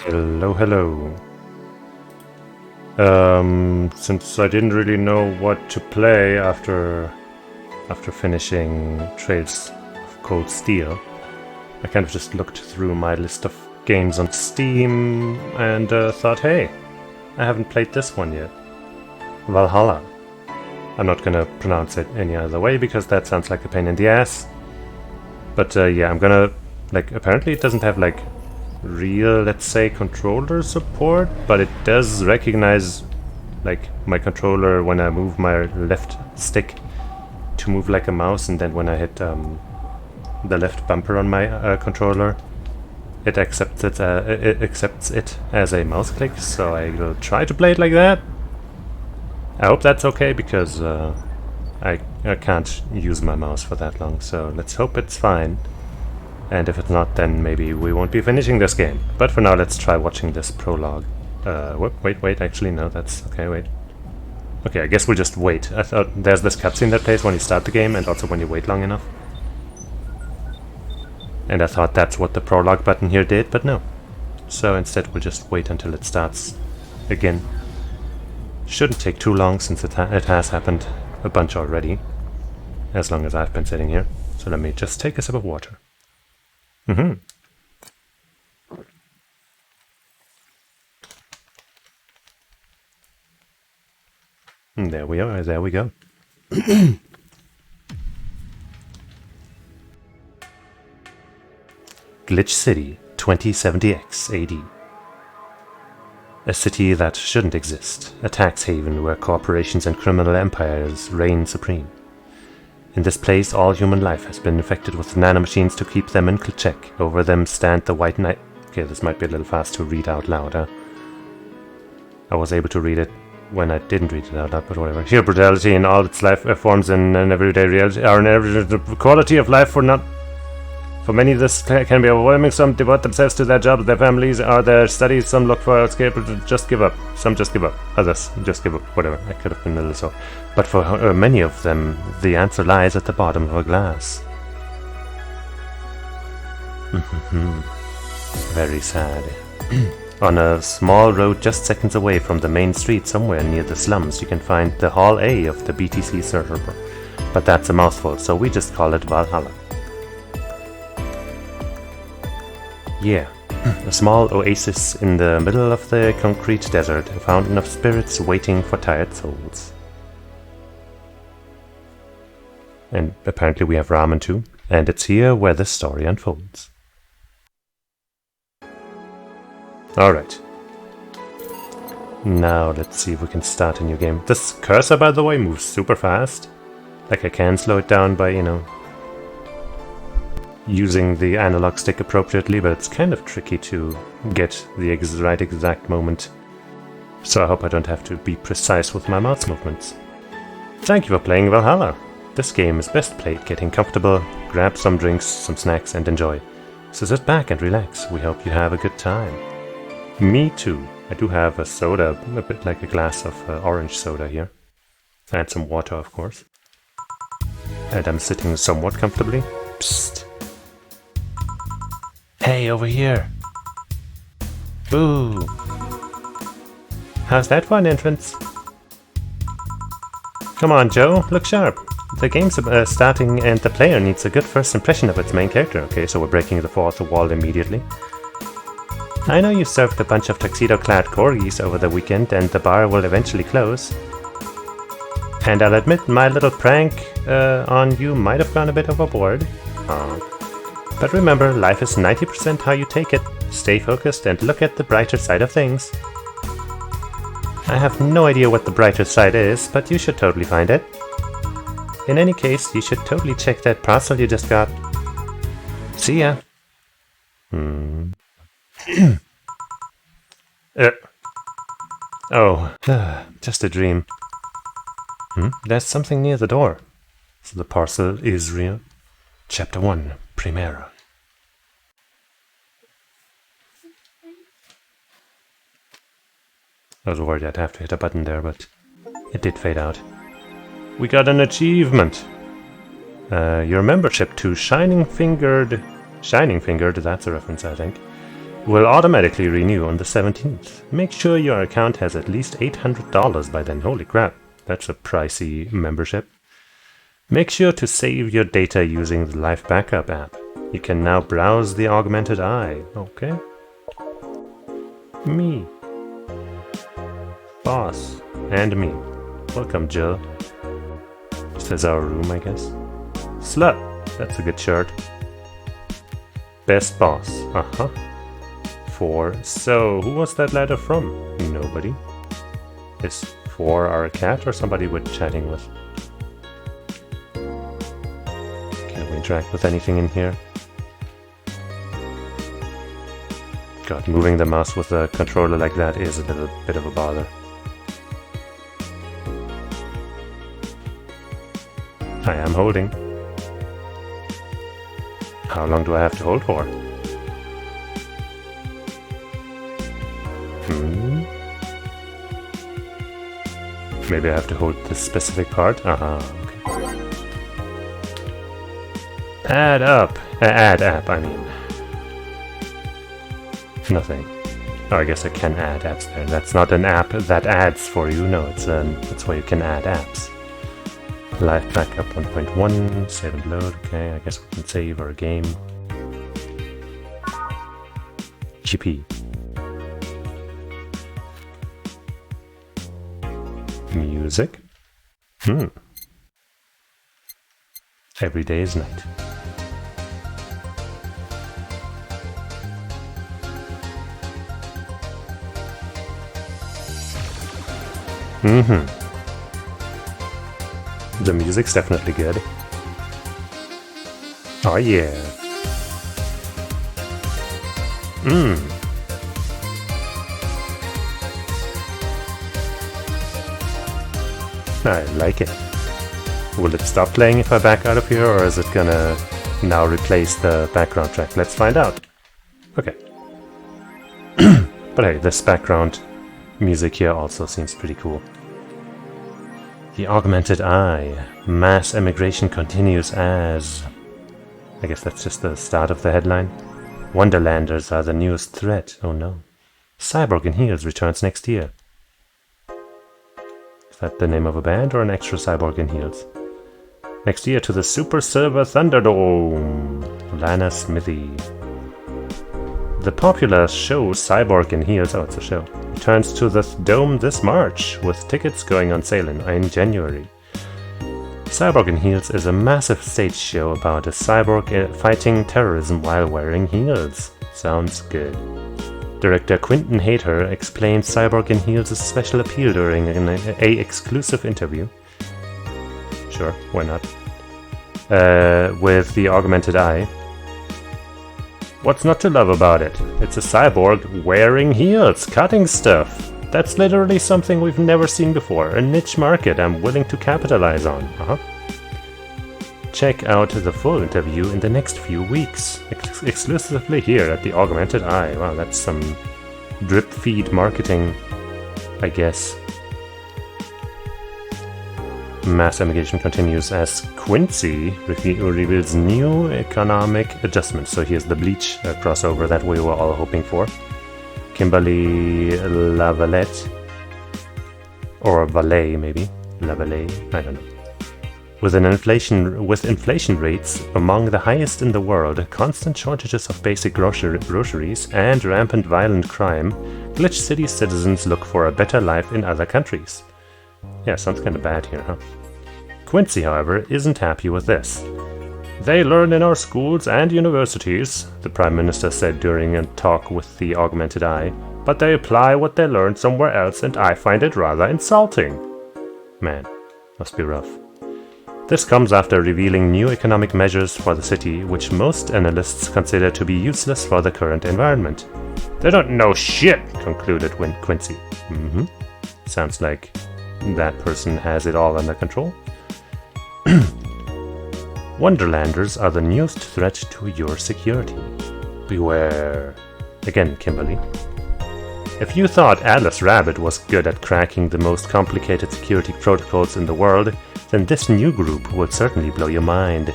Hello, hello. Since I didn't really know what to play after finishing Trails of Cold Steel, I kind of just looked through my list of games on Steam and thought, hey, I haven't played this one yet. Valhalla. I'm not gonna pronounce it any other way because that sounds like a pain in the ass. But yeah, I'm gonna, apparently it doesn't have, real, let's say, controller support, but it does recognize, my controller when I move my left stick to move like a mouse, and then when I hit the left bumper on my controller, it accepts it as a mouse click, so I will try to play it like that. I hope that's okay, because I can't use my mouse for that long, so let's hope it's fine. And if it's not, then maybe we won't be finishing this game. But for now, let's try watching this prologue. Wait, actually, no, that's... okay, wait. Okay, I guess we'll just wait. I thought there's this cutscene that plays when you start the game, and also when you wait long enough. And I thought that's what the prologue button here did, but no. So instead, we'll just wait until it starts again. Shouldn't take too long, since it has happened a bunch already. As long as I've been sitting here. So let me just take a sip of water. Mm-hmm. There we are, there we go. Glitch City, 2070X AD. A city that shouldn't exist, a tax haven where corporations and criminal empires reign supreme. In this place, all human life has been infected with nanomachines to keep them in check. Over them stand the White Knight. Okay, this might be a little fast to read out loud, huh? I was able to read it when I didn't read it out loud, but whatever. Here, brutality in all its life forms in an everyday reality are an everyday quality of life for many, this can be overwhelming. Some devote themselves to their jobs, their families, or their studies. Some look for escape, just give up. Some just give up. Others just give up. Whatever. I could have been a little so. But for many of them, the answer lies at the bottom of a glass. Very sad. On a small road just seconds away from the main street, somewhere near the slums, you can find the Hall A of the BTC server. But that's a mouthful, so we just call it Valhalla. Yeah, a small oasis in the middle of the concrete desert, a fountain of spirits waiting for tired souls. And apparently we have ramen too, and it's here where the story unfolds. Alright. Now let's see if we can start a new game. This cursor, by the way, moves super fast. I can slow it down by, using the analog stick appropriately, but it's kind of tricky to get the right exact moment. So I hope I don't have to be precise with my mouse movements. Thank you for playing Valhalla. This game is best played getting comfortable, grab some drinks, some snacks, and enjoy. So sit back and relax. We hope you have a good time. Me too. I do have a soda, a bit like a glass of orange soda here. And some water, of course. And I'm sitting somewhat comfortably. Psst. Hey, over here! Boo! How's that for an entrance? Come on, Joe, look sharp. The game's starting and the player needs a good first impression of its main character. Okay, so we're breaking the fourth wall immediately. I know you served a bunch of tuxedo-clad corgis over the weekend and the bar will eventually close. And I'll admit my little prank on you might have gone a bit overboard. But remember, life is 90% how you take it. Stay focused and look at the brighter side of things. I have no idea what the brighter side is, but you should totally find it. In any case, you should totally check that parcel you just got. See ya. Oh, just a dream. There's something near the door. So the parcel is real. Chapter 1, Primera. I was worried I'd have to hit a button there, but it did fade out. We got an achievement! Your membership to Shining Fingered, that's a reference I think, will automatically renew on the 17th. Make sure your account has at least $800 by then. Holy crap, that's a pricey membership. Make sure to save your data using the Live Backup app. You can now browse the augmented eye. Okay. Me. Boss. And me. Welcome, Jill. This is our room, I guess. Slut. That's a good shirt. Best boss. Uh-huh. 4. So, who was that letter from? Nobody. Is 4 our cat or somebody we're chatting with? Can we interact with anything in here? God, moving the mouse with a controller like that is a bit of a bother. I am holding. How long do I have to hold for? Maybe I have to hold this specific part? Okay. Add up. Add app, I mean. Nothing. Oh, I guess I can add apps there. That's not an app that adds for you. No, it's where you can add apps. Live Backup 1.1, save and load. Okay, I guess we can save our game. GP. Music. Every day is night. The music's definitely good. Oh yeah. I like it. Will it stop playing if I back out of here, or is it gonna now replace the background track? Let's find out. Okay. But hey, this background music here also seems pretty cool. The augmented eye. Mass emigration continues as... I guess that's just the start of the headline. Wonderlanders are the newest threat. Oh no. Cyborg in Heels returns next year. Is that the name of a band or an extra Cyborg in Heels? Next year to the Super Silver Thunderdome. Lana Smithy. The popular show Cyborg in Heels, oh it's a show, returns to the Dome this March, with tickets going on sale in January. Cyborg in Heels is a massive stage show about a cyborg fighting terrorism while wearing heels. Sounds good. Director Quentin Hayter explained Cyborg in Heels' special appeal during an exclusive interview. Sure, why not? With the augmented eye. What's not to love about it? It's a cyborg wearing heels, cutting stuff. That's literally something we've never seen before, a niche market I'm willing to capitalize on. Check out the full interview in the next few weeks, exclusively here at the Augmented Eye. Wow, that's some drip feed marketing, I guess. Mass emigration continues as Quincy reveals new economic adjustments. So here's the Bleach crossover that we were all hoping for. Kimberly Lavalette, or Valet maybe, Lavalette, I don't know. With inflation rates among the highest in the world, constant shortages of basic groceries, and rampant violent crime, Glitch City citizens look for a better life in other countries. Yeah, sounds kinda bad here, huh? Quincy, however, isn't happy with this. They learn in our schools and universities, the Prime Minister said during a talk with the Augmented Eye, but they apply what they learned somewhere else and I find it rather insulting. Man, must be rough. This comes after revealing new economic measures for the city, which most analysts consider to be useless for the current environment. They don't know shit, concluded Quincy. Sounds like that person has it all under control. Wonderlanders are the newest threat to your security. Beware. Again, Kimberly. If you thought Atlas Rabbit was good at cracking the most complicated security protocols in the world, then this new group will certainly blow your mind.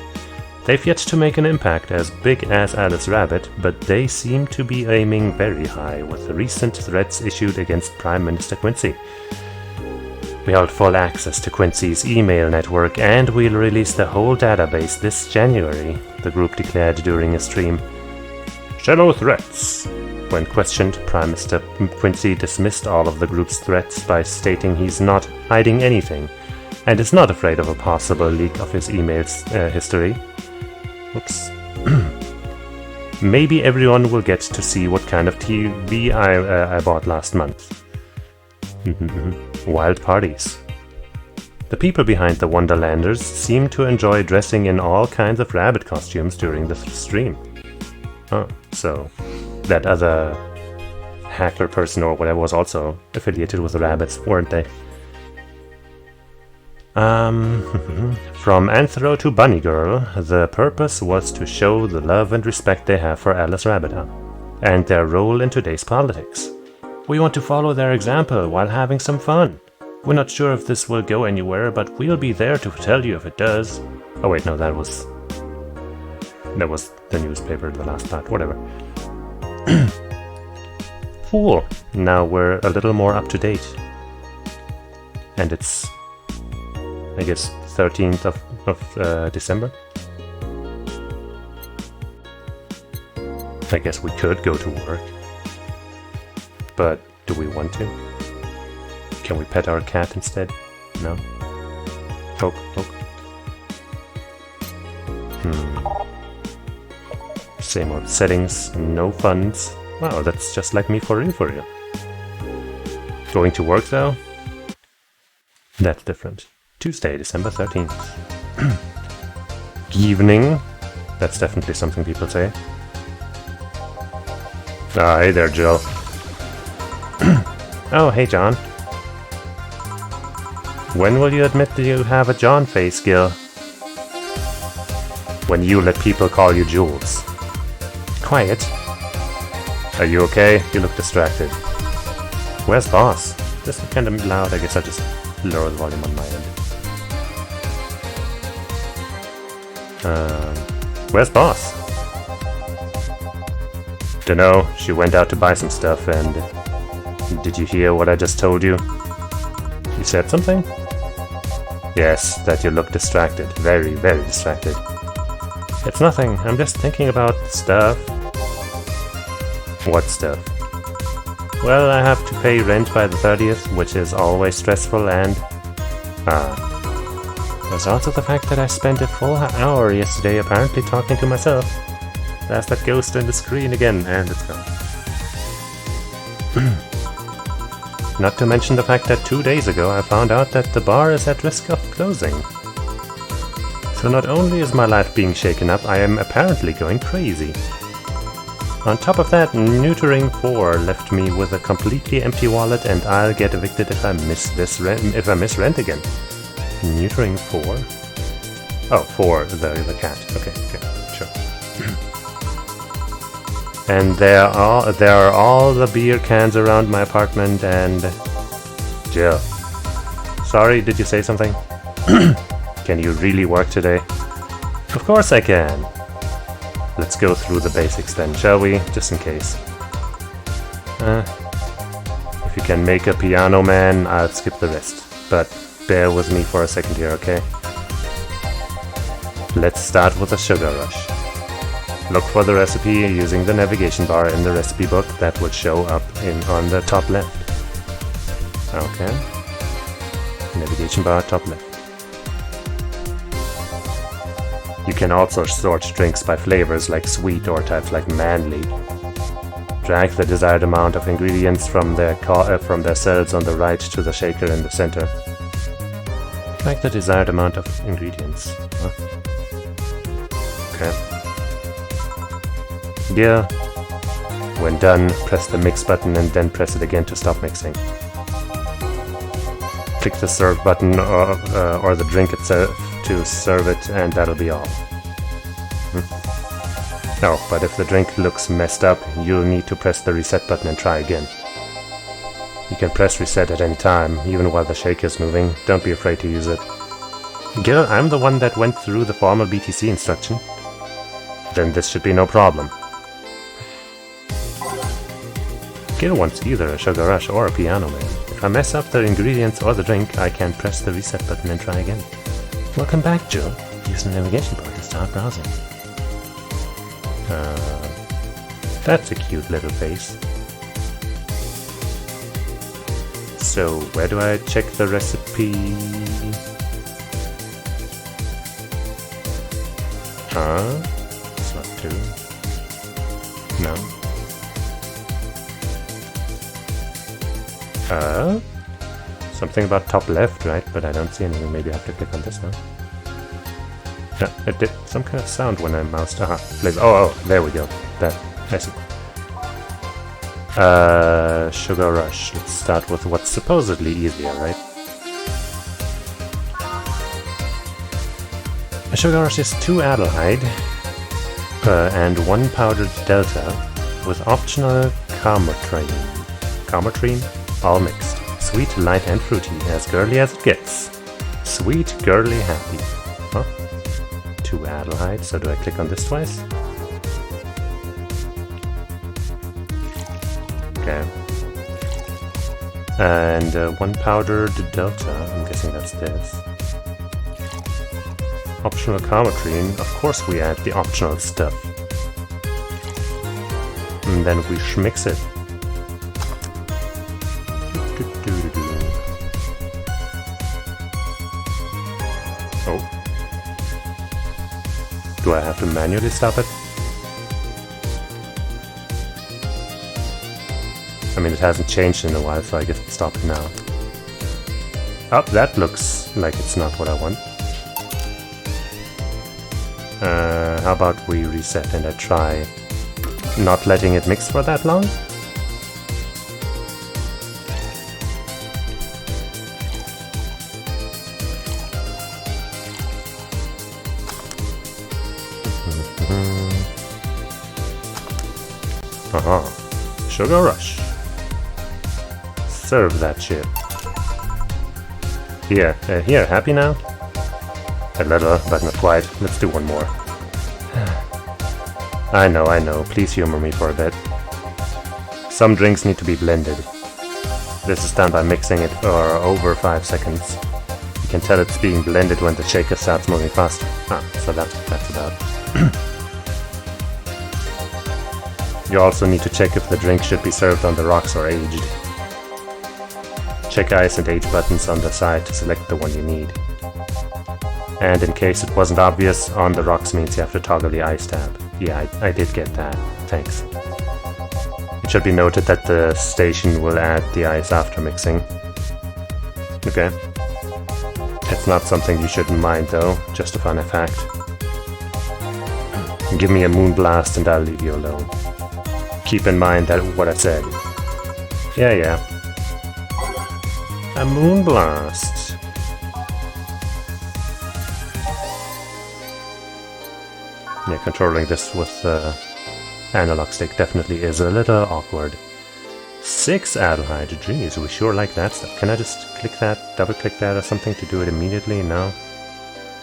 They've yet to make an impact as big as Alice Rabbit, but they seem to be aiming very high with recent threats issued against Prime Minister Quincy. We hold full access to Quincy's email network and we'll release the whole database this January, the group declared during a stream. Shallow threats. When questioned, Prime Minister Quincy dismissed all of the group's threats by stating he's not hiding anything and is not afraid of a possible leak of his emails history. Oops. Maybe everyone will get to see what kind of TV I bought last month. Wild parties. The people behind the Wonderlanders seem to enjoy dressing in all kinds of rabbit costumes during the stream. Oh, so that other hacker person or whatever was also affiliated with the rabbits, weren't they? From Anthro to Bunny Girl, the purpose was to show the love and respect they have for Alice Rabbit and their role in today's politics. We want to follow their example while having some fun. We're not sure if this will go anywhere, but we'll be there to tell you if it does. Oh wait, no, that was the newspaper, the last part, whatever. Cool. Now we're a little more up to date. And it's, I guess, 13th of December. I guess we could go to work. But do we want to? Can we pet our cat instead? No? Poke, poke. Same old settings, no funds. Wow, that's just like me for real. Going to work though? That's different. Tuesday, December 13th. Evening. That's definitely something people say. Ah, hey there, Jill. Oh, hey, John. When will you admit that you have a John face, Gil? When you let people call you Jules. Quiet. Are you okay? You look distracted. Where's Boss? This is kind of loud. I guess I'll just lower the volume on my end. Where's Boss? Dunno. She went out to buy some stuff and... Did you hear what I just told you? You said something? Yes, that you look distracted. Very, very distracted. It's nothing. I'm just thinking about stuff. What stuff? Well, I have to pay rent by the 30th, which is always stressful, and... There's also the fact that I spent a full hour yesterday apparently talking to myself. There's that ghost in the screen again, and it's gone. Not to mention the fact that 2 days ago I found out that the bar is at risk of closing. So not only is my life being shaken up, I am apparently going crazy. On top of that, neutering 4 left me with a completely empty wallet, and I'll get evicted if I miss rent again. Neutering 4? Oh, 4, the cat. Okay, sure. And there are all the beer cans around my apartment, and... Jill. Sorry, did you say something? Can you really work today? Of course I can. Let's go through the basics then, shall we? Just in case. If you can make a piano man, I'll skip the rest. But bear with me for a second here, okay? Let's start with a sugar rush. Look for the recipe using the navigation bar in the recipe book that would show up on the top left. Okay. Navigation bar, top left. You can also sort drinks by flavors like sweet or types like manly. Drag the desired amount of ingredients from their cells on the right to the shaker in the center. Drag the desired amount of ingredients. Huh? Okay. Yeah. When done, press the mix button and then press it again to stop mixing. Click the serve button or the drink itself to serve it, and that'll be all. Oh, but if the drink looks messed up, you'll need to press the reset button and try again. You can press reset at any time, even while the shaker is moving. Don't be afraid to use it. Gil, I'm the one that went through the formal BTC instruction. then this should be no problem. Gil wants either a Sugar Rush or a Piano Man. If I mess up the ingredients or the drink, I can press the reset button and try again. Welcome back, Joe. Use the navigation bar to start browsing. That's a cute little face. So, where do I check the recipe? Slot 2. No. Something about top left, right? But I don't see anything. Maybe I have to click on this now. Yeah, it did some kind of sound when I moused. Oh, there we go. That, I see. Sugar Rush. Let's start with what's supposedly easier, right? A Sugar Rush is 2 Adelheid and 1 powdered Delta with optional Carmotrine. Carmotrine? All mixed. Sweet, light and fruity, as girly as it gets. Sweet, girly, happy. Huh? 2 Adelheid, so do I click on this twice? Okay. And 1 powdered Delta, I'm guessing that's this. Optional Carmotrine, of course we add the optional stuff. And then we mix it. Oh. Do I have to manually stop it? I mean, it hasn't changed in a while, so I guess I'll stop it now. Oh, that looks like it's not what I want. How about we reset and I try not letting it mix for that long? Sugar Rush. Serve that shit. Here, happy now? A little, but not quite. Let's do one more. I know, please humor me for a bit. Some drinks need to be blended. This is done by mixing it for over 5 seconds. You can tell it's being blended when the shaker starts moving faster. So that's what that's about. You also need to check if the drink should be served on the rocks or aged. Check ice and age buttons on the side to select the one you need. And in case it wasn't obvious, on the rocks means you have to toggle the ice tab. Yeah, I did get that. Thanks. It should be noted that the station will add the ice after mixing. Okay. It's not something you shouldn't mind though, just a fun fact. Give me a moonblast and I'll leave you alone. Keep in mind that what I said. Yeah. A moonblast. Yeah, controlling this with the analog stick definitely is a little awkward. 6 Adelheid, jeez, we sure like that stuff. Can I just click that, double click that or something to do it immediately? No?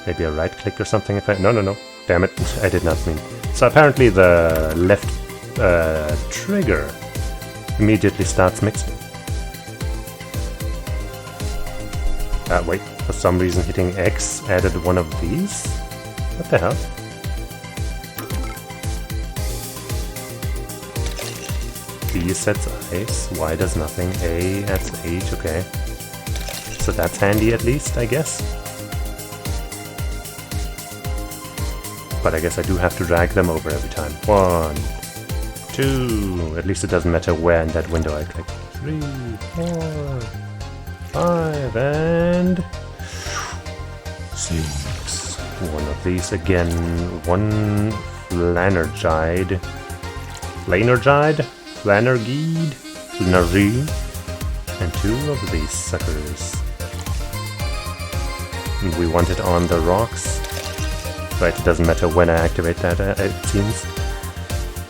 Maybe a right click or something if I... No. Damn it, I did not mean. So apparently the left trigger immediately starts mixing. Wait, for some reason hitting X added one of these? What the hell? B sets ice, Y does nothing, A adds H, okay. So that's handy at least, I guess. But I guess I do have to drag them over every time. 1, 2, at least it doesn't matter where in that window I click. 3, 4, 5, and 6. One of these again. 1 Flanergide, and 2 of these suckers. And we want it on the rocks. Right, it doesn't matter when I activate that, it seems.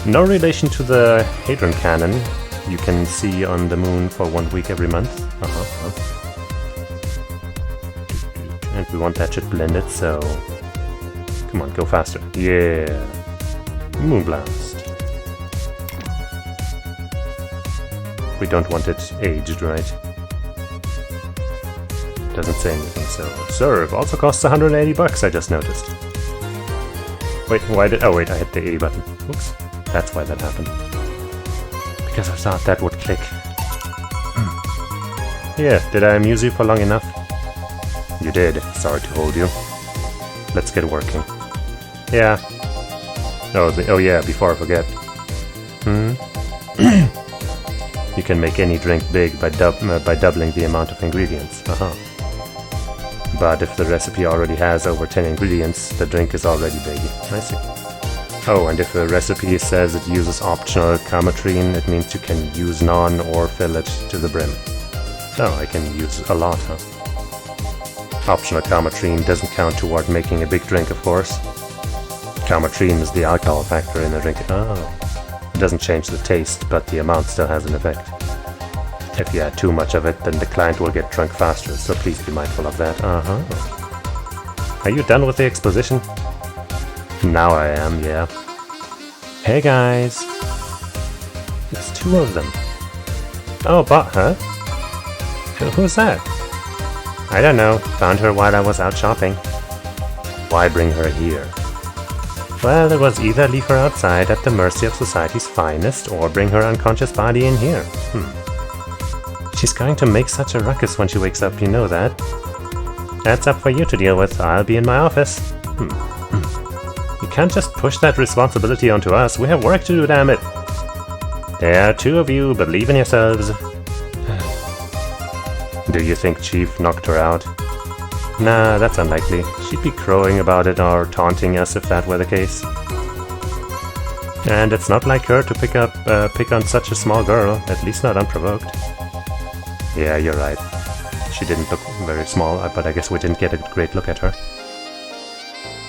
No relation to the Hadron Cannon you can see on the moon for 1 week every month. And we want that shit blended, so... Come on, go faster. Yeah. Moonblast. We don't want it aged, right? Doesn't say anything, so... Serve also costs 180 bucks, I just noticed. Wait, why did... Oh wait, I hit the A button. Oops. That's why that happened. Because I thought that would click. Yeah, did I amuse you for long enough? You did. Sorry to hold you. Let's get working. Yeah. Oh yeah, before I forget. You can make any drink big by doubling the amount of ingredients. But if the recipe already has over 10 ingredients, the drink is already big. I see. Oh, and if a recipe says it uses optional Cametrine, it means you can use none or fill it to the brim. Oh, I can use a lot, huh? Optional Cametrine doesn't count toward making a big drink, of course. Cametrine is the alcohol factor in a drink. Oh. It doesn't change the taste, but the amount still has an effect. If you add too much of it, then the client will get drunk faster, so please be mindful of that. Are you done with the exposition? Now I am, yeah. Hey guys! It's two of them. Oh, huh? Who's that? I don't know. Found her while I was out shopping. Why bring her here? Well, it was either leave her outside at the mercy of society's finest, or bring her unconscious body in here. She's going to make such a ruckus when she wakes up, you know that. That's up for you to deal with. I'll be in my office. You can't just push that responsibility onto us. We have work to do, damn it. There are two of you. Believe in yourselves. Do you think Chief knocked her out? Nah, that's unlikely. She'd be crowing about it or taunting us if that were the case. And it's not like her to pick on such a small girl, at least not unprovoked. Yeah, you're right. She didn't look very small, but I guess we didn't get a great look at her.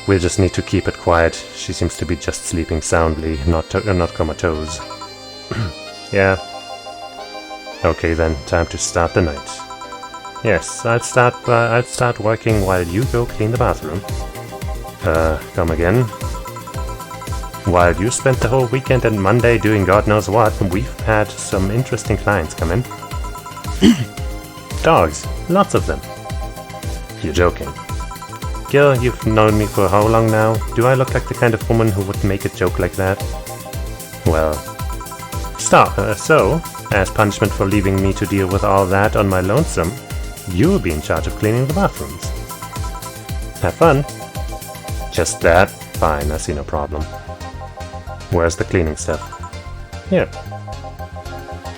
We'll just need to keep it quiet. She seems to be just sleeping soundly, not comatose. Yeah. Okay then, time to start the night. Yes, I'll start working while you go clean the bathroom. Come again? While you spent the whole weekend and Monday doing God knows what, we've had some interesting clients come in. Dogs. Lots of them. You're joking. Gil, you've known me for how long now? Do I look like the kind of woman who would make a joke like that? Well... Stop. So, as punishment for leaving me to deal with all that on my lonesome, you'll be in charge of cleaning the bathrooms. Have fun. Just that? Fine, I see no problem. Where's the cleaning stuff? Here.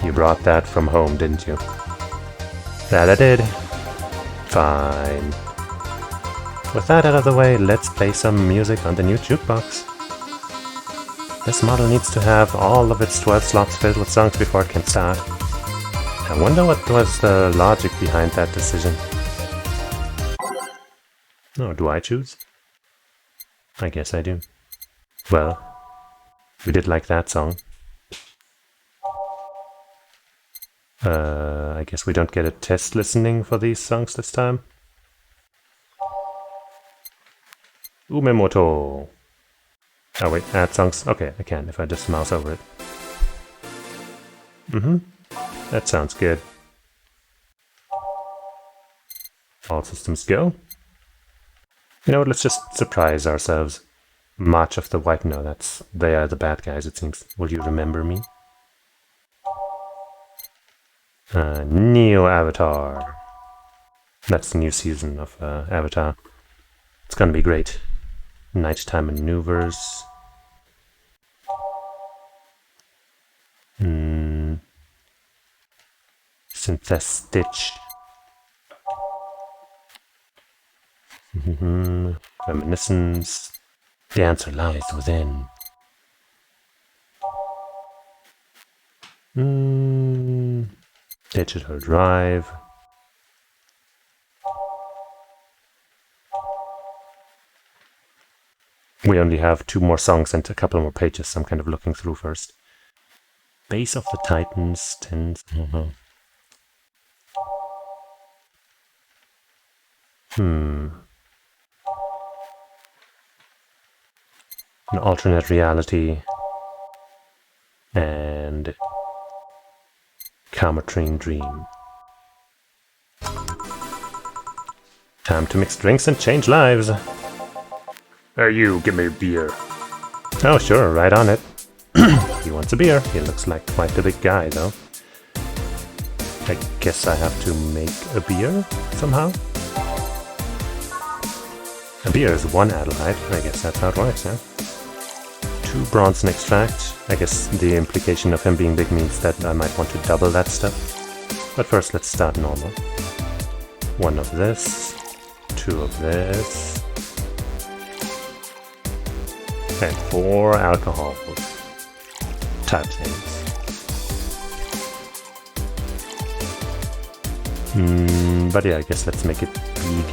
You brought that from home, didn't you? That I did. Fine. With that out of the way, let's play some music on the new jukebox. This model needs to have all of its 12 slots filled with songs before it can start. I wonder what was the logic behind that decision. Oh, do I choose? I guess I do. Well, we did like that song. I guess we don't get a test listening for these songs this time. Umemoto. Oh wait, add songs. Okay, I can if I just mouse over it. That sounds good. All systems go. You know what, let's just surprise ourselves. March of the White... No, they are the bad guys, it seems. Will you remember me? Neo Avatar. That's the new season of Avatar. It's gonna be great. Nighttime maneuvers. Synthesis Stitch. Reminiscence. The answer lies within. Digital drive. We only have 2 more songs and a couple more pages, so I'm kind of looking through first. Base of the Titans, tens. an alternate reality, and Calmatrine Dream. Time to mix drinks and change lives. Hey you, give me a beer. Oh sure, right on it. He wants a beer. He looks like quite a big guy though. I guess I have to make a beer somehow. A beer is 1 Adelaide. I guess that's how it works, yeah? 2 Bronson extract. I guess the implication of him being big means that I might want to double that stuff. But first let's start normal. 1 of this, 2 of this, and 4 alcohol type things. But yeah, I guess let's make it big.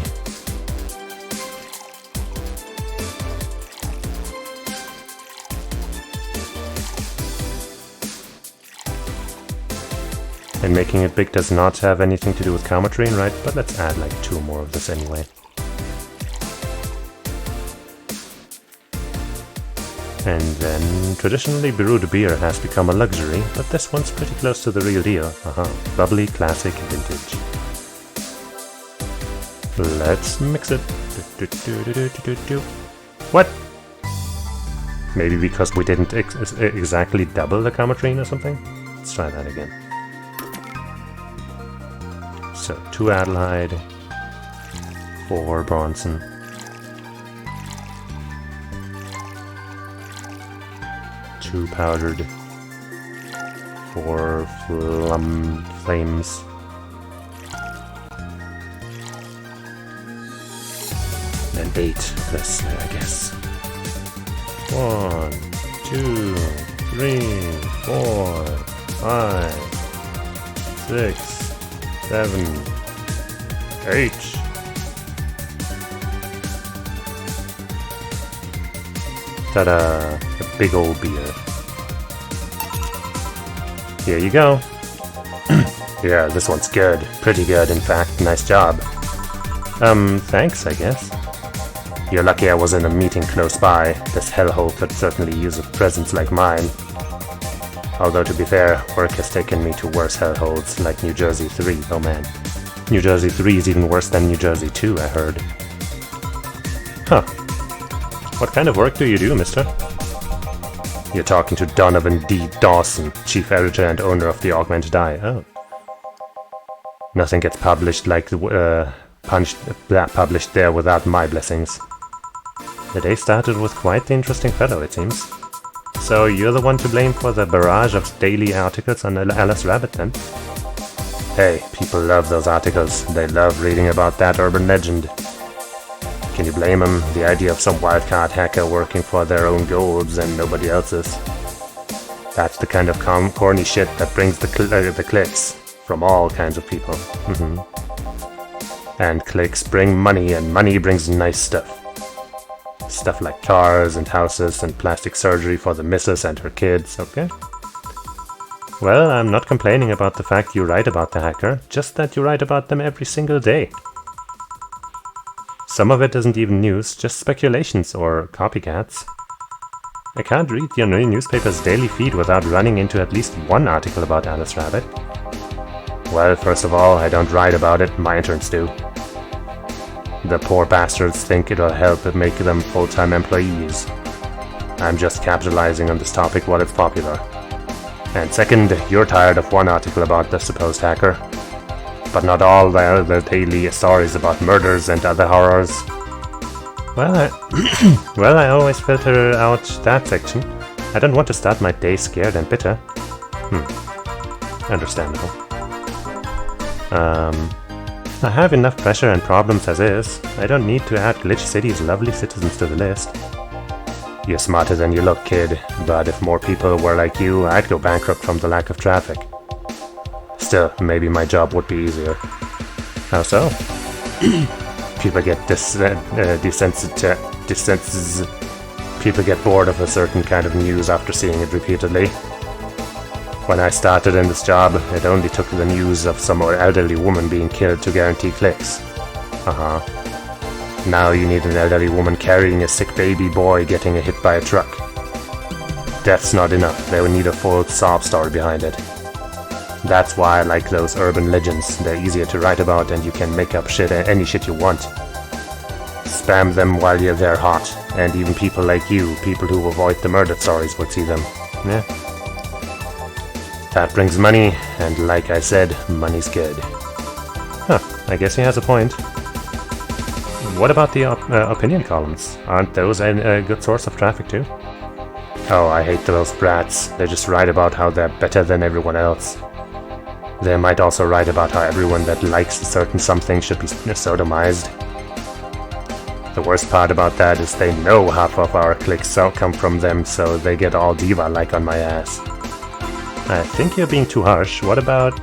And making it big does not have anything to do with Calmatrine, right? But let's add like 2 more of this anyway. And then, traditionally brewed beer has become a luxury, but this one's pretty close to the real deal. Bubbly, classic, vintage. Let's mix it. What? Maybe because we didn't exactly double the Calmatrine or something? Let's try that again. So, 2 Adelaide, 4 Bronson, 2 powdered, 4 flames, and 8 this, I guess. 1, 2, 3, 4, 5, 6, 7, 8. Ta-da! A big old beer. Here you go. Yeah, this one's good. Pretty good, in fact. Nice job. Thanks, I guess. You're lucky I was in a meeting close by. This hellhole could certainly use a presence like mine. Although, to be fair, work has taken me to worse hellholes, like New Jersey 3. Oh man. New Jersey 3 is even worse than New Jersey 2, I heard. Huh. What kind of work do you do, mister? You're talking to Donovan D. Dawson, chief editor and owner of the Augmented Eye. Oh. Nothing gets published like published there without my blessings. The day started with quite the interesting fellow, it seems. So you're the one to blame for the barrage of daily articles on Alice Rabbit, then? Hey, people love those articles. They love reading about that urban legend. Can you blame them? The idea of some wildcard hacker working for their own goals and nobody else's. That's the kind of corny shit that brings the clicks from all kinds of people. And clicks bring money, and money brings nice stuff. Stuff like cars and houses and plastic surgery for the missus and her kids, okay? Well, I'm not complaining about the fact you write about the hacker, just that you write about them every single day. Some of it isn't even news, just speculations or copycats. I can't read the newspaper's daily feed without running into at least one article about Alice Rabbit. Well, first of all, I don't write about it, my interns do. The poor bastards think it'll help make them full-time employees. I'm just capitalizing on this topic while it's popular. And second, you're tired of one article about the supposed hacker. But not all the daily stories about murders and other horrors. Well, I always filter out that section. I don't want to start my day scared and bitter. Understandable. I have enough pressure and problems as is. I don't need to add Glitch City's lovely citizens to the list. You're smarter than you look, kid, but if more people were like you, I'd go bankrupt from the lack of traffic. Still, maybe my job would be easier. How so? People get people get bored of a certain kind of news after seeing it repeatedly. When I started in this job, it only took the news of some elderly woman being killed to guarantee clicks. Now you need an elderly woman carrying a sick baby boy getting hit by a truck. That's not enough. They would need a full sob story behind it. That's why I like those urban legends. They're easier to write about and you can make up any shit you want. Spam them while they're hot. And even people like you, people who avoid the murder stories, would see them. Yeah. That brings money, and like I said, money's good. Huh, I guess he has a point. What about the opinion columns? Aren't those a good source of traffic too? Oh, I hate those brats. They just write about how they're better than everyone else. They might also write about how everyone that likes a certain something should be sodomized. The worst part about that is they know half of our clicks come from them, so they get all diva-like on my ass. I think you're being too harsh. What about...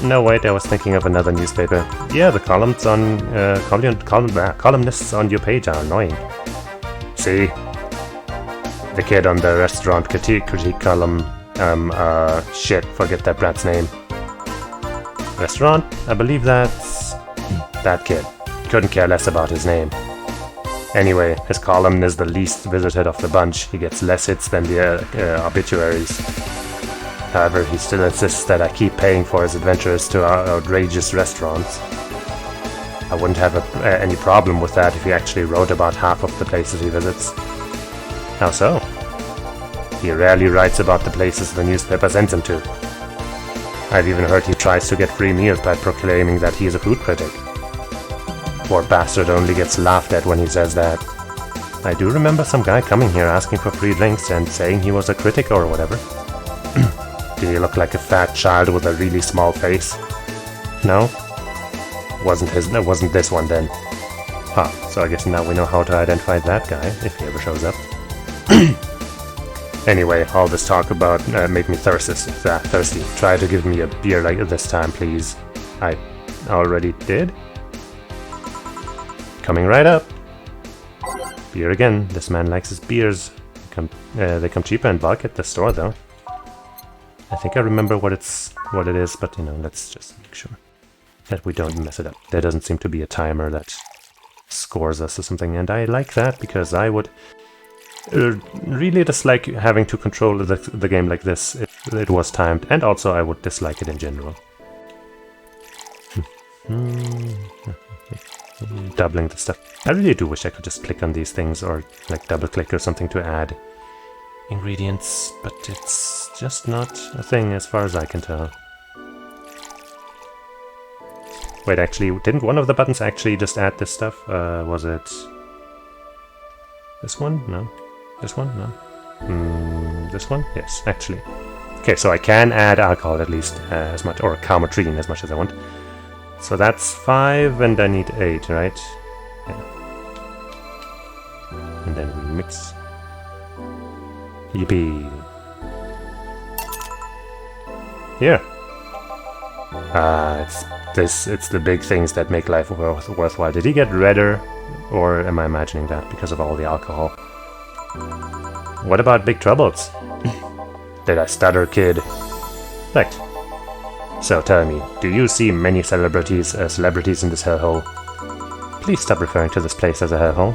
No, wait, I was thinking of another newspaper. Yeah, the columns on... columnists on your page are annoying. See? The kid on the restaurant critique column... shit, forget that brat's name. Restaurant? I believe that's... that kid. Couldn't care less about his name. Anyway, his column is the least visited of the bunch. He gets less hits than the obituaries. However, he still insists that I keep paying for his adventures to outrageous restaurants. I wouldn't have any problem with that if he actually wrote about half of the places he visits. How so? He rarely writes about the places the newspaper sends him to. I've even heard he tries to get free meals by proclaiming that he is a food critic. Poor bastard only gets laughed at when he says that. I do remember some guy coming here asking for free drinks and saying he was a critic or whatever. Did he look like a fat child with a really small face? No? Wasn't this one then. Huh, so I guess now we know how to identify that guy, if he ever shows up. Anyway, all this talk about made me thirsty. Try to give me a beer like this time, please. I already did? Coming right up. Beer again. This man likes his beers. They come cheaper in bulk at the store, though. I think I remember what it is, but you know, let's just make sure that we don't mess it up. There doesn't seem to be a timer that scores us or something, and I like that because I would really dislike having to control the game like this if it was timed, and also I would dislike it in general. Doubling the stuff. I really do wish I could just click on these things or like double click or something to add ingredients, but it's just not a thing as far as I can tell. Wait, actually, didn't one of the buttons actually just add this stuff? Was it this one? No. This one? No. This one? Yes, actually. Okay, so I can add alcohol at least as much, or calmotrine as much as I want. So that's 5, and I need 8, right? Yeah. And then we mix. Yippee. Here. It's the big things that make life worthwhile. Did he get redder, or am I imagining that because of all the alcohol? What about big troubles? Did I stutter, kid? Right. So tell me, do you see many celebrities in this hellhole? Please stop referring to this place as a hellhole.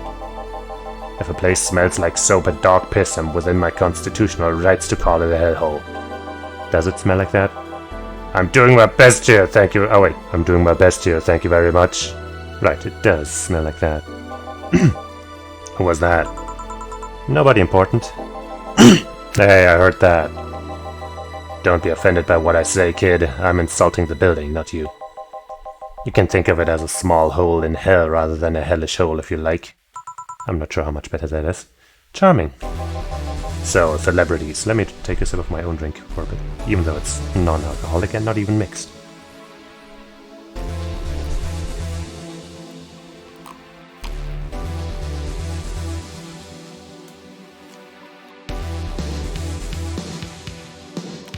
If a place smells like soap and dog piss, I'm within my constitutional rights to call it a hellhole. Does it smell like that? I'm doing my best here, thank you. Oh wait, I'm doing my best here, thank you very much. Right, it does smell like that. Who was that? Nobody important. Hey, I heard that. Don't be offended by what I say, kid. I'm insulting the building, not you. You can think of it as a small hole in hell rather than a hellish hole if you like. I'm not sure how much better that is. Charming. So, celebrities. Let me take a sip of my own drink for a bit, even though it's non-alcoholic and not even mixed.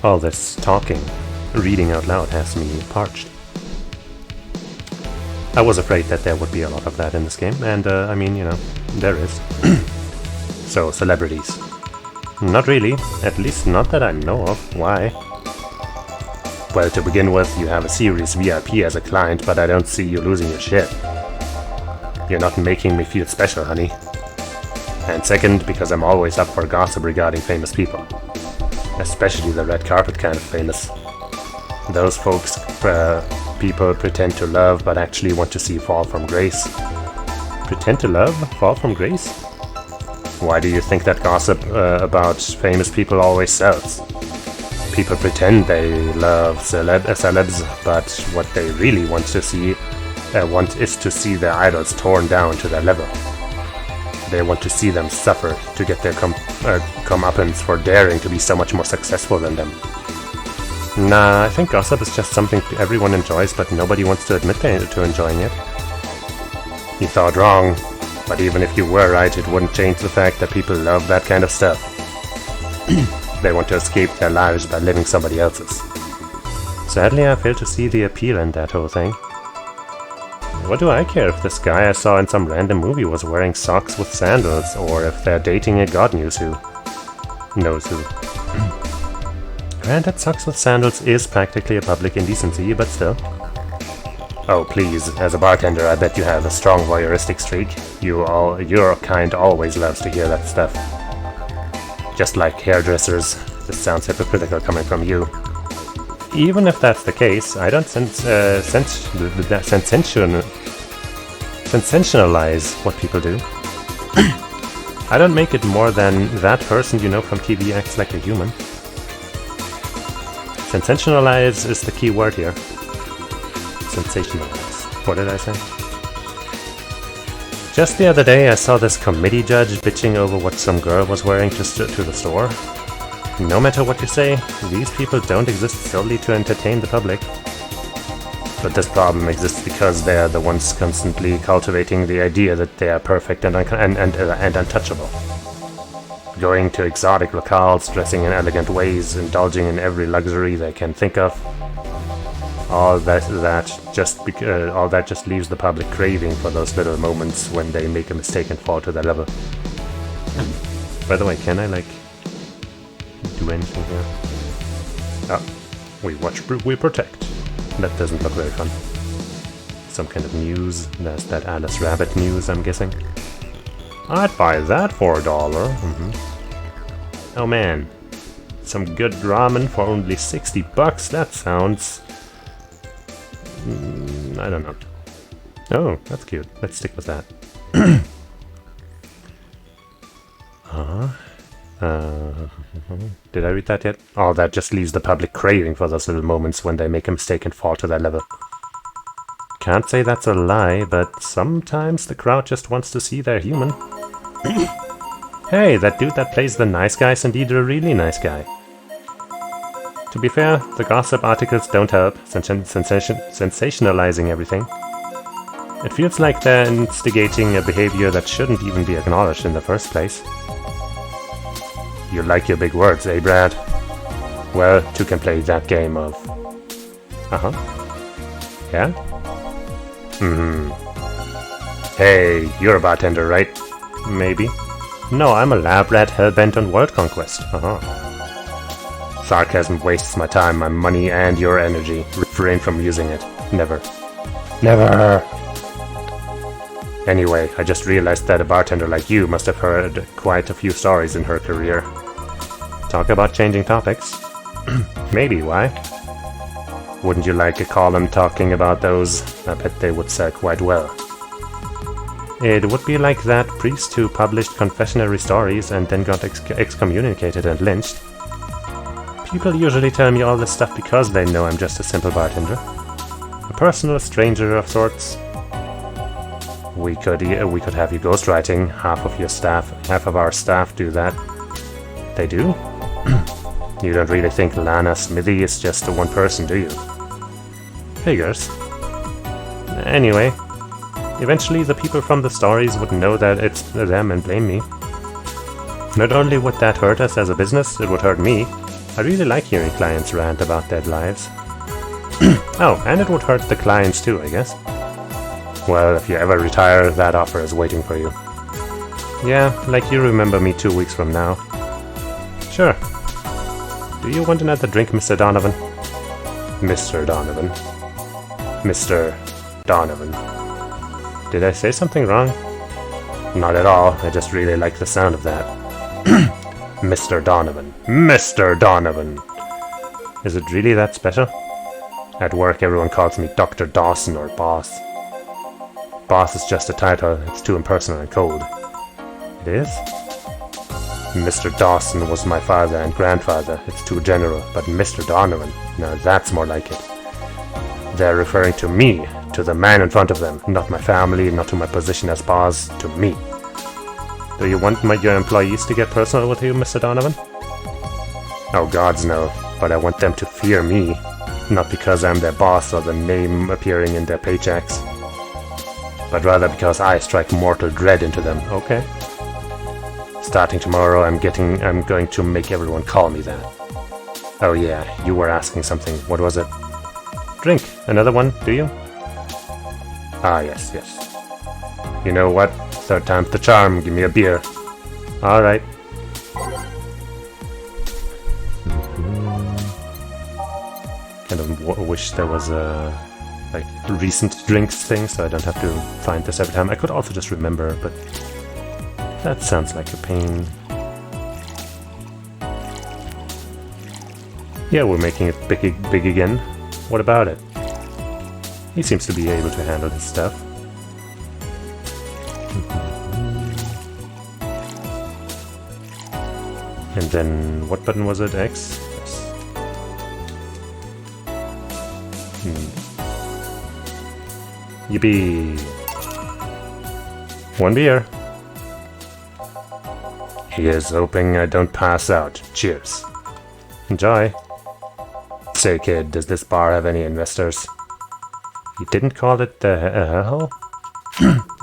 All this talking, reading out loud has me parched. I was afraid that there would be a lot of that in this game, and I mean, you know, there is. So, celebrities. Not really, at least not that I know of. Why? Well, to begin with, you have a Series VIP as a client, but I don't see you losing your shit. You're not making me feel special, honey. And second, because I'm always up for gossip regarding famous people. Especially the red carpet kind of famous. Those folks people pretend to love but actually want to see fall from grace. Pretend to love? Fall from grace? Why do you think that gossip about famous people always sells? People pretend they love celebs, but what they really want is to see their idols torn down to their level. They want to see them suffer to get their comeuppance for daring to be so much more successful than them. Nah, I think gossip is just something everyone enjoys, but nobody wants to admit to enjoying it. You thought wrong, but even if you were right, it wouldn't change the fact that people love that kind of stuff. They want to escape their lives by living somebody else's. Sadly, I fail to see the appeal in that whole thing. What do I care if this guy I saw in some random movie was wearing socks with sandals, or if they're dating a god knows who. Granted, socks with sandals is practically a public indecency, but still. Oh please, as a bartender I bet you have a strong voyeuristic streak. Your kind always loves to hear that stuff. Just like hairdressers. This sounds hypocritical coming from you. Even if that's the case, I don't sensationalize what people do. I don't make it more than that person you know from TV acts like a human. Sensationalize is the key word here. Sensationalize. What did I say? Just the other day I saw this committee judge bitching over what some girl was wearing to the store. No matter what you say, these people don't exist solely to entertain the public. But this problem exists because they are the ones constantly cultivating the idea that they are perfect and untouchable. Going to exotic locales, dressing in elegant ways, indulging in every luxury they can think of. All that just leaves the public craving for those little moments when they make a mistake and fall to their level. By the way, can I do anything here? Oh, we watch, we protect. That doesn't look very fun. Some kind of news. There's that Alice Rabbit news, I'm guessing. I'd buy that for $1. Oh man, some good ramen for only $60. That sounds... I don't know. Oh, that's cute. Let's stick with that. Did I read that yet? Oh, that just leaves the public craving for those little moments when they make a mistake and fall to their level. Can't say that's a lie, but sometimes the crowd just wants to see they're human. Hey, that dude that plays the nice guy is indeed a really nice guy. To be fair, the gossip articles don't help, sensationalizing everything. It feels like they're instigating a behavior that shouldn't even be acknowledged in the first place. You like your big words, eh, Brad? Well, two can play that game of... Yeah? Hey, you're a bartender, right? Maybe. No, I'm a lab rat hellbent on world conquest. Sarcasm wastes my time, my money, and your energy. Refrain from using it. Never. Never! Anyway, I just realized that a bartender like you must have heard quite a few stories in her career. Talk about changing topics? Maybe, why? Wouldn't you like a column talking about those? I bet they would sell quite well. It would be like that priest who published confessionary stories and then got excommunicated and lynched. People usually tell me all this stuff because they know I'm just a simple bartender. A personal stranger of sorts. We could have you ghostwriting. Half of our staff do that. They do? You don't really think Lana Smithy is just a one person, do you? Figures. Anyway, eventually the people from the stories would know that it's them and blame me. Not only would that hurt us as a business, it would hurt me. I really like hearing clients rant about their lives. Oh, and it would hurt the clients too, I guess. Well, if you ever retire, that offer is waiting for you. Yeah, like you remember me 2 weeks from now. Sure. Do you want another drink, Mr. Donovan? Mr. Donovan. Mr. Donovan. Did I say something wrong? Not at all. I just really like the sound of that. Mr. Donovan. Mr. Donovan! Is it really that special? At work, everyone calls me Dr. Dawson or Boss. Boss is just a title. It's too impersonal and cold. It is? Mr. Dawson was my father and grandfather. It's too general. But Mr. Donovan, now that's more like it. They're referring to me, to the man in front of them, not my family, not to my position as boss, to me. Do you want your employees to get personal with you, Mr. Donovan? Oh gods no, but I want them to fear me, not because I'm their boss or the name appearing in their paychecks, but rather because I strike mortal dread into them, okay? Starting tomorrow, I'm going to make everyone call me that. Oh yeah, you were asking something. What was it? Drink. Another one, do you? Ah, yes. You know what? Third time's the charm. Give me a beer. Alright. Kind of wish there was a recent drinks thing, so I don't have to find this every time. I could also just remember, but that sounds like a pain. Yeah, we're making it big again. What about it? He seems to be able to handle his stuff. And then, what button was it? X? Yes. Yippee! One beer. Here's hoping I don't pass out. Cheers. Enjoy. Say kid, does this bar have any investors? You didn't call it the hell?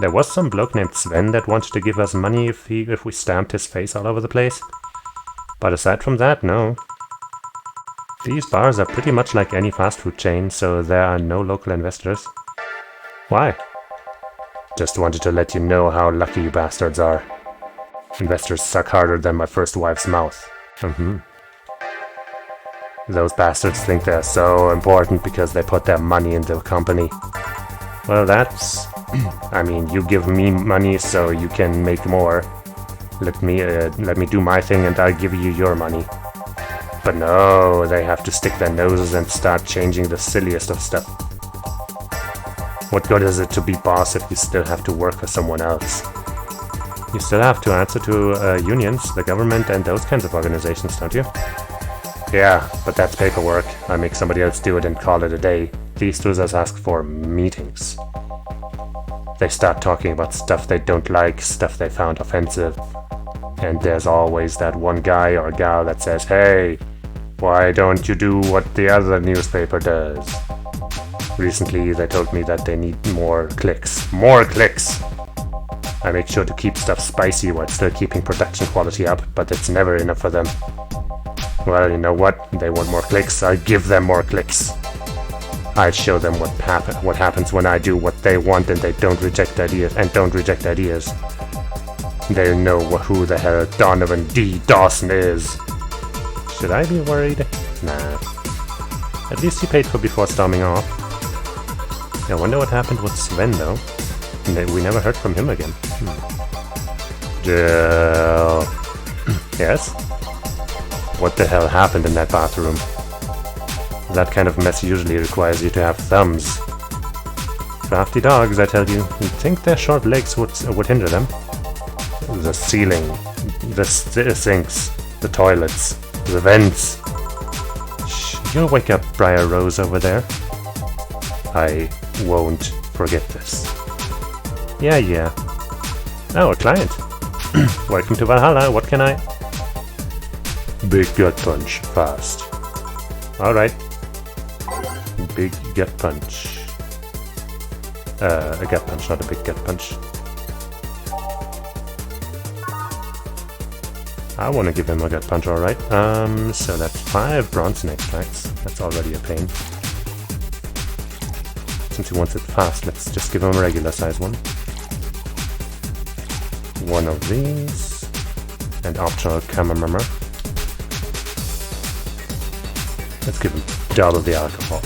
There was some bloke named Sven that wanted to give us money if we stamped his face all over the place. But aside from that, no. These bars are pretty much like any fast food chain, so there are no local investors. Why? Just wanted to let you know how lucky you bastards are. Investors suck harder than my first wife's mouth. Those bastards think they're so important because they put their money in the company. Well, that's... I mean, you give me money so you can make more. Let me do my thing and I'll give you your money. But no, they have to stick their noses and start changing the silliest of stuff. What good is it to be boss if you still have to work for someone else? You still have to answer to unions, the government, and those kinds of organizations, don't you? Yeah, but that's paperwork. I make somebody else do it and call it a day. These two just ask for meetings. They start talking about stuff they don't like, stuff they found offensive. And there's always that one guy or gal that says, "Hey, why don't you do what the other newspaper does?" Recently, they told me that they need more clicks. More clicks! I make sure to keep stuff spicy while still keeping production quality up, but it's never enough for them. Well, you know what? They want more clicks, I'll give them more clicks. I'll show them what happens when I do what they want and they don't reject ideas. They'll know who the hell Donovan D. Dawson is. Should I be worried? Nah. At least he paid for before storming off. I wonder what happened with Sven, though. We never heard from him again. Jill. Yes? What the hell happened in that bathroom? That kind of mess usually requires you to have thumbs. Crafty dogs, I tell you. You'd think their short legs would hinder them. The ceiling, the sinks, the toilets, the vents. Shh, you'll wake up Briar Rose over there. I won't forget this. Yeah. Oh, a client. Welcome to Valhalla, what can I... Big gut punch, fast. Alright. Big gut punch. A gut punch, not a big gut punch. I want to give him a gut punch, alright. So that's 5 bronze extracts. That's already a pain. Since he wants it fast, let's just give him a regular size one. One of these. And optional chamomile. Let's give him double the alcohol.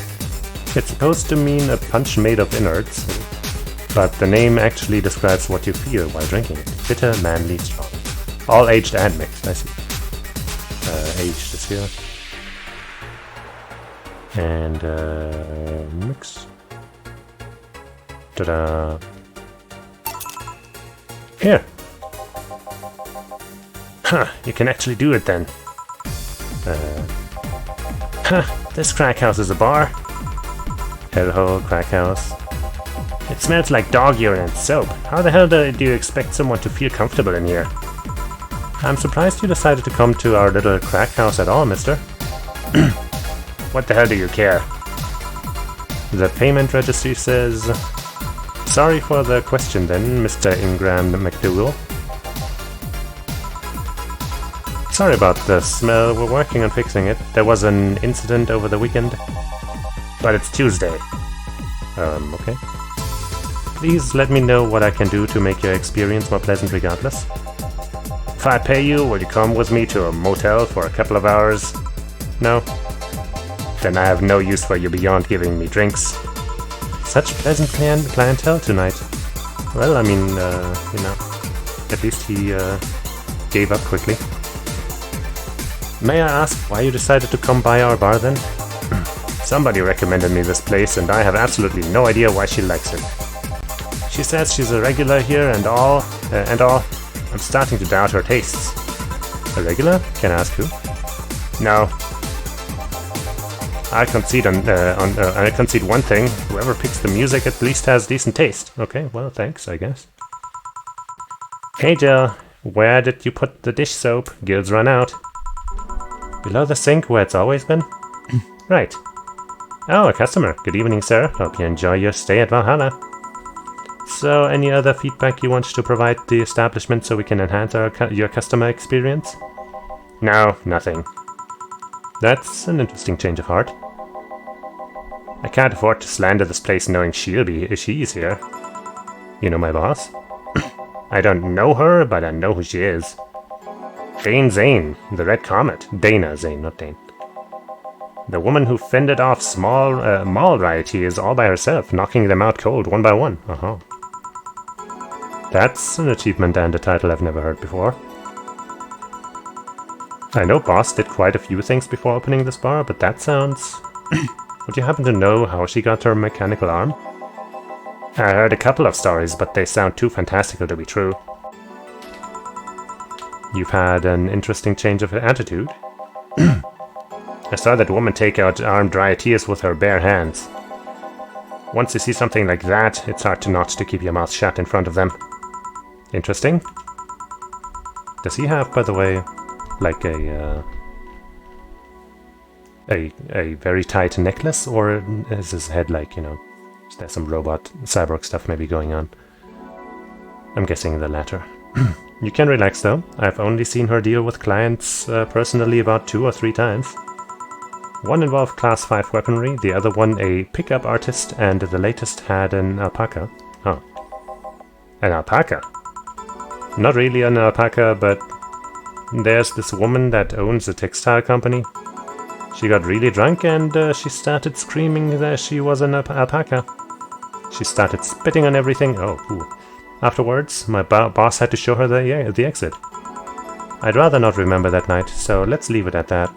It's supposed to mean a punch made of innards. but the name actually describes what you feel while drinking it. Bitter, manly, strong. All aged and mixed, I see. Aged is here. And mix. Ta-da! Here! Huh, you can actually do it then. This crack house is a bar. Hellhole, crack house. It smells like dog urine and soap. How the hell do you expect someone to feel comfortable in here? I'm surprised you decided to come to our little crack house at all, mister. What the hell do you care? The payment registry says... Sorry for the question then, Mr. Ingram McDougal. Sorry about the smell, we're working on fixing it. There was an incident over the weekend. But it's Tuesday. Okay. Please let me know what I can do to make your experience more pleasant regardless. If I pay you, will you come with me to a motel for a couple of hours? No? Then I have no use for you beyond giving me drinks. Such pleasant clientele tonight. Well, I mean, you know, at least he gave up quickly. May I ask why you decided to come by our bar then? Somebody recommended me this place and I have absolutely no idea why she likes it. She says she's a regular here and all. I'm starting to doubt her tastes. A regular? Can I ask who? No. I concede I concede one thing. Whoever picks the music at least has decent taste. Okay, well, thanks, I guess. Hey, Jill. Where did you put the dish soap? Gil's run out. Below the sink where it's always been? Right. Oh, a customer. Good evening, sir. Hope you enjoy your stay at Valhalla. So, any other feedback you want to provide the establishment so we can enhance your customer experience? No, nothing. That's an interesting change of heart. I can't afford to slander this place knowing she's here. You know my boss? I don't know her, but I know who she is. Dane Zane, the Red Comet. Dana Zane, not Dane. The woman who fended off small mall rioters all by herself, knocking them out cold one by one. That's an achievement and a title I've never heard before. I know Boss did quite a few things before opening this bar, but that sounds... Would you happen to know how she got her mechanical arm? I heard a couple of stories, but they sound too fantastical to be true. You've had an interesting change of attitude. I saw that woman take out armed rioters with her bare hands. Once you see something like that, it's hard not to keep your mouth shut in front of them. Interesting. Does he have, by the way, like a very tight necklace, or is his head like, you know, is there some robot cyborg stuff maybe going on? I'm guessing the latter. You can relax though. I've only seen her deal with clients personally about 2 or 3 times. One involved class 5 weaponry, the other one a pickup artist, and the latest had an alpaca. Oh. An alpaca? Not really an alpaca, but there's this woman that owns a textile company. She got really drunk and she started screaming that she was an alpaca. She started spitting on everything. Oh, ooh. Afterwards, my boss had to show her the exit. I'd rather not remember that night, so let's leave it at that.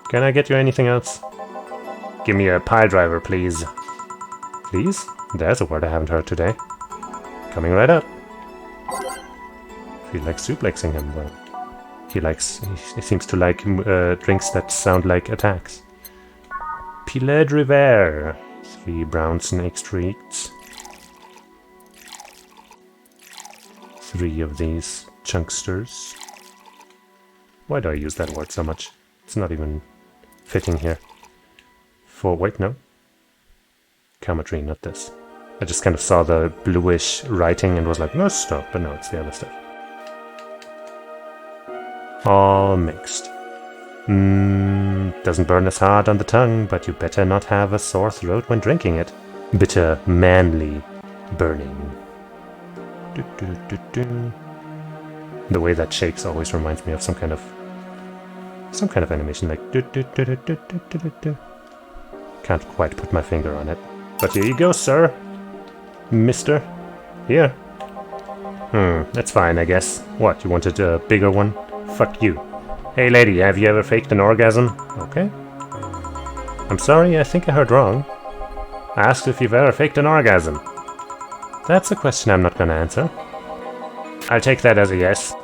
Can I get you anything else? Give me a pile driver, please. Please? There's a word I haven't heard today. Coming right up. Feel like suplexing him, well. He seems to like drinks that sound like attacks. Pilet de Riviere. 3 brown snake streaks. 3 of these chunksters. Why do I use that word so much? It's not even fitting here. Wait, no. Geometry, not this. I just kind of saw the bluish writing and was like, no, stop, but no, it's the other stuff. All mixed. Doesn't burn as hard on the tongue, but you better not have a sore throat when drinking it. Bitter, manly, burning. The way that shakes always reminds me of some kind of animation, like Can't quite put my finger on it. But here you go, sir. Mister? Here? That's fine, I guess. What, you wanted a bigger one? Fuck you. Hey lady, have you ever faked an orgasm? Okay. I'm sorry, I think I heard wrong. I asked if you've ever faked an orgasm. That's a question I'm not gonna answer. I'll take that as a yes.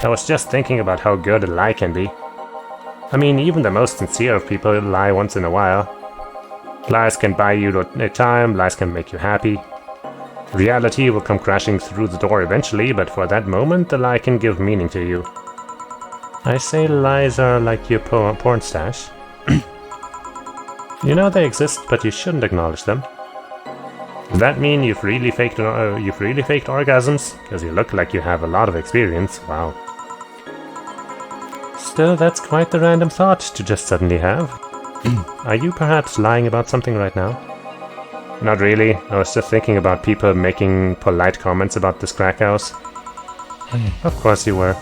I was just thinking about how good a lie can be. I mean, even the most sincere of people lie once in a while. Lies can buy you time, lies can make you happy. Reality will come crashing through the door eventually, but for that moment, the lie can give meaning to you. I say lies are like your porn stash. You know they exist, but you shouldn't acknowledge them. Does that mean you've really faked orgasms? Because you look like you have a lot of experience. Wow. Still, that's quite the random thought to just suddenly have. Are you perhaps lying about something right now? Not really. I was just thinking about people making polite comments about this crack house. Of course you were.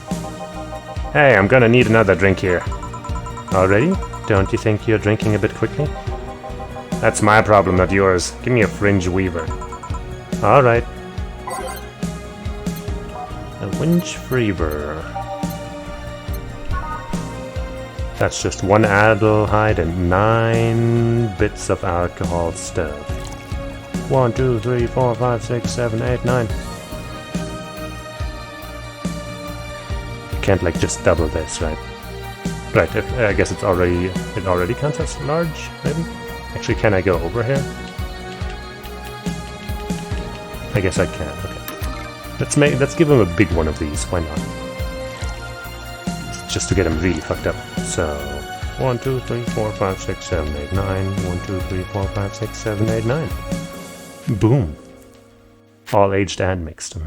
Hey, I'm gonna need another drink here. Already? Don't you think you're drinking a bit quickly? That's my problem, not yours. Give me a fringe weaver. Alright. A winch weaver. That's just 1 aldehyde and 9 bits of alcohol stuff. 1, 2, 3, 4, 5, 6, 7, 8, 9. You can't like just double this, right? Right, I guess it already counts as large, maybe? Actually, can I go over here? I guess I can, okay. Let's give him a big one of these, why not? Just to get him really fucked up. So, 1, 2, 3, 4, 5, 6, 7, 8, 9. 1, 2, 3, 4, 5, 6, 7, 8, 9. Boom. All aged and mixed.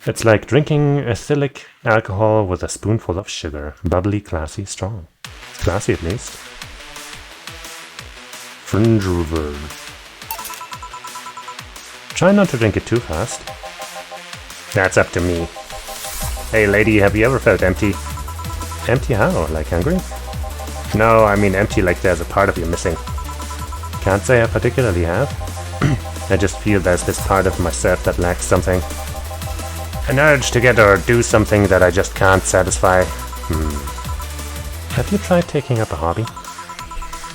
It's like drinking ethylic alcohol with a spoonful of sugar. Bubbly, classy, strong. It's classy at least. Fringe river. Try not to drink it too fast. That's up to me. Hey lady, have you ever felt empty? Empty how? Like hungry? No, I mean empty like there's a part of you missing. Can't say I particularly have. I just feel there's this part of myself that lacks something. An urge to get or do something that I just can't satisfy. Have you tried taking up a hobby?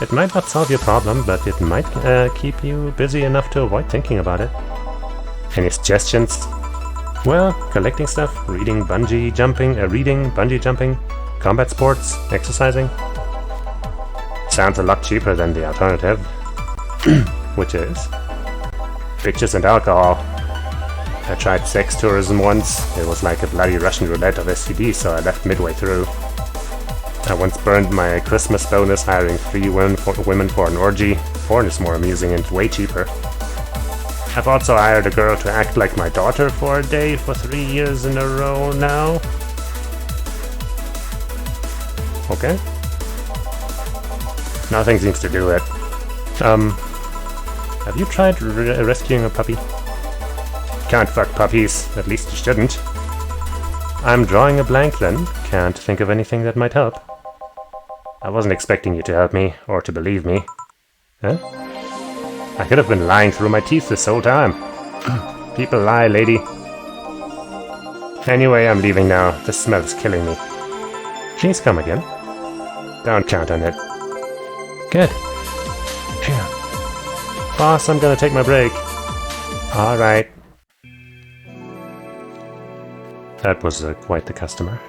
It might not solve your problem, but it might keep you busy enough to avoid thinking about it. Any suggestions? Well, collecting stuff, reading, bungee jumping, combat sports, exercising. Sounds a lot cheaper than the alternative. Which is? Pictures and alcohol. I tried sex tourism once. It was like a bloody Russian roulette of STDs, so I left midway through. I once burned my Christmas bonus hiring 3 women for an orgy. Porn is more amusing and way cheaper. I've also hired a girl to act like my daughter for a day for 3 years in a row now. Okay. Nothing seems to do it. Have you tried rescuing a puppy? Can't fuck puppies, at least you shouldn't. I'm drawing a blank then, can't think of anything that might help. I wasn't expecting you to help me, or to believe me. Huh? I could have been lying through my teeth this whole time. People lie, lady. Anyway, I'm leaving now. The smell is killing me. Please come again. Don't count on it. Good. Phew. Boss, I'm gonna take my break. Alright. That was quite the customer.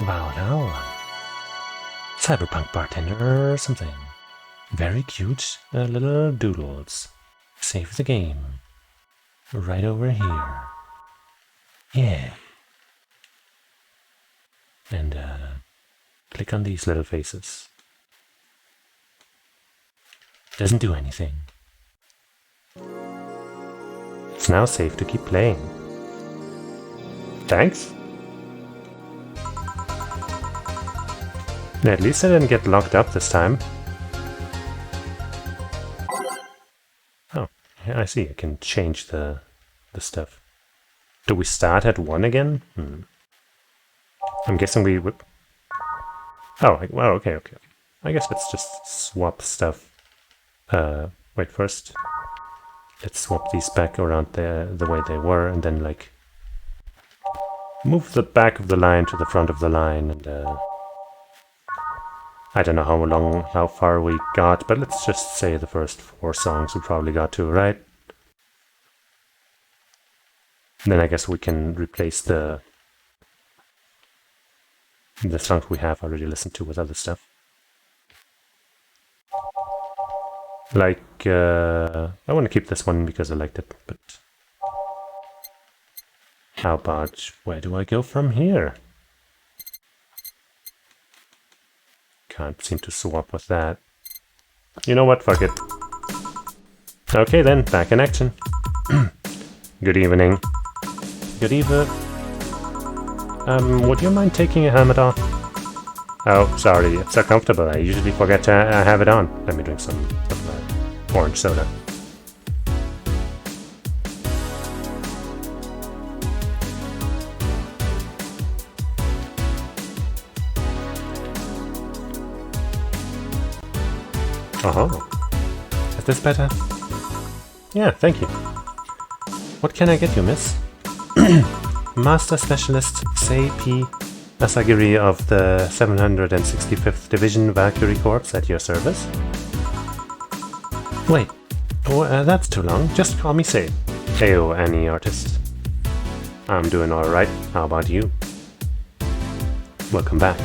Wow, now. Cyberpunk bartender or something. Very cute little doodles. Save the game. Right over here. Yeah. And click on these little faces. Doesn't do anything. It's now safe to keep playing. Thanks. At least I didn't get locked up this time. Oh, I see. I can change the stuff. Do we start at 1 again? I'm guessing we would... Oh, well, okay. I guess let's just swap stuff. Wait, first, let's swap these back around the way they were, and then, like, move the back of the line to the front of the line, and, I don't know how far we got, but let's just say the first 4 songs we probably got to, right? Then I guess we can replace the songs we have already listened to with other stuff. Like, I want to keep this one because I liked it, but how about, where do I go from here? Can't seem to swap with that. You know what, fuck it. Okay then, back in action. Good evening. Good evening. Would you mind taking a helmet off? Oh, sorry, it's so comfortable. I usually forget to have it on. Let me drink some orange soda. Oh, is this better? Yeah, thank you. What can I get you, miss? Master Specialist Sei P. Asagiri of the 765th Division Valkyrie Corps at your service. Wait, that's too long. Just call me Sei. Heyo, Annie artist. I'm doing alright. How about you? Welcome back.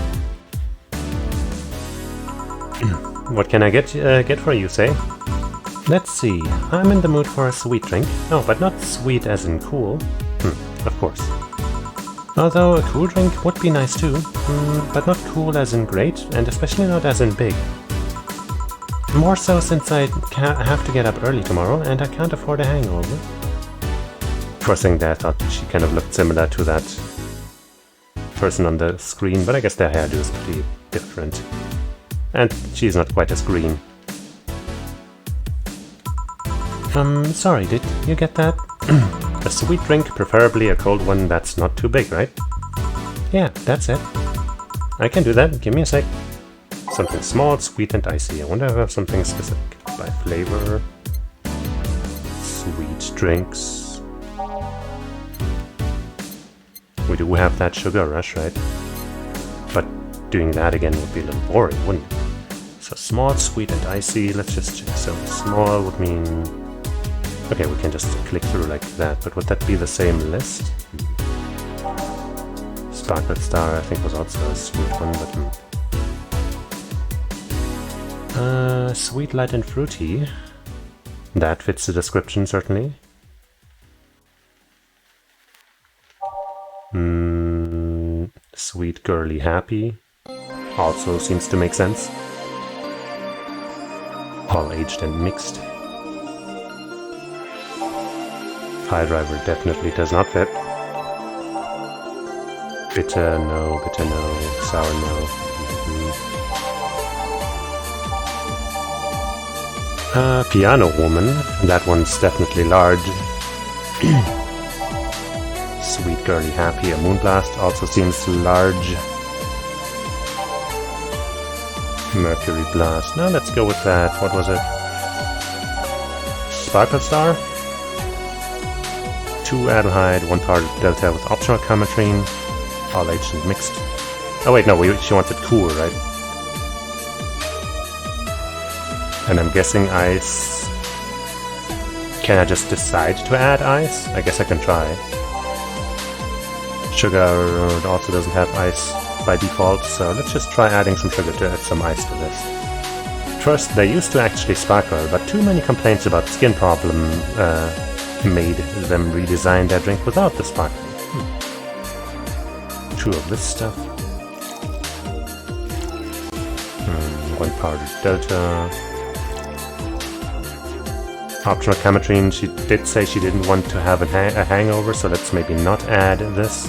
What can I get for you, Sei? Let's see. I'm in the mood for a sweet drink. Oh, but not sweet as in cool. Of course. Although a cool drink would be nice too, but not cool as in great, and especially not as in big. More so since I have to get up early tomorrow, and I can't afford a hangover. First thing there, I thought she kind of looked similar to that person on the screen, but I guess their hairdo is pretty different. And she's not quite as green. Sorry, did you get that? A sweet drink, preferably a cold one that's not too big, right? Yeah, that's it. I can do that, give me a sec. Something small, sweet and icy. I wonder if I have something specific. By flavor. Sweet drinks. We do have that sugar rush, right? But doing that again would be a little boring, wouldn't it? So small, sweet and icy, let's just check. So small would mean... Okay, we can just click through like that, but would that be the same list? Sparkle Star, I think, was also a sweet one, but... sweet, light and fruity. That fits the description, certainly. Sweet, girly, happy. Also seems to make sense. All aged and mixed. High driver definitely does not fit. Bitter no, sour no. Piano woman, that one's definitely large. Sweet girly happy, a moonblast also seems large. Mercury blast, now let's go with that, what was it? Sparkle Star? 2 Adelhyde, 1 part Delta with optional Cometrine, all aged and mixed. Oh wait, no, she wants it cool, right? And I'm guessing ice... Can I just decide to add ice? I guess I can try. Sugar also doesn't have ice by default, so let's just try adding some sugar to add some ice to this. First, they used to actually sparkle, but too many complaints about skin problem made them redesign their drink without the sparkling. 2 of this stuff. 1 powdered Delta. Optional Cometrine, she did say she didn't want to have a hangover, so let's maybe not add this.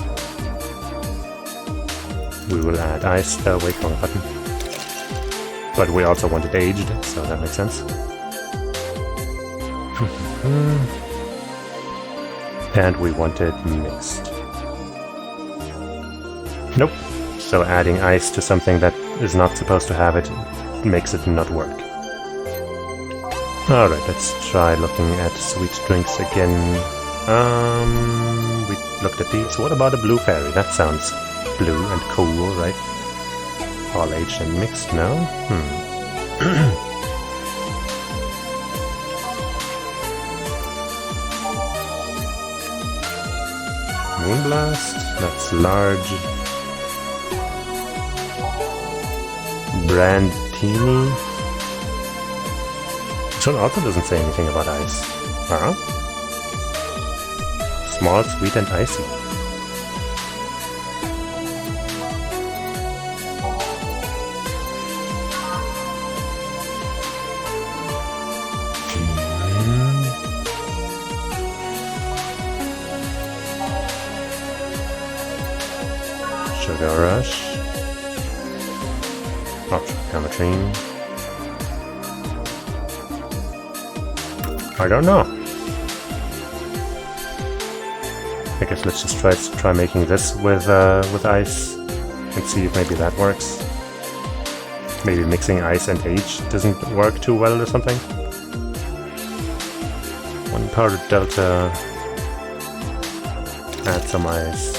We will add ice. Wait, wrong button. But we also want it aged, so that makes sense. And we want it mixed. Nope. So adding ice to something that is not supposed to have it makes it not work. Alright, let's try looking at sweet drinks again. We looked at these. What about a blue fairy? That sounds blue and cool, right? All aged and mixed, no? Moonblast, that's large. Brandini. This one also doesn't say anything about ice. Huh? Small, sweet, and icy. Sugar Rush. Optometry. I don't know. I guess let's just try making this with ice and see if maybe that works. Maybe mixing ice and age doesn't work too well or something. One powdered delta. Add some ice.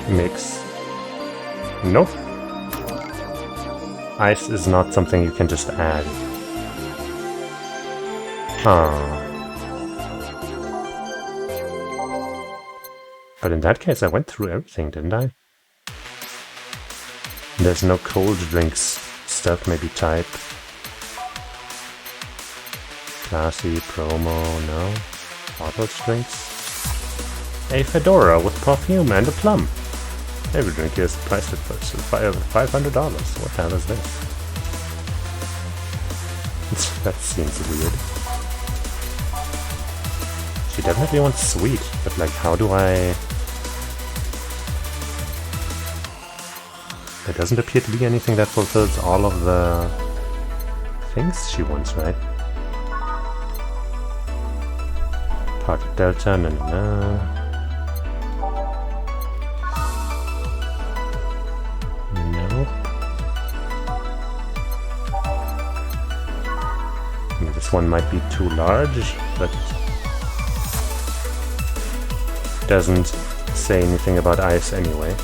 Mix. Nope. Ice is not something you can just add. Huh. But in that case, I went through everything, didn't I? There's no cold drinks stuff, maybe type. Classy, promo, no. Bottled drinks. A fedora with perfume and a plum. Every drink here is priced at $500. What the hell is this? That seems weird. She definitely wants sweet, but like, how do I... There doesn't appear to be anything that fulfills all of the things she wants, right? Part delta, no. Nope. I mean, this one might be too large, but doesn't say anything about ice anyway.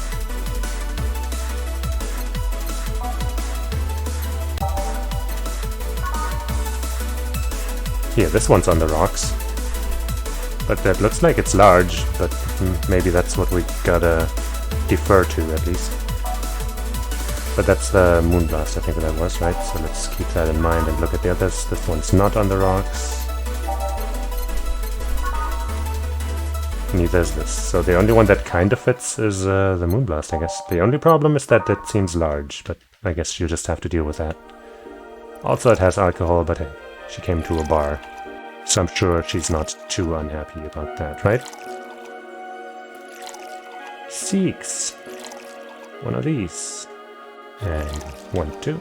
Here, this one's on the rocks. But that looks like it's large, but maybe that's what we gotta defer to at least. But that's the Moonblast, I think that was, right? So let's keep that in mind and look at the others. This one's not on the rocks. Neither is this. So the only one that kind of fits is the Moonblast, I guess. The only problem is that it seems large, but I guess you just have to deal with that. Also, it has alcohol, but hey, she came to a bar. So I'm sure she's not too unhappy about that, right? 6. One of these. And 1, 2.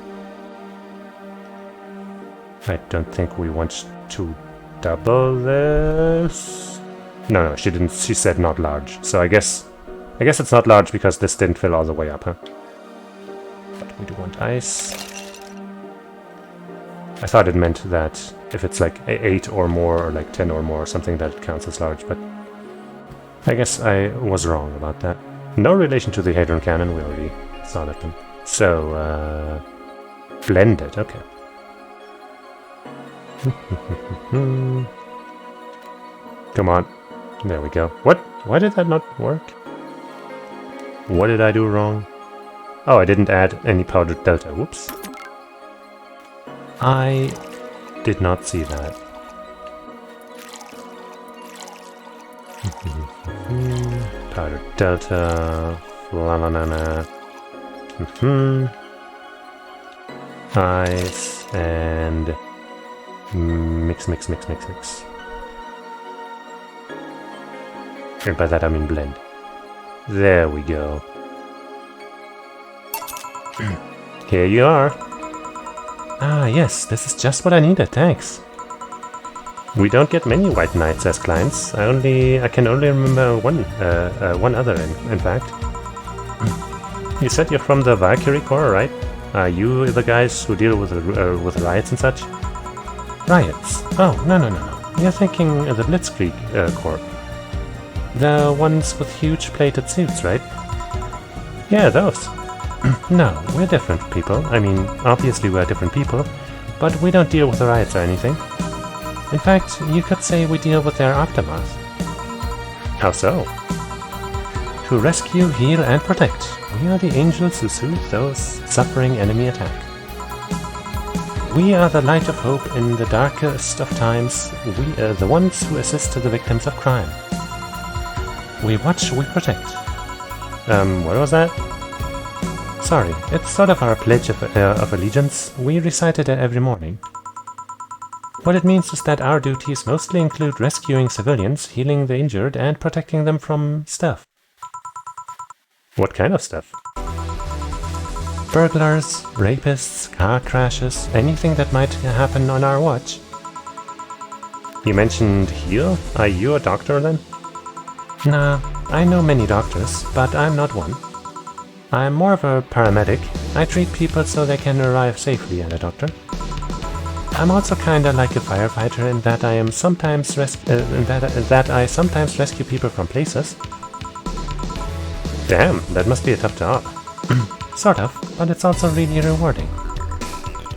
I don't think we want to double this. No, she didn't. She said not large. So I guess it's not large because this didn't fill all the way up, huh? But we do want ice. I thought it meant that if it's like 8 or more, or like 10 or more, or something, that it counts as large, but I guess I was wrong about that. No relation to the Hadron Cannon, we already saw that one. So, blended, okay. Come on. There we go. What? Why did that not work? What did I do wrong? Oh, I didn't add any powdered delta. Whoops. I did not see that. Powdered delta. La-la-la-la. Ice and mix. And by that I mean blend. There we go. Here you are. Ah, yes, this is just what I needed, thanks. We don't get many white knights as clients. I can only remember one other, in fact. You said you're from the Valkyrie Corps, right? Are you the guys who deal with riots and such? Riots. Oh, no. You're thinking of the Blitzkrieg Corps. The ones with huge plated suits, right? Yeah, those. No, we're different people. I mean, obviously we're different people, but we don't deal with the riots or anything. In fact, you could say we deal with their aftermath. How so? To rescue, heal, and protect. We are the angels who soothe those suffering enemy attack. We are the light of hope in the darkest of times. We are the ones who assist the victims of crime. We watch, we protect. What was that? Sorry, it's sort of our pledge of allegiance. We recite it every morning. What it means is that our duties mostly include rescuing civilians, healing the injured, and protecting them from stuff. What kind of stuff? Burglars, rapists, car crashes, anything that might happen on our watch. You mentioned heal? Are you a doctor then? Nah, I know many doctors, but I'm not one. I'm more of a paramedic. I treat people so they can arrive safely at a doctor. I'm also kinda like a firefighter in that I am sometimes I sometimes rescue people from places. Damn, that must be a tough job. Sort of, but it's also really rewarding.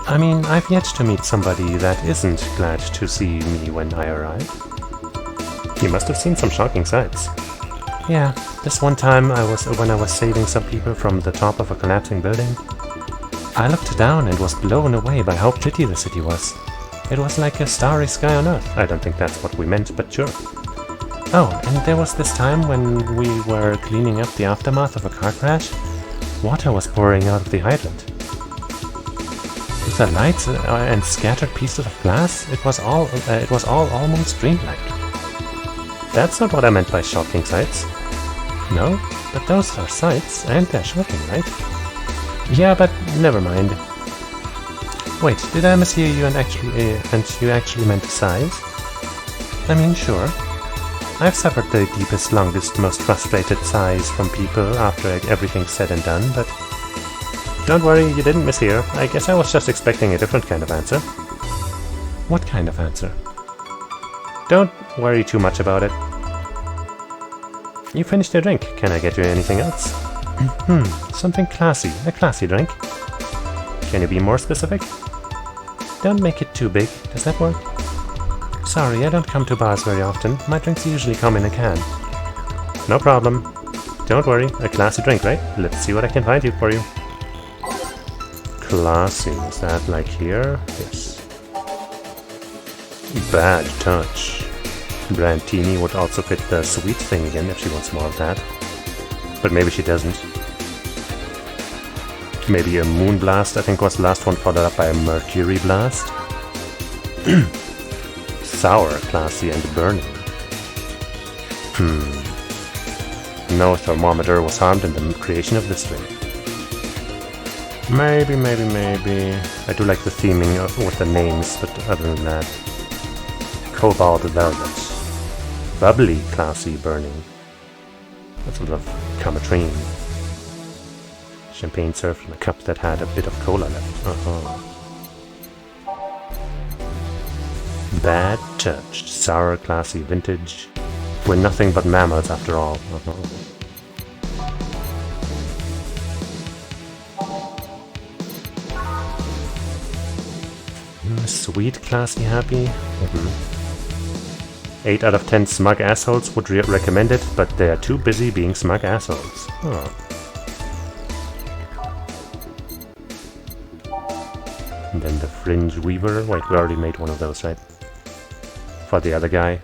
I mean, I've yet to meet somebody that isn't glad to see me when I arrive. You must have seen some shocking sights. Yeah, this one time when I was saving some people from the top of a collapsing building, I looked down and was blown away by how pretty the city was. It was like a starry sky on Earth. I don't think that's what we meant, but sure. Oh, and there was this time when we were cleaning up the aftermath of a car crash. Water was pouring out of the hydrant. With the lights and scattered pieces of glass, it was all almost dreamlike. That's not what I meant by shocking sights. No, but those are sights, and they're shocking, right? Yeah, but never mind. Wait, did I mishear you and you actually meant sighs? I mean, sure. I've suffered the deepest, longest, most frustrated sighs from people after everything's said and done, but don't worry, you didn't mishear. I guess I was just expecting a different kind of answer. What kind of answer? Don't worry too much about it. You finished your drink. Can I get you anything else? Something classy. A classy drink. Can you be more specific? Don't make it too big. Does that work? Sorry, I don't come to bars very often. My drinks usually come in a can. No problem. Don't worry. A classy drink, right? Let's see what I can find you for you. Classy. Is that like here? Yes. Bad touch. Brandtini would also fit the sweet thing again if she wants more of that. But maybe she doesn't. Maybe a moon blast, I think, was the last one, followed up by a mercury blast. Sour, classy, and burning. No thermometer was harmed in the creation of this drink. Maybe. I do like the theming with the names, but other than that. Cobalt velvet. Bubbly, classy, burning. That's a lot of Comatrine. Champagne served in a cup that had a bit of cola left. Bad touched, sour, classy, vintage. We're nothing but mammals after all. Sweet, classy, happy. 8 out of 10 smug assholes would recommend it, but they are too busy being smug assholes. And then the fringe weaver. Wait, we already made one of those, right? For the other guy.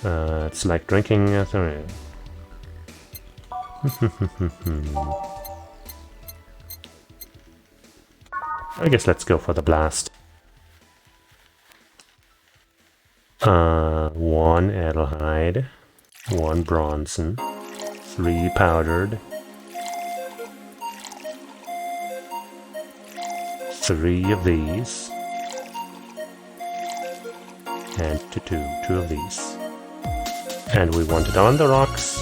It's like drinking. Sorry. I guess let's go for the blast. 1 Adelheid, 1 Bronson, 3 powdered, 3 of these, and 2 of these. And we want it on the rocks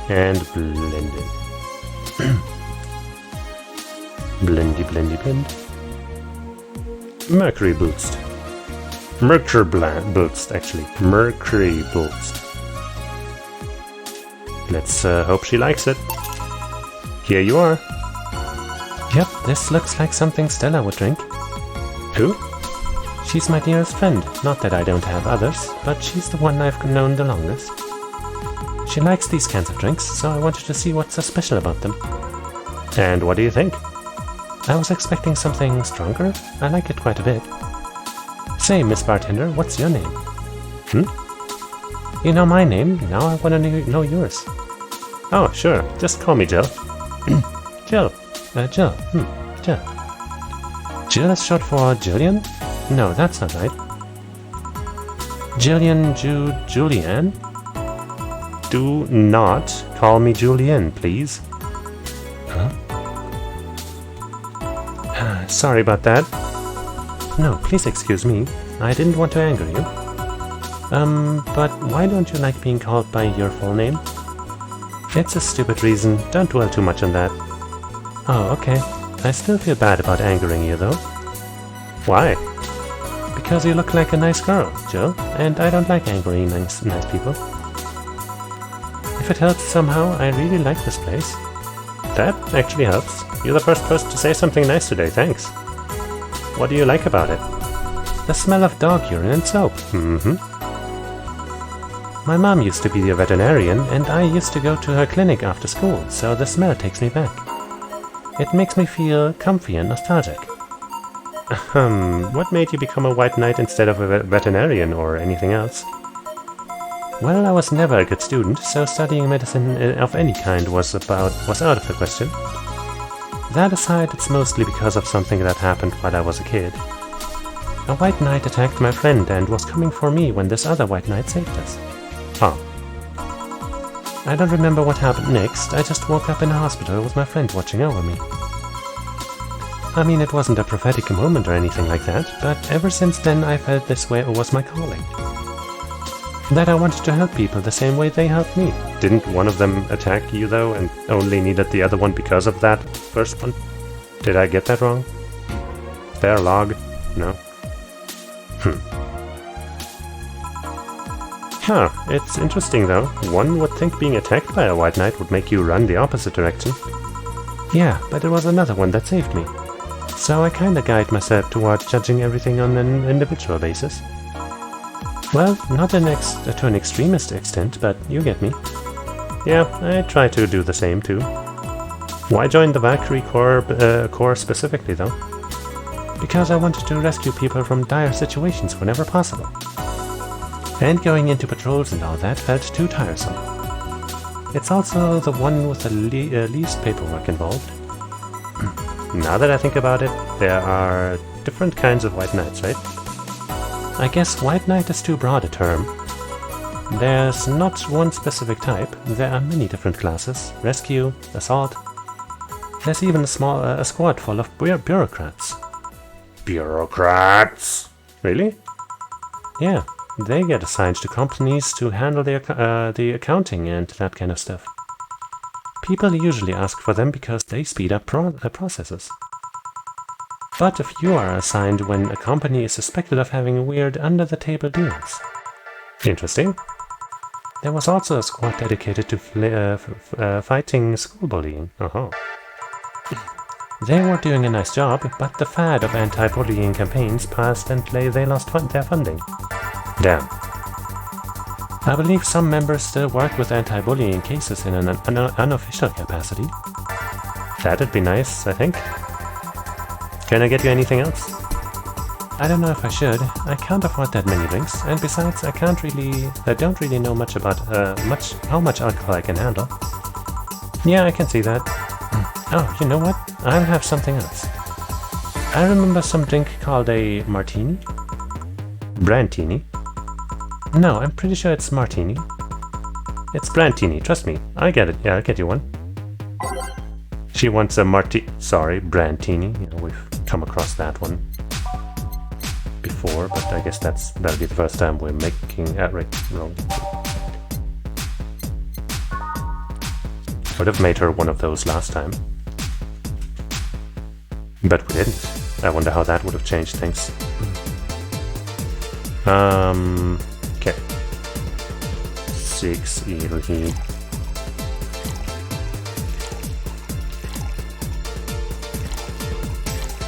and blended. Blendy, blend. Mercury Boost. Mercury Boost, actually. Mercury Boost. Let's hope she likes it. Here you are. Yep, this looks like something Stella would drink. Who? She's my dearest friend. Not that I don't have others, but she's the one I've known the longest. She likes these kinds of drinks, so I wanted to see what's so special about them. And what do you think? I was expecting something stronger. I like it quite a bit. Say, Miss Bartender, what's your name? You know my name, now I want to know yours. Oh, sure. Just call me Jill. Jill. Jill. Jill. Jill is short for Jillian? No, that's not right. Julianne? Do not call me Julian, please. Huh? Sorry about that. No, please excuse me. I didn't want to anger you. But why don't you like being called by your full name? It's a stupid reason. Don't dwell too much on that. Oh, okay. I still feel bad about angering you, though. Why? Because you look like a nice girl, Jill, and I don't like angry nice people. If it helps somehow, I really like this place. That actually helps. You're the first person to say something nice today, thanks. What do you like about it? The smell of dog urine and soap. My mom used to be a veterinarian, and I used to go to her clinic after school, so the smell takes me back. It makes me feel comfy and nostalgic. What made you become a white knight instead of a veterinarian or anything else? Well, I was never a good student, so studying medicine of any kind was out of the question. That aside, it's mostly because of something that happened while I was a kid. A white knight attacked my friend and was coming for me when this other white knight saved us. Huh. I don't remember what happened next, I just woke up in a hospital with my friend watching over me. I mean, it wasn't a prophetic moment or anything like that, but ever since then I felt this way was my calling. That I wanted to help people the same way they helped me. Didn't one of them attack you, though, and only needed the other one because of that first one? Did I get that wrong? Fair log? No? Huh, it's interesting, though. One would think being attacked by a white knight would make you run the opposite direction. Yeah, but it was another one that saved me. So I kinda guide myself towards judging everything on an individual basis. Well, not to an extremist extent, but you get me. Yeah, I try to do the same too. Why join the Valkyrie Corps specifically, though? Because I wanted to rescue people from dire situations whenever possible. And going into patrols and all that felt too tiresome. It's also the one with the least paperwork involved. Now that I think about it, there are different kinds of white knights, right? I guess white knight is too broad a term. There's not one specific type, there are many different classes. Rescue, assault. There's even a squad full of bureaucrats. Bureaucrats? Really? Yeah, they get assigned to companies to handle the accounting and that kind of stuff. People usually ask for them because they speed up processes. But if you are assigned when a company is suspected of having weird under-the-table deals. Interesting. There was also a squad dedicated to fighting school bullying. They were doing a nice job, but the fad of anti-bullying campaigns passed and they lost their funding. Damn. I believe some members still work with anti-bullying cases in an unofficial capacity. That'd be nice, I think. Can I get you anything else? I don't know if I should. I can't afford that many drinks, and besides, I don't really know much about how much alcohol I can handle. Yeah, I can see that. Oh, you know what? I'll have something else. I remember some drink called a martini. Brantini? No, I'm pretty sure it's martini. It's Brantini, trust me. I get it. Yeah, I'll get you one. She wants a Brantini. You know, we've come across that one before, but I guess that'll be the first time we're making wrong. Would have made her one of those last time. But we didn't. I wonder how that would have changed things. Okay. 6 evil heat.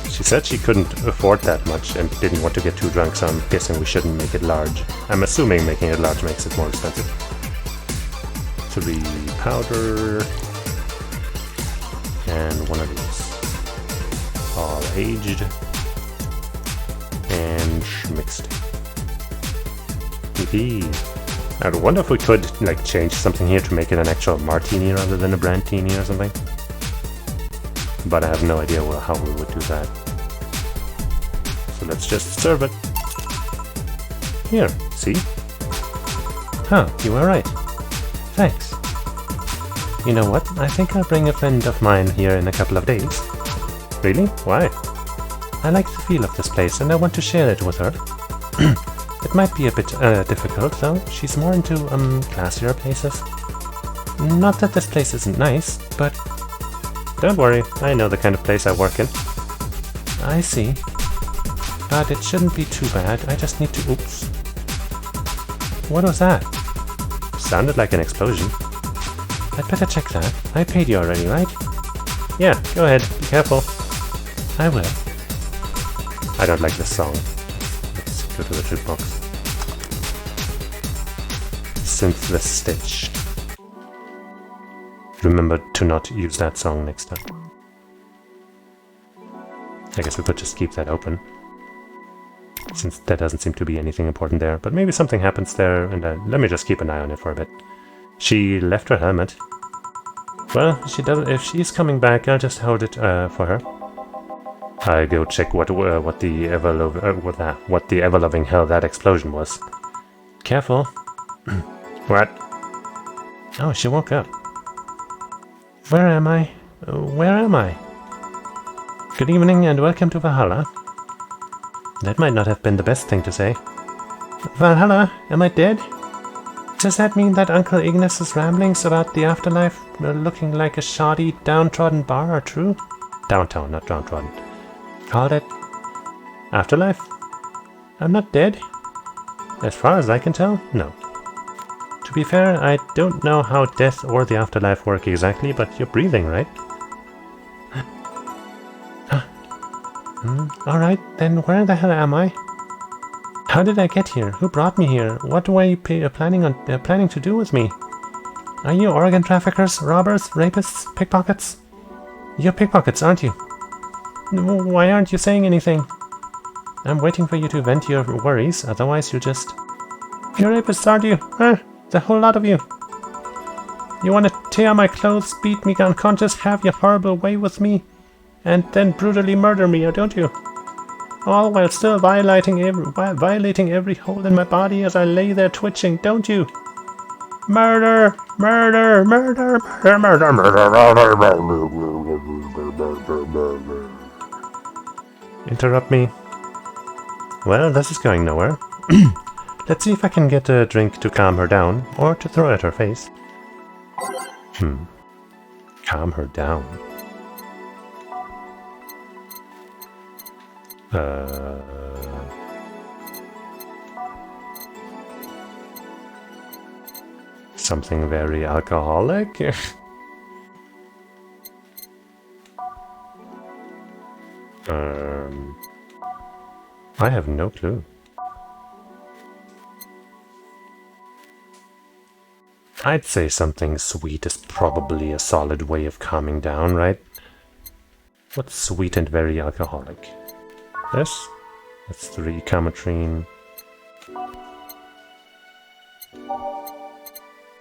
She said she couldn't afford that much and didn't want to get too drunk, so I'm guessing we shouldn't make it large. I'm assuming making it large makes it more expensive. 3 powder. And one of these. All aged. And mixed. I wonder if we could like change something here to make it an actual martini rather than a brandtini or something. But I have no idea how we would do that. So let's just serve it. Here, see? Huh, you were right. Thanks. You know what? I think I'll bring a friend of mine here in a couple of days. Really? Why? I like the feel of this place and I want to share it with her. It might be a bit difficult though. She's more into classier places. Not that this place isn't nice, but... Don't worry, I know the kind of place I work in. I see. But it shouldn't be too bad. I just need to... Oops. What was that? Sounded like an explosion. I'd better check that. I paid you already, right? Yeah, go ahead. Be careful. I will. I don't like this song. Let's go to the jukebox. Synth the Stitched. Remember to not use that song next time. I guess we could just keep that open, since there doesn't seem to be anything important there. But maybe something happens there, and let me just keep an eye on it for a bit. She left her helmet. Well, she doesn't. If she's coming back, I'll just hold it for her. I'll go check what the ever-loving hell that explosion was. Careful. What? Oh, she woke up. Where am I? Where am I? Good evening and welcome to Valhalla. That might not have been the best thing to say. Valhalla, am I dead? Does that mean that Uncle Ignis's ramblings about the afterlife looking like a shoddy, downtrodden bar are true? Downtown, not downtrodden. Called it afterlife? I'm not dead? As far as I can tell, no. To be fair, I don't know how death or the afterlife work exactly, but you're breathing, right? Alright, then where the hell am I? How did I get here? Who brought me here? What were you planning to do with me? Are you organ traffickers, robbers, rapists, pickpockets? You're pickpockets, aren't you? Why aren't you saying anything? I'm waiting for you to vent your worries, otherwise you'll just... You're rapists, aren't you? The whole lot of you. You want to tear my clothes, beat me unconscious, have your horrible way with me, and then brutally murder me, don't you? All while still violating every hole in my body as I lay there twitching, don't you? Murder! Murder! Murder! Murder! Murder! Murder! Interrupt me. Well, this is going nowhere. Let's see if I can get a drink to calm her down, or to throw at her face. Calm her down. Something very alcoholic? I have no clue. I'd say something sweet is probably a solid way of calming down, right? What's sweet and very alcoholic? This? That's 3 Camotrine.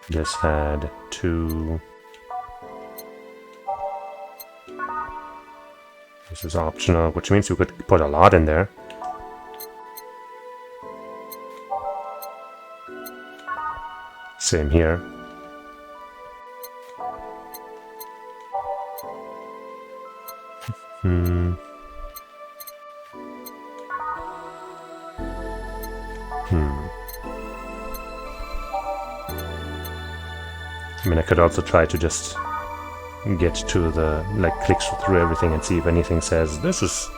This had 2. This is optional, which means you could put a lot in there. Same here. I mean, I could also try to just get to the, like, click through everything and see if anything says, this is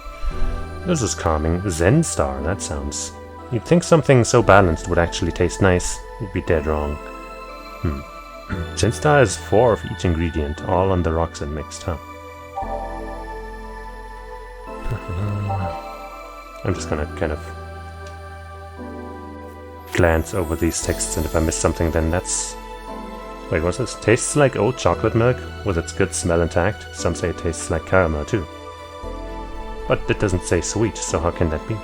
This is calming. Zen Star, that sounds... You'd think something so balanced would actually taste nice. You'd be dead wrong. Zen Star is 4 of each ingredient, all on the rocks and mixed, huh? I'm just gonna kind of glance over these texts, and if I miss something, then that's... Wait, what's this? Tastes like oat chocolate milk, with its good smell intact. Some say it tastes like caramel, too. But it doesn't say sweet, so how can that be?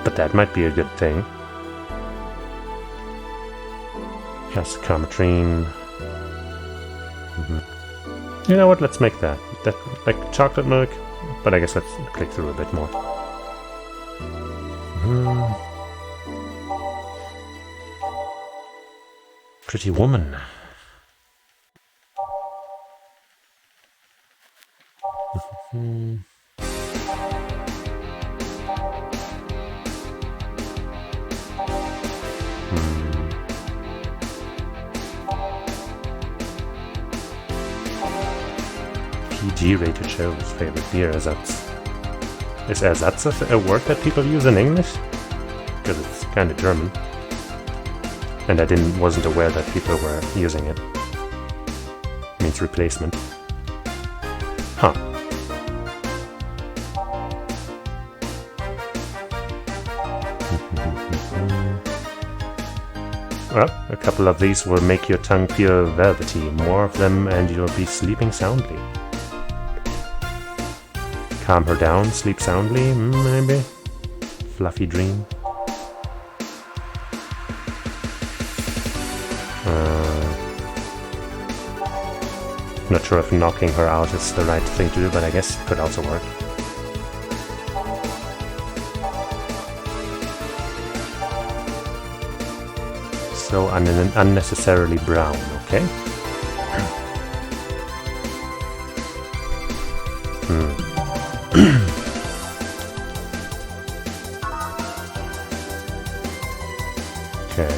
But that might be a good thing. Calcicometrine. You know what, let's make that. That, like chocolate milk, but I guess let's click through a bit more. Pretty woman. PG-rated shows favorite beer ersatz. Is ersatz a word that people use in English? Because it's kind of German. And I wasn't aware that people were using it. Means replacement. Huh. Well, a couple of these will make your tongue feel velvety. More of them and you'll be sleeping soundly. Calm her down, sleep soundly, maybe? Fluffy dream. Not sure if knocking her out is the right thing to do, but I guess it could also work. So unnecessarily brown, okay? Okay.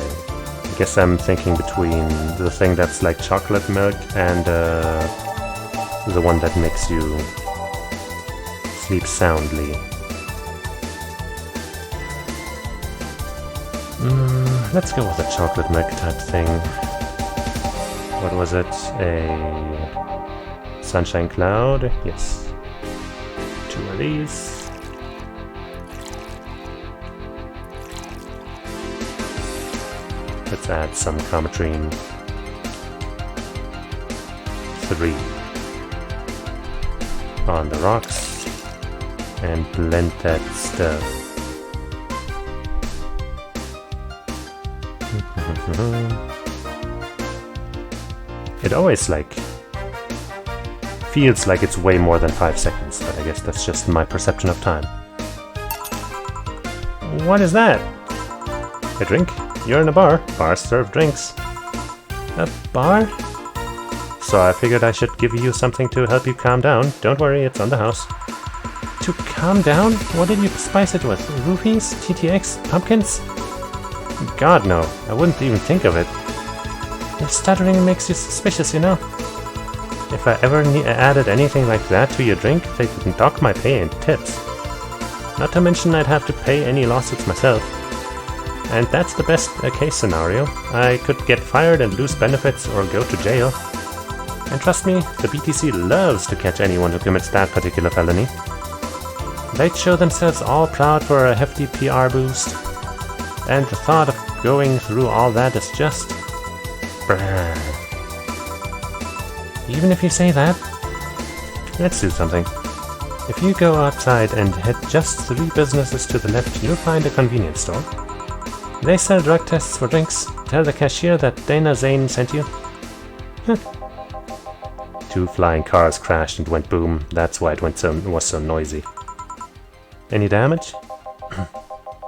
I guess I'm thinking between the thing that's like chocolate milk and the one that makes you sleep soundly. Let's go with a chocolate milk type thing. What was it? A sunshine cloud? Yes. 2 of these. Let's add some Cometrine. 3 on the rocks and blend that stuff. It always feels like it's way more than 5 seconds, but I guess that's just my perception of time. What is that? A drink? You're in a bar. Bars serve drinks. A bar? So I figured I should give you something to help you calm down. Don't worry, it's on the house. To calm down? What did you spice it with? Roofies? TTX? Pumpkins? God, no. I wouldn't even think of it. Your stuttering makes you suspicious, you know. If I ever added anything like that to your drink, they could dock my pay and tips. Not to mention I'd have to pay any lawsuits myself. And that's the best case scenario. I could get fired and lose benefits or go to jail. And trust me, the BTC loves to catch anyone who commits that particular felony. They'd show themselves all proud for a hefty PR boost. And the thought of going through all that is just... brrr. Even if you say that, let's do something. If you go outside and head just 3 businesses to the left, you'll find a convenience store. They sell drug tests for drinks. Tell the cashier that Dana Zane sent you. 2 flying cars crashed and went boom. That's why it was so noisy. Any damage?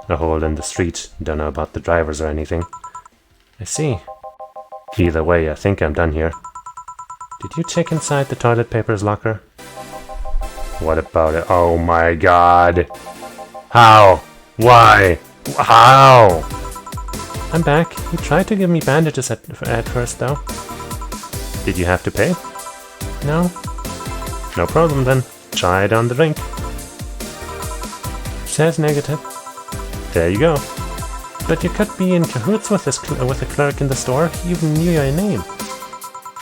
A hole in the street. Don't know about the drivers or anything. I see. Either way, I think I'm done here. Did you check inside the toilet paper's locker? What about it? Oh my god! How? Why? How? I'm back. You tried to give me bandages at first, though. Did you have to pay? No. No problem, then. Try it on the drink. Says negative. There you go. But you could be in cahoots with with the clerk in the store. He even knew your name.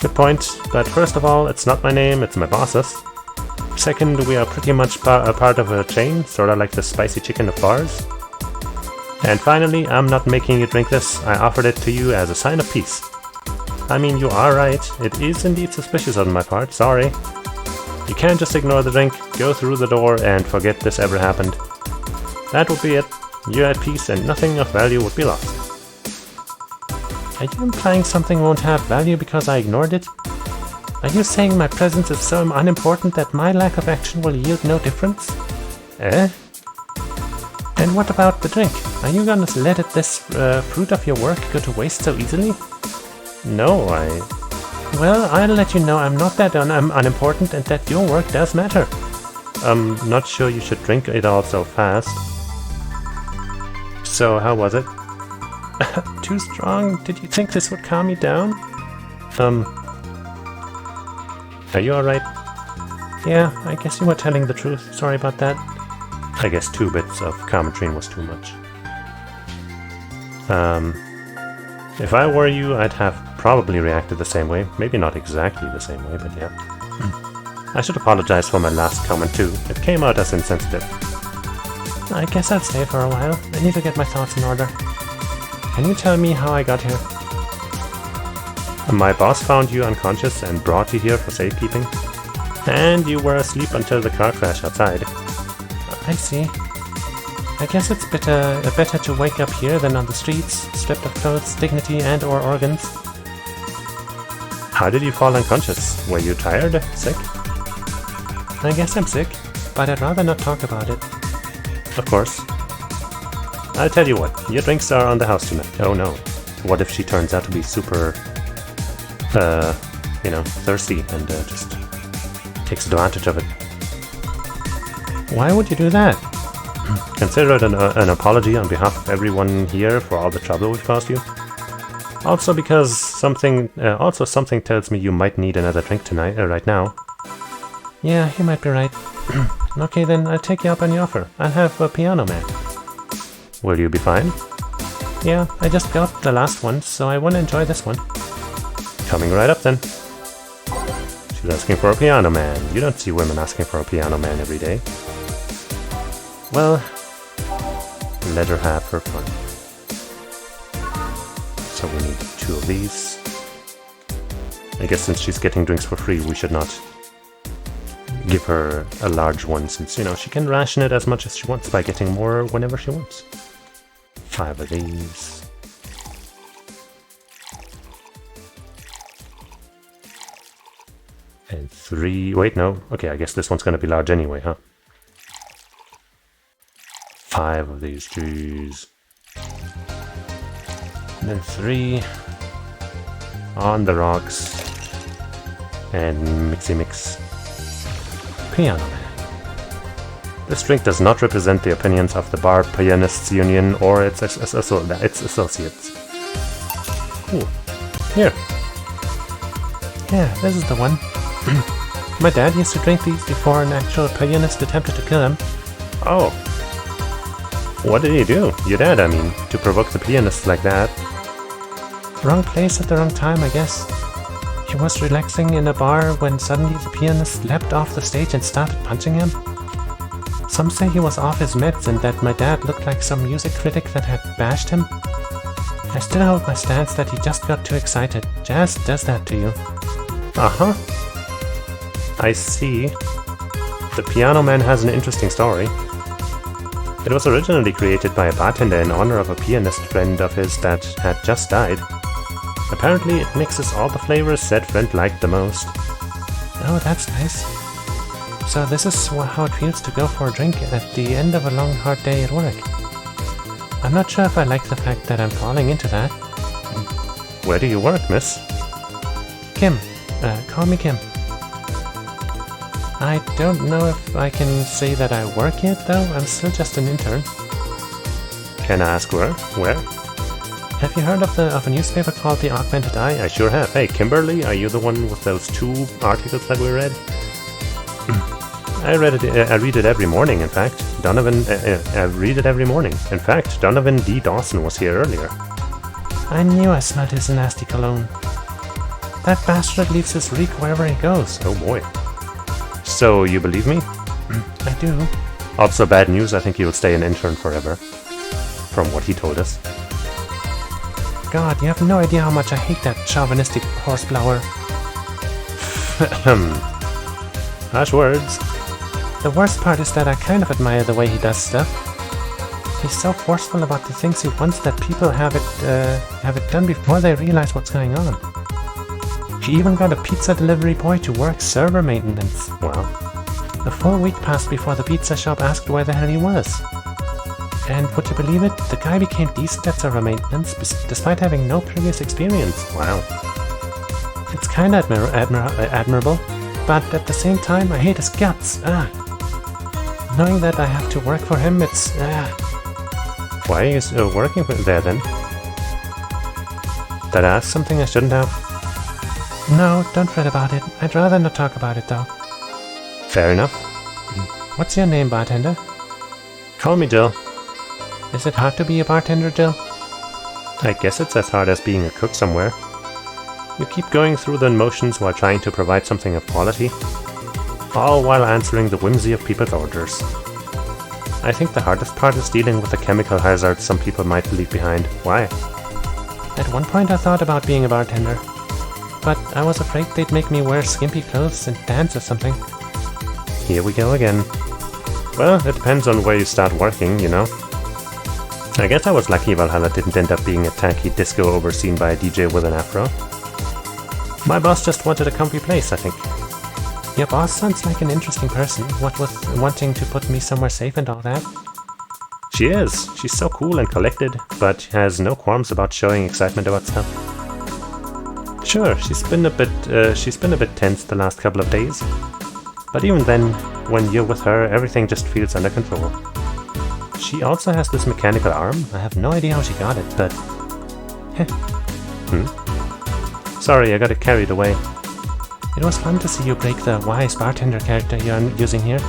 Good point. But first of all, it's not my name, it's my boss's. Second, we are pretty much a part of a chain, sorta like the spicy chicken of bars. And finally, I'm not making you drink this. I offered it to you as a sign of peace. I mean, you are right. It is indeed suspicious on my part. Sorry. You can't just ignore the drink, go through the door, and forget this ever happened. That would be it. You're at peace and nothing of value would be lost. Are you implying something won't have value because I ignored it? Are you saying my presence is so unimportant that my lack of action will yield no difference? Eh? And what about the drink? Are you gonna let this fruit of your work go to waste so easily? No, Well, I'll let you know I'm not that unimportant and that your work does matter. I'm not sure you should drink it all so fast. So, how was it? Too strong? Did you think this would calm me down? Are you alright? Yeah, I guess you were telling the truth. Sorry about that. I guess 2 bits of Carmetrine was too much. If I were you, I'd have probably reacted the same way. Maybe not exactly the same way, but yeah. I should apologize for my last comment too. It came out as insensitive. I guess I'll stay for a while. I need to get my thoughts in order. Can you tell me how I got here? My boss found you unconscious and brought you here for safekeeping. And you were asleep until the car crash outside. I see. I guess it's better to wake up here than on the streets, stripped of clothes, dignity and or organs. How did you fall unconscious? Were you tired? Sick? I guess I'm sick, but I'd rather not talk about it. Of course. I'll tell you what, your drinks are on the house tonight. Oh no. What if she turns out to be super, thirsty and just takes advantage of it? Why would you do that? Consider it an apology on behalf of everyone here for all the trouble we've caused you. Also because something tells me you might need another drink tonight, right now. Yeah, you might be right. Okay then, I'll take you up on your offer. I'll have a piano man. Will you be fine? Yeah, I just got the last one, so I want to enjoy this one. Coming right up then. She's asking for a piano man. You don't see women asking for a piano man every day. Well, let her have her fun. So we need 2 of these. I guess since she's getting drinks for free, we should not give her a large one, since, she can ration it as much as she wants by getting more whenever she wants. 5 of these. And 3... Wait, no. Okay, I guess this one's gonna be large anyway, huh? 5 of these, jeez. And then 3 on the rocks. And mixy mix. Piano man. This drink does not represent the opinions of the Bar Pianists Union or its associates. Ooh. Here. Yeah, this is the one. My dad used to drink these before an actual pianist attempted to kill him. Oh. What did he do? Your dad, I mean, to provoke the pianist like that? Wrong place at the wrong time, I guess. He was relaxing in a bar when suddenly the pianist leapt off the stage and started punching him. Some say he was off his meds and that my dad looked like some music critic that had bashed him. I still hold my stance that he just got too excited. Jazz does that to you. Uh-huh. I see. The Piano Man has an interesting story. It was originally created by a bartender in honor of a pianist friend of his that had just died. Apparently it mixes all the flavors said friend liked the most. Oh, that's nice. So this is how it feels to go for a drink at the end of a long hard day at work. I'm not sure if I like the fact that I'm falling into that. Where do you work, miss? Kim. Call me Kim. I don't know if I can say that I work yet, though. I'm still just an intern. Can I ask where? Where? Have you heard of a newspaper called The Augmented Eye? I sure have. Hey, Kimberly, are you the one with those 2 articles that we read? I read it. I read it every morning. In fact, Donovan. I read it every morning. In fact, Donovan D. Dawson was here earlier. I knew I smelled his nasty cologne. That bastard leaves his reek wherever he goes. Oh boy. So you believe me? I do. Also bad news. I think he will stay an intern forever. From what he told us. God, you have no idea how much I hate that chauvinistic horseblower. Harsh words. The worst part is that I kind of admire the way he does stuff. He's so forceful about the things he wants that people have it done before they realize what's going on. He even got a pizza delivery boy to work server maintenance. Wow. A full week passed before the pizza shop asked where the hell he was. And would you believe it? The guy became decent at server maintenance despite having no previous experience. Wow. It's kinda admirable, but at the same time I hate his guts. Knowing that I have to work for him, it's... Why are you working there then? Did I ask something I shouldn't have? No, don't fret about it. I'd rather not talk about it though. Fair enough. What's your name, bartender? Call me Jill. Is it hard to be a bartender, Jill? I guess it's as hard as being a cook somewhere. You keep going through the motions while trying to provide something of quality, all while answering the whimsy of people's orders. I think the hardest part is dealing with the chemical hazards some people might leave behind. Why? At one point I thought about being a bartender, but I was afraid they'd make me wear skimpy clothes and dance or something. Here we go again. Well, it depends on where you start working, you know. I guess I was lucky Valhalla didn't end up being a tacky disco overseen by a DJ with an afro. My boss just wanted a comfy place, I think. Your boss sounds like an interesting person, what with wanting to put me somewhere safe and all that. She is. She's so cool and collected, but has no qualms about showing excitement about stuff. Sure, she's been a bit tense the last couple of days. But even then, when you're with her, everything just feels under control. She also has this mechanical arm. I have no idea how she got it, but... Sorry, I got it carried away. It was fun to see you break the wise bartender character you're using here.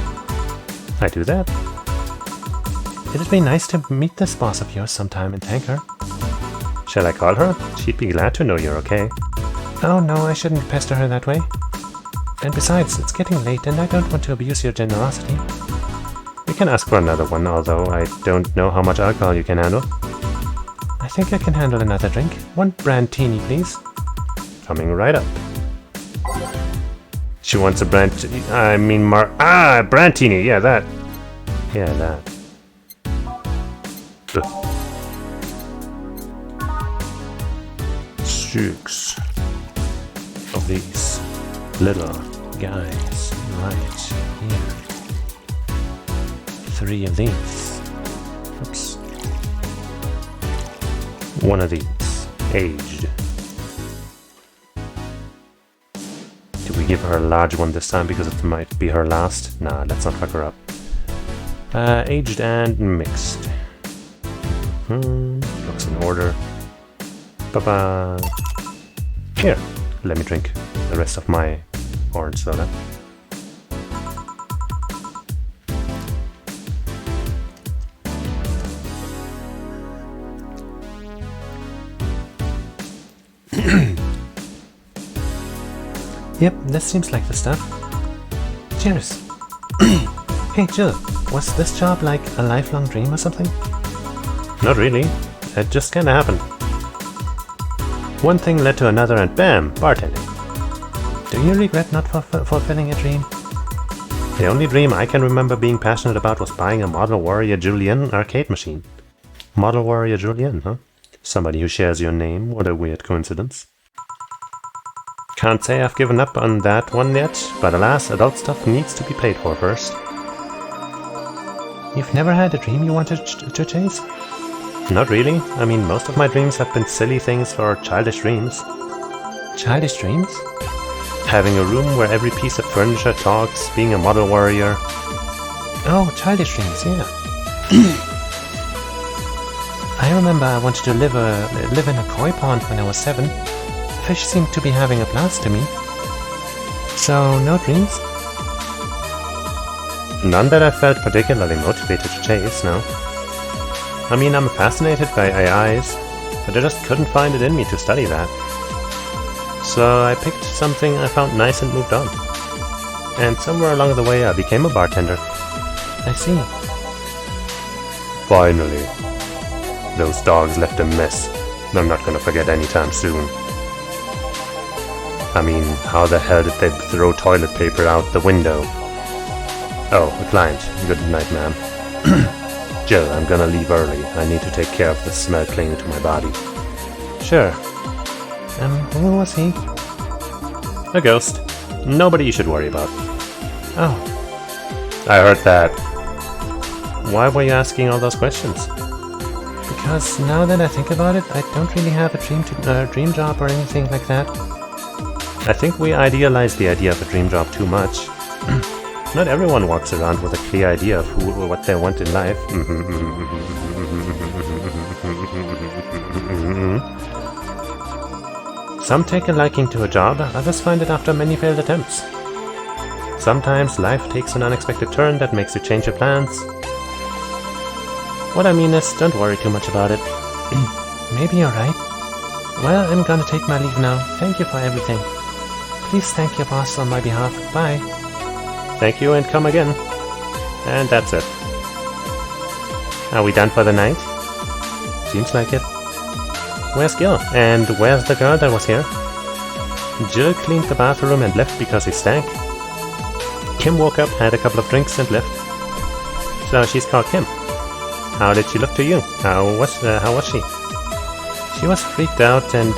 I do that. It'd be nice to meet this boss of yours sometime and thank her. Shall I call her? She'd be glad to know you're okay. Oh no, I shouldn't pester her that way. And besides, it's getting late and I don't want to abuse your generosity. We can ask for another one, although I don't know how much alcohol you can handle. I think I can handle another drink. One brandtini, please. Coming right up. She wants a brandtini. Yeah, that. Yeah, that. Ugh. 6 of these little guys right here. 3 of these. Oops. 1 of these. Aged. Do we give her a large one this time because it might be her last? Nah, let's not fuck her up. Aged and mixed. Looks in order. Ba-ba. Here, let me drink the rest of my orange soda. Yep, this seems like the stuff. Cheers. Hey Jill, was this job like a lifelong dream or something? Not really. It just kinda happened. One thing led to another and bam, bartending. Do you regret not fulfilling a dream? The only dream I can remember being passionate about was buying a Model Warrior Julian arcade machine. Model Warrior Julian, huh? Somebody who shares your name, what a weird coincidence. Can't say I've given up on that one yet, but alas, adult stuff needs to be paid for first. You've never had a dream you wanted to chase? Not really. I mean, most of my dreams have been silly things or childish dreams. Childish dreams? Having a room where every piece of furniture talks, being a model warrior. Oh, childish dreams, yeah. I remember I wanted to live in a koi pond when I was 7. Fish seemed to be having a blast to me. So, no dreams? None that I felt particularly motivated to chase, no. I mean, I'm fascinated by AIs, but I just couldn't find it in me to study that. So I picked something I found nice and moved on. And somewhere along the way I became a bartender. I see. Finally. Those dogs left a mess. I'm not gonna forget anytime soon. I mean, how the hell did they throw toilet paper out the window? Oh, a client. Good night, ma'am. Jill, I'm gonna leave early. I need to take care of the smell clinging to my body. Sure. Who was he? A ghost. Nobody you should worry about. Oh. I heard that. Why were you asking all those questions? Because now that I think about it, I don't really have a dream job or anything like that. I think we idealize the idea of a dream job too much. Not everyone walks around with a clear idea of who or what they want in life. Some take a liking to a job, others find it after many failed attempts. Sometimes life takes an unexpected turn that makes you change your plans. What I mean is, don't worry too much about it. Maybe you're right. Well, I'm gonna take my leave now. Thank you for everything. Please thank your boss on my behalf. Bye. Thank you and come again. And that's it. Are we done for the night? Seems like it. Where's Gil? And where's the girl that was here? Jill cleaned the bathroom and left because he stank. Kim woke up, had a couple of drinks and left. So she's called Kim. How did she look to you? How was she? She was freaked out and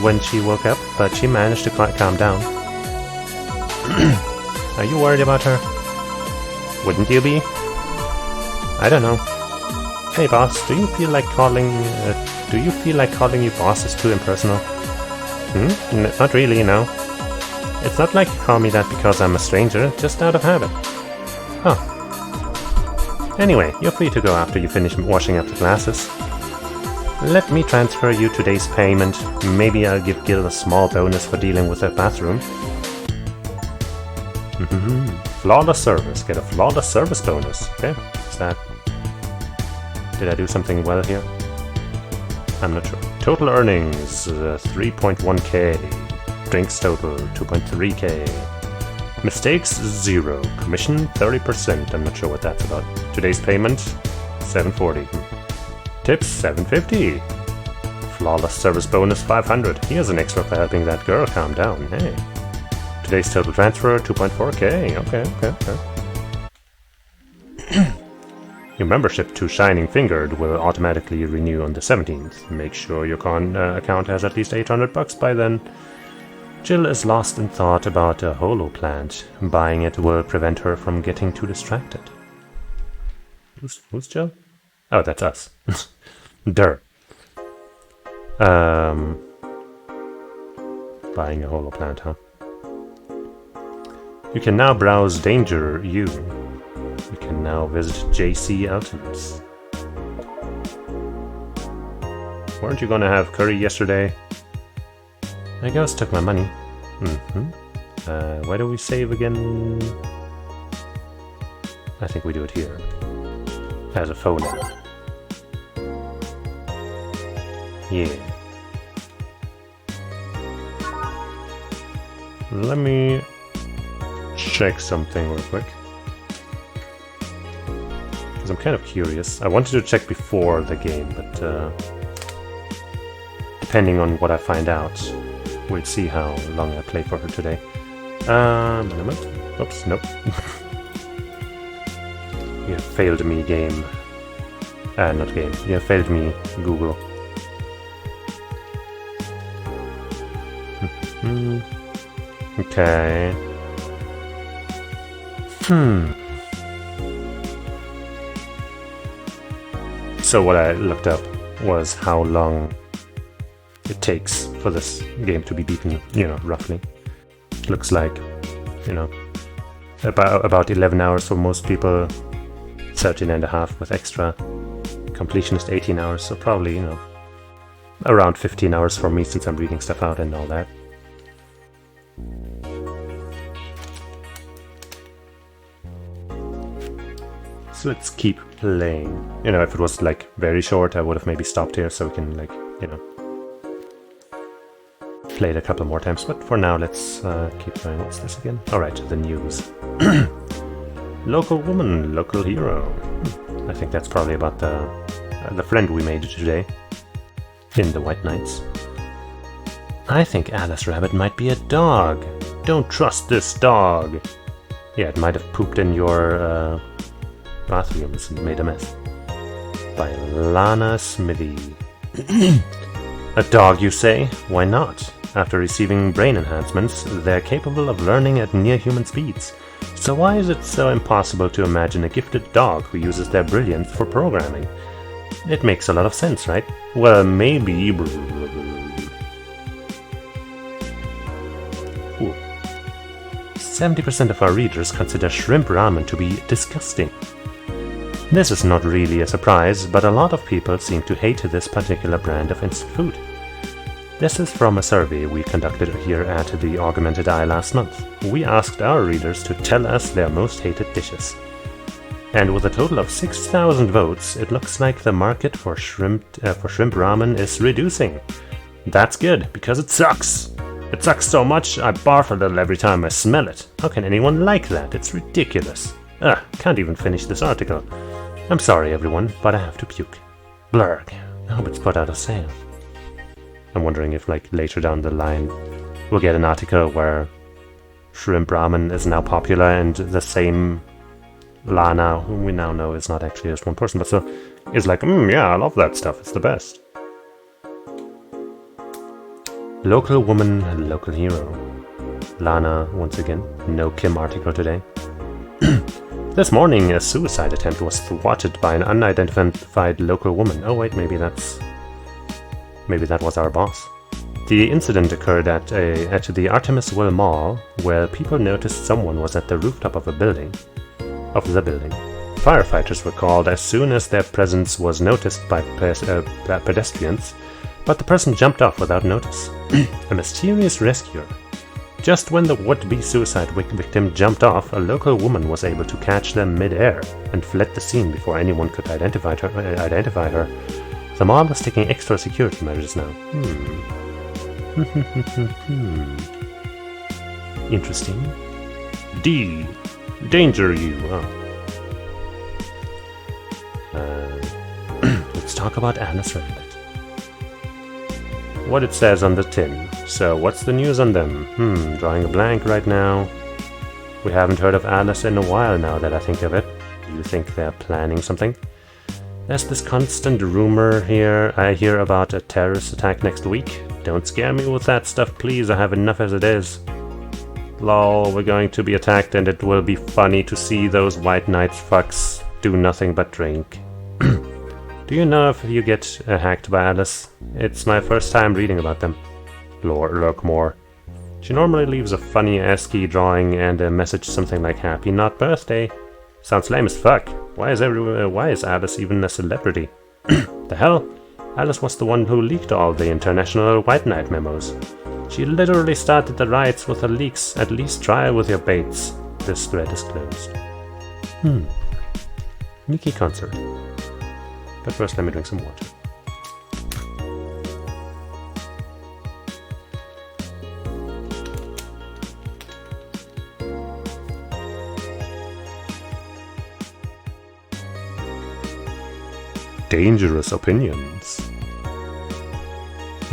when she woke up, but she managed to calm down. Are you worried about her? Wouldn't you be? I don't know. Hey boss, do you feel like calling you boss is too impersonal? Not really, no. It's not like you call me that because I'm a stranger, just out of habit. Oh. Anyway, you're free to go after you finish washing up the glasses. Let me transfer you today's payment. Maybe I'll give Gil a small bonus for dealing with that bathroom. Flawless service. Get a flawless service bonus. Okay, what's that? Did I do something well here? I'm not sure. Total earnings, 3.1k. Drinks total, 2.3k. Mistakes, 0. Commission, 30%. I'm not sure what that's about. Today's payment, 740. Tips, 750. Flawless service bonus, 500. Here's an extra for helping that girl calm down. Hey. Today's total transfer, 2.4k. Okay. Your membership to Shining Fingered will automatically renew on the 17th. Make sure your account has at least $800 by then. Jill is lost in thought about a holo plant. Buying it will prevent her from getting too distracted. Who's Jill? Oh, that's us. Durr. Buying a holo plant, huh? You can now browse Danger U. You can now visit J.C. Elton's. Weren't you gonna have curry yesterday? My ghost took my money. Where do we save again? I think we do it here. As a phone app. Yeah. Let me check something real quick. Because I'm kind of curious. I wanted to check before the game, but depending on what I find out, we'll see how long I play for her today. Oops, nope. You have failed me, game. Not game. You have failed me, Google. Okay. So what I looked up was how long it takes for this game to be beaten, roughly. Looks like, about 11 hours for most people, 13 and a half with extra. Completionist 18 hours, so probably, around 15 hours for me since I'm reading stuff out and all that. So let's keep playing. You know, if it was like very short, I would have maybe stopped here so we can like, you know, play it a couple more times. But for now, let's keep going. What's this again? Alright, the news. Local woman, local hero. I think that's probably about the friend we made today in the White Knights. I think Alice Rabbit might be a dog. Don't trust this dog. Yeah, it might have pooped in your bathrooms and made a mess. By Lana Smithy. A dog, you say? Why not? After receiving brain enhancements, they're capable of learning at near-human speeds. So why is it so impossible to imagine a gifted dog who uses their brilliance for programming? It makes a lot of sense, right? Well, maybe... 70% of our readers consider shrimp ramen to be disgusting. This is not really a surprise, but a lot of people seem to hate this particular brand of instant food. This is from a survey we conducted here at the Augmented Eye last month. We asked our readers to tell us their most hated dishes. And with a total of 6,000 votes, it looks like the market for shrimp ramen is reducing. That's good, because it sucks! It sucks so much, I barf a little every time I smell it. How can anyone like that? It's ridiculous. Can't even finish this article. I'm sorry everyone, but I have to puke. Blurg. I hope it's put out of sale. I'm wondering if, like, later down the line, we'll get an article where shrimp ramen is now popular and the same Lana, whom we now know is not actually just one person, but so is like, yeah, I love that stuff, it's the best. Local woman, local hero. Lana, once again, no Kim article today. This morning, a suicide attempt was thwarted by an unidentified local woman. Oh wait, maybe that was our boss. The incident occurred at the Artemisville Mall, where people noticed someone was at the rooftop of the building. Firefighters were called as soon as their presence was noticed by pedestrians, but the person jumped off without notice. A mysterious rescuer. Just when the would-be suicide victim jumped off, a local woman was able to catch them mid-air and fled the scene before anyone could identify her. The mall was taking extra security measures now. Interesting. D. Danger you. Let's talk about Alice Rabbit. What it says on the tin. So, what's the news on them? Drawing a blank right now. We haven't heard of Alice in a while now that I think of it. Do you think they're planning something? There's this constant rumor here. I hear about a terrorist attack next week. Don't scare me with that stuff, please. I have enough as it is. Lol, we're going to be attacked and it will be funny to see those White Knights fucks do nothing but drink. Do you know if you get hacked by Alice? It's my first time reading about them. Look more. She normally leaves a funny ASCII drawing and a message something like "Happy Not Birthday." Sounds lame as fuck. Why is Alice even a celebrity? The hell? Alice was the one who leaked all the international White Knight memos. She literally started the riots with her leaks. At least try with your baits. This thread is closed. Mickey concert. But first let me drink some water. Dangerous opinions.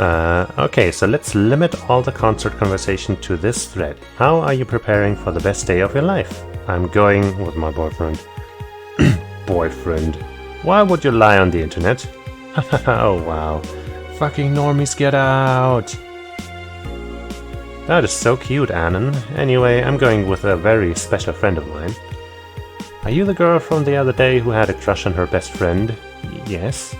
Okay, so let's limit all the concert conversation to this thread. How are you preparing for the best day of your life? I'm going with my boyfriend. Boyfriend. Why would you lie on the internet? Oh wow. Fucking normies, get out! That is so cute, Annan. Anyway, I'm going with a very special friend of mine. Are you the girl from the other day who had a crush on her best friend? Yes.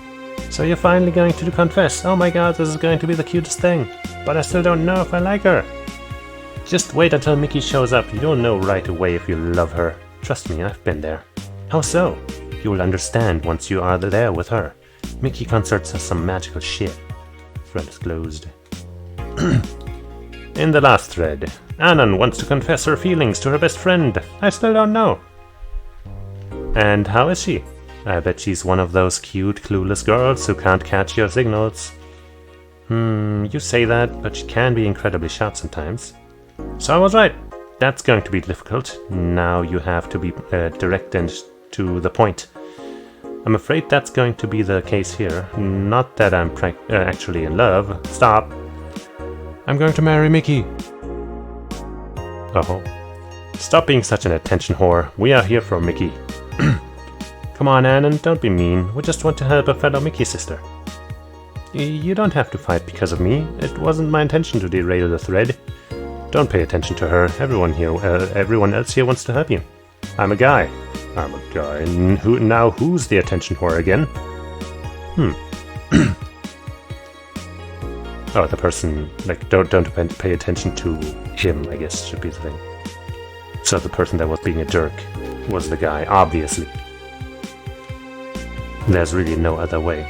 So you're finally going to confess. Oh my god, this is going to be the cutest thing. But I still don't know if I like her. Just wait until Mickey shows up. You'll know right away if you love her. Trust me, I've been there. How so? You will understand once you are there with her. Mickey concerts has some magical shit. Thread is closed. In the last thread, Annan wants to confess her feelings to her best friend. I still don't know. And how is she? I bet she's one of those cute, clueless girls who can't catch your signals. You say that, but she can be incredibly sharp sometimes. So I was right. That's going to be difficult. Now you have to be direct and to the point. I'm afraid that's going to be the case here. Not that I'm actually in love. Stop. I'm going to marry Mickey. Oh. Stop being such an attention whore. We are here for Mickey. Come on, Annan, don't be mean. We just want to help a fellow Mickey sister. You don't have to fight because of me. It wasn't my intention to derail the thread. Don't pay attention to her. Everyone else here wants to help you. I'm a guy. I'm a guy. Who's the attention whore again? Oh, the person, like, don't pay attention to him, I guess, should be the thing. So the person that was being a jerk was the guy, obviously. There's really no other way.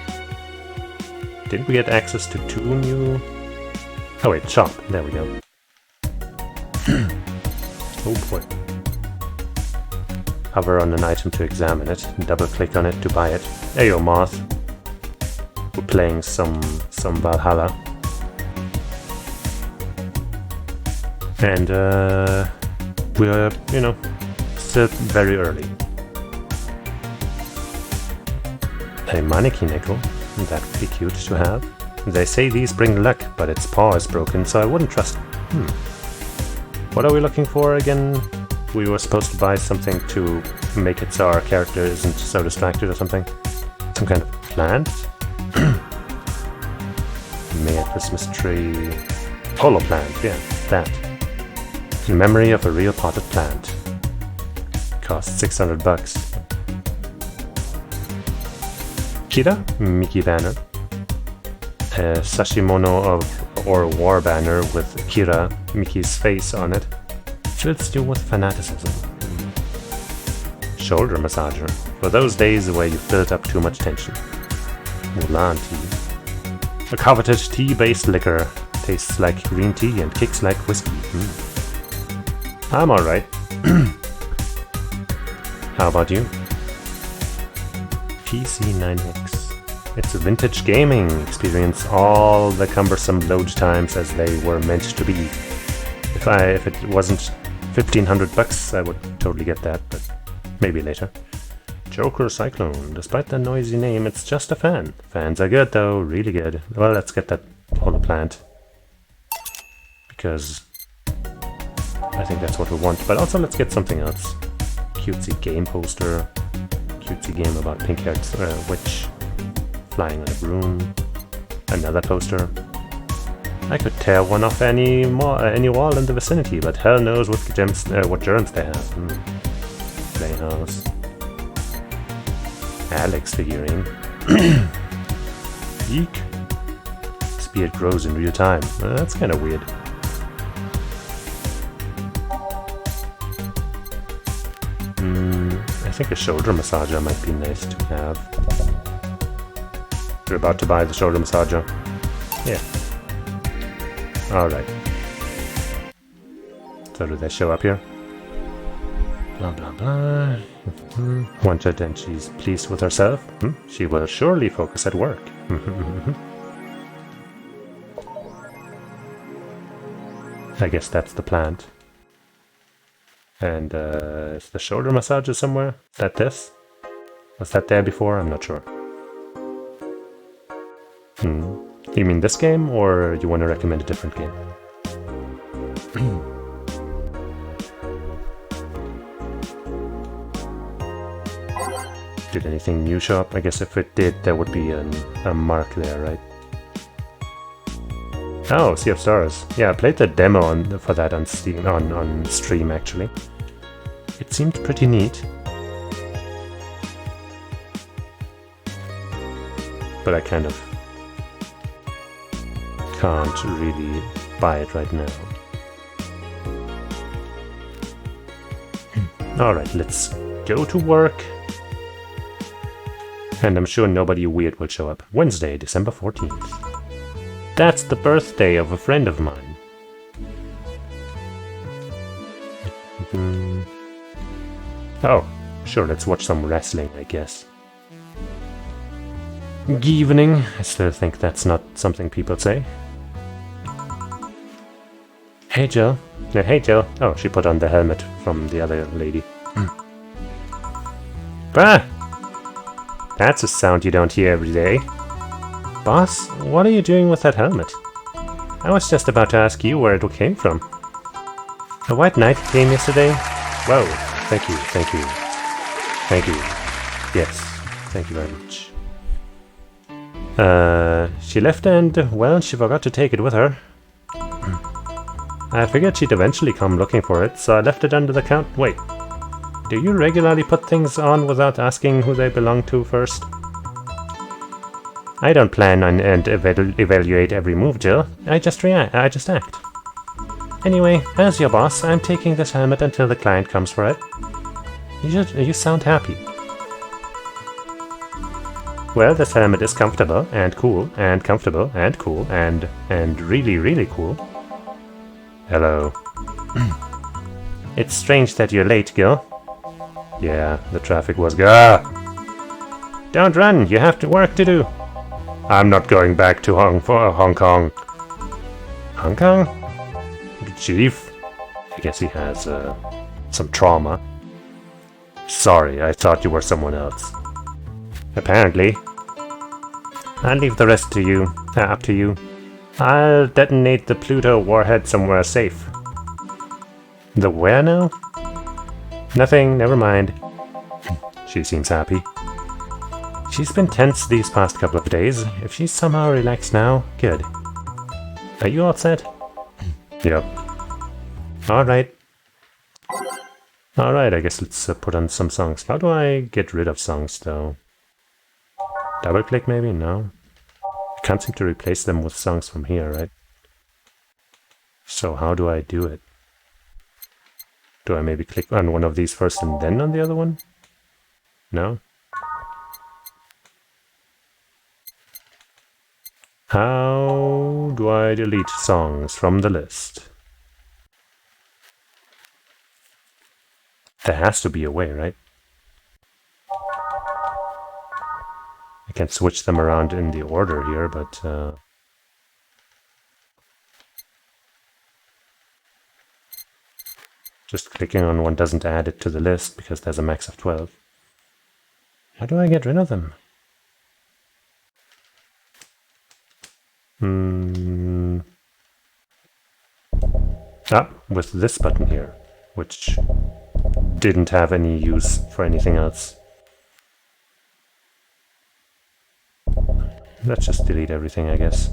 Didn't we get access to 2 new... Oh wait, shop. There we go. Oh boy. Hover on an item to examine it, double click on it to buy it. Ayo Moth. We're playing some Valhalla. And we're, still very early. A mannequin echo. That would be cute to have. They say these bring luck, but its paw is broken, so I wouldn't trust it. What are we looking for again? We were supposed to buy something to make it so our character isn't so distracted or something. Some kind of plant? May a Christmas tree... Holo plant, yeah, that. In memory of a real potted plant. Cost $600. Kira, Mickey banner. A sashimono or war banner with Kira, Mickey's face on it. Fills you with fanaticism. Shoulder massager. For those days where you've built up too much tension. Ulan tea. A coveted tea-based liquor. Tastes like green tea and kicks like whiskey. I'm alright. How about you? PC9X. It's a vintage gaming. Experience all the cumbersome load times as they were meant to be. If it wasn't $1,500, I would totally get that, but maybe later. Joker Cyclone. Despite the noisy name, it's just a fan. Fans are good though, really good. Well, let's get that holo plant. Because I think that's what we want. But also let's get something else. Cutesy game poster. Cutesy game about pink-haired witch. Flying on a broom. Another poster. I could tear one off any wall in the vicinity, but hell knows what germs they have. Playhouse. Alex figurine. Eek. Spear grows in real time. That's kind of weird. I think a shoulder massager might be nice to have. You're about to buy the shoulder massager. Yeah. Alright. So do they show up here? Blah blah blah. Wanted and she's pleased with herself. She will surely focus at work. I guess that's the plant. And is the shoulder massager somewhere? Is that this? Was that there before? I'm not sure. You mean this game, or you want to recommend a different game? Did anything new show up? I guess if it did, there would be a mark there, right? Oh, Sea of Stars. Yeah, I played the demo for that on Steam, on stream actually. It seemed pretty neat. But I kind of can't really buy it right now. Alright, let's go to work. And I'm sure nobody weird will show up. Wednesday, December 14th. That's the birthday of a friend of mine. Oh, Sure, let's watch some wrestling, I guess. Evening. I still think that's not something people say. Hey, Jill. Hey, Jill. Oh, she put on the helmet from the other lady. Ah! That's a sound you don't hear every day. Boss, what are you doing with that helmet? I was just about to ask you where it came from. A white knight came yesterday. Whoa, thank you, thank you. Thank you. Yes, thank you very much. She left and, well, she forgot to take it with her. I figured she'd eventually come looking for it, so I left it under the count. Wait, do you regularly put things on without asking who they belong to first? I don't plan on and evaluate every move, Jill. I just act. Anyway, as your boss, I'm taking this helmet until the client comes for it. You sound happy. Well, this helmet is comfortable and cool and comfortable and cool and really, really cool. Hello. It's strange that you're late, Gil. Yeah, the traffic was Don't run, you have work to do. I'm not going back to Hong Kong. Hong Kong? Chief? I guess he has some trauma. Sorry, I thought you were someone else. Apparently. I'll leave the rest to you. Up to you. I'll detonate the Pluto warhead somewhere safe. The where now? Nothing, never mind. She seems happy. She's been tense these past couple of days. If she's somehow relaxed now, good. Are you all set? Yep. Alright. Alright, I guess let's put on some songs. How do I get rid of songs, though? Double click, maybe? No. I can't seem to replace them with songs from here, right? So how do I do it? Do I maybe click on one of these first and then on the other one? No? How do I delete songs from the list? There has to be a way, right? I can switch them around in the order here, but just clicking on one doesn't add it to the list because there's a max of 12. How do I get rid of them? With this button here, which didn't have any use for anything else. Let's just delete everything, I guess.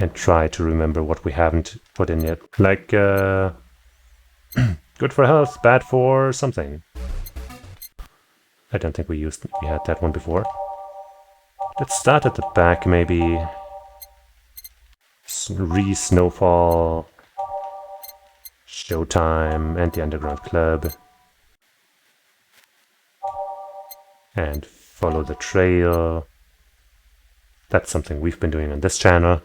And try to remember what we haven't put in yet. Like, good for health, bad for something. I don't think we had that one before. Let's start at the back, maybe. Snowfall, Showtime, and the Underground Club. And Follow the Trail. That's something we've been doing on this channel.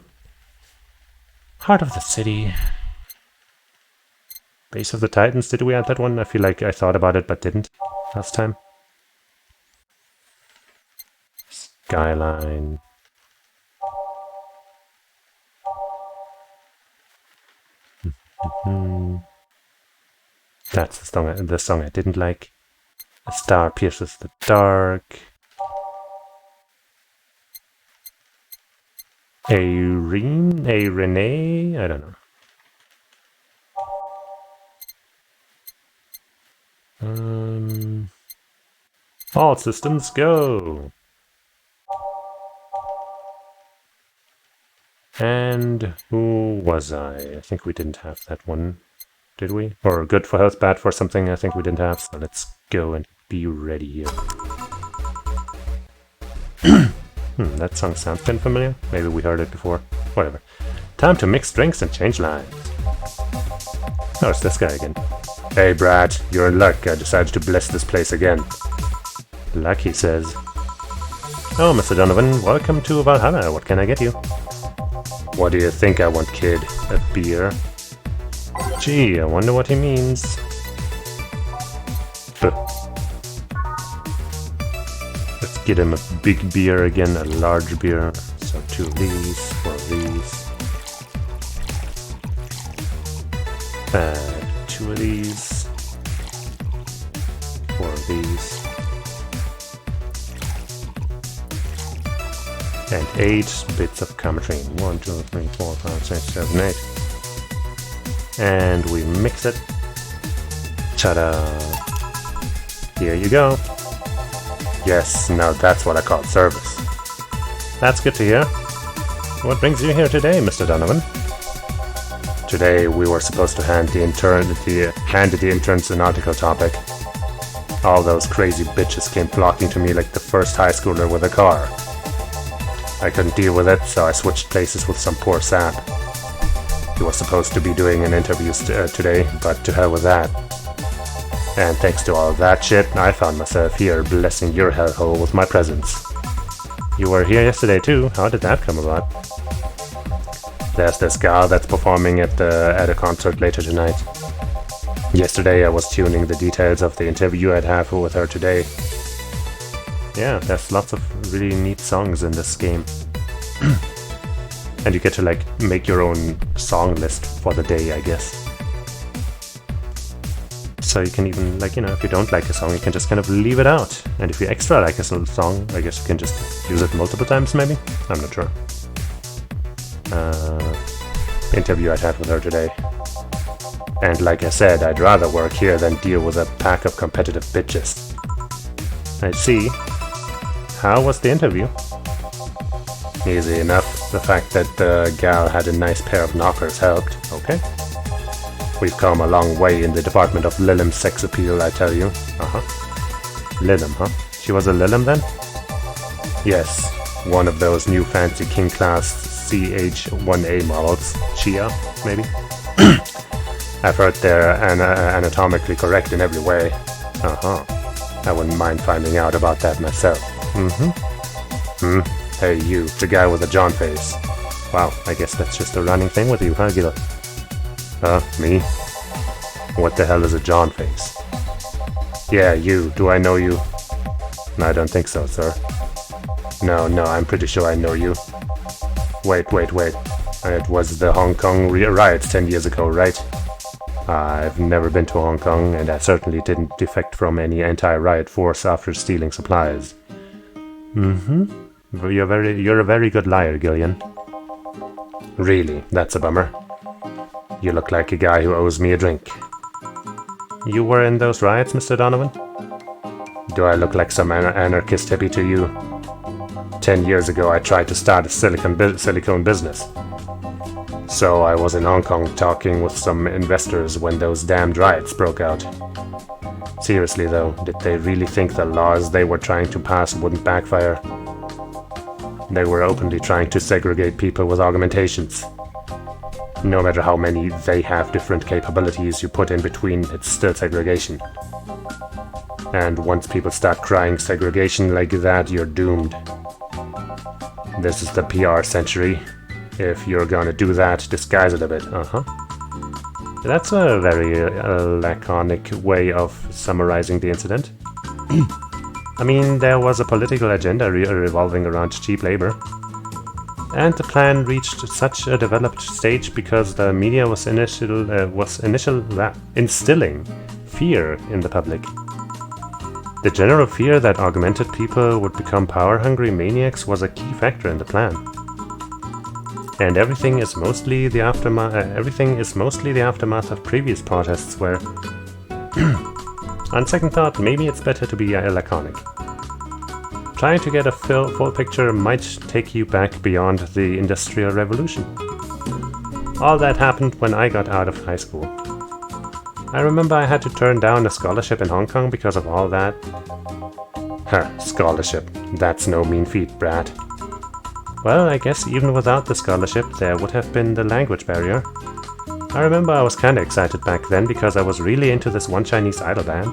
Heart of the City. Base of the Titans, did we add that one? I feel like I thought about it but didn't last time. Skyline. That's the song I didn't like. A Star Pierces the Dark. A Renee? I don't know. All systems go! And who was I? I think we didn't have that one, did we? Or good for health, bad for something I think we didn't have, so let's go and be ready here. That song sounds kind of familiar. Maybe we heard it before. Whatever. Time to mix drinks and change lines. Oh, it's this guy again. Hey Brad, you're in luck. I decided to bless this place again. Luck, he says. Oh, Mr. Donovan, welcome to Valhalla. What can I get you? What do you think I want, kid? A beer? Gee, I wonder what he means. Let's get him a big beer again, a large beer. So 2 of these, 4 of these. 2 of these. 4 of these. And 8 bits of Cametrine. 1, 2, 3, 4, 5, 6, 7, 8. And we mix it. Ta-da! Here you go. Yes, now that's what I call service. That's good to hear. What brings you here today, Mr. Donovan? Today we were supposed to hand the interns an article topic. All those crazy bitches came flocking to me like the first high schooler with a car. I couldn't deal with it, so I switched places with some poor sap. He was supposed to be doing an interview today, but to hell with that. And thanks to all that shit, I found myself here blessing your hellhole with my presence. You were here yesterday too. How did that come about? There's this gal that's performing at a concert later tonight. Yesterday I was tuning the details of the interview I'd have with her today. Yeah, there's lots of really neat songs in this game. And you get to like make your own song list for the day, I guess. So you can even, like, you know, if you don't like a song, you can just kind of leave it out. And if you extra like a song, I guess you can just use it multiple times, maybe? I'm not sure. Interview I'd had with her today. And like I said, I'd rather work here than deal with a pack of competitive bitches. I see. How was the interview? Easy enough. The fact that the gal had a nice pair of knockers helped. Okay. We've come a long way in the department of Lilim sex appeal, I tell you. Lilim, huh? She was a Lilim then? Yes, one of those new fancy king class CH-1A models. Chia, maybe? I've heard they're anatomically correct in every way. I wouldn't mind finding out about that myself. Hey you, the guy with the John face. Wow, I guess that's just a running thing with you, huh, Gila? Me? What the hell is a John face? Yeah, you. Do I know you? I don't think so, sir. No, I'm pretty sure I know you. Wait. It was the Hong Kong riots 10 years ago, right? I've never been to Hong Kong, and I certainly didn't defect from any anti-riot force after stealing supplies. You're a very good liar, Gillian. Really, that's a bummer. You look like a guy who owes me a drink. You were in those riots, Mr. Donovan? Do I look like some anarchist hippie to you? 10 years ago I tried to start a silicone business. So I was in Hong Kong talking with some investors when those damned riots broke out. Seriously though, did they really think the laws they were trying to pass wouldn't backfire? They were openly trying to segregate people with augmentations. No matter how many they have different capabilities you put in between, it's still segregation. And once people start crying segregation like that, you're doomed. This is the PR century. If you're gonna do that, disguise it a bit. That's a very laconic way of summarizing the incident. I mean, there was a political agenda revolving around cheap labor. And the plan reached such a developed stage because the media was instilling fear in the public. The general fear that augmented people would become power-hungry maniacs was a key factor in the plan. And everything is mostly the aftermath of previous protests where, on second thought, maybe it's better to be laconic. Trying to get a full picture might take you back beyond the Industrial Revolution. All that happened when I got out of high school. I remember I had to turn down a scholarship in Hong Kong because of all that. Scholarship. That's no mean feat, brat. Well, I guess even without the scholarship, there would have been the language barrier. I remember I was kinda excited back then because I was really into this one Chinese idol band.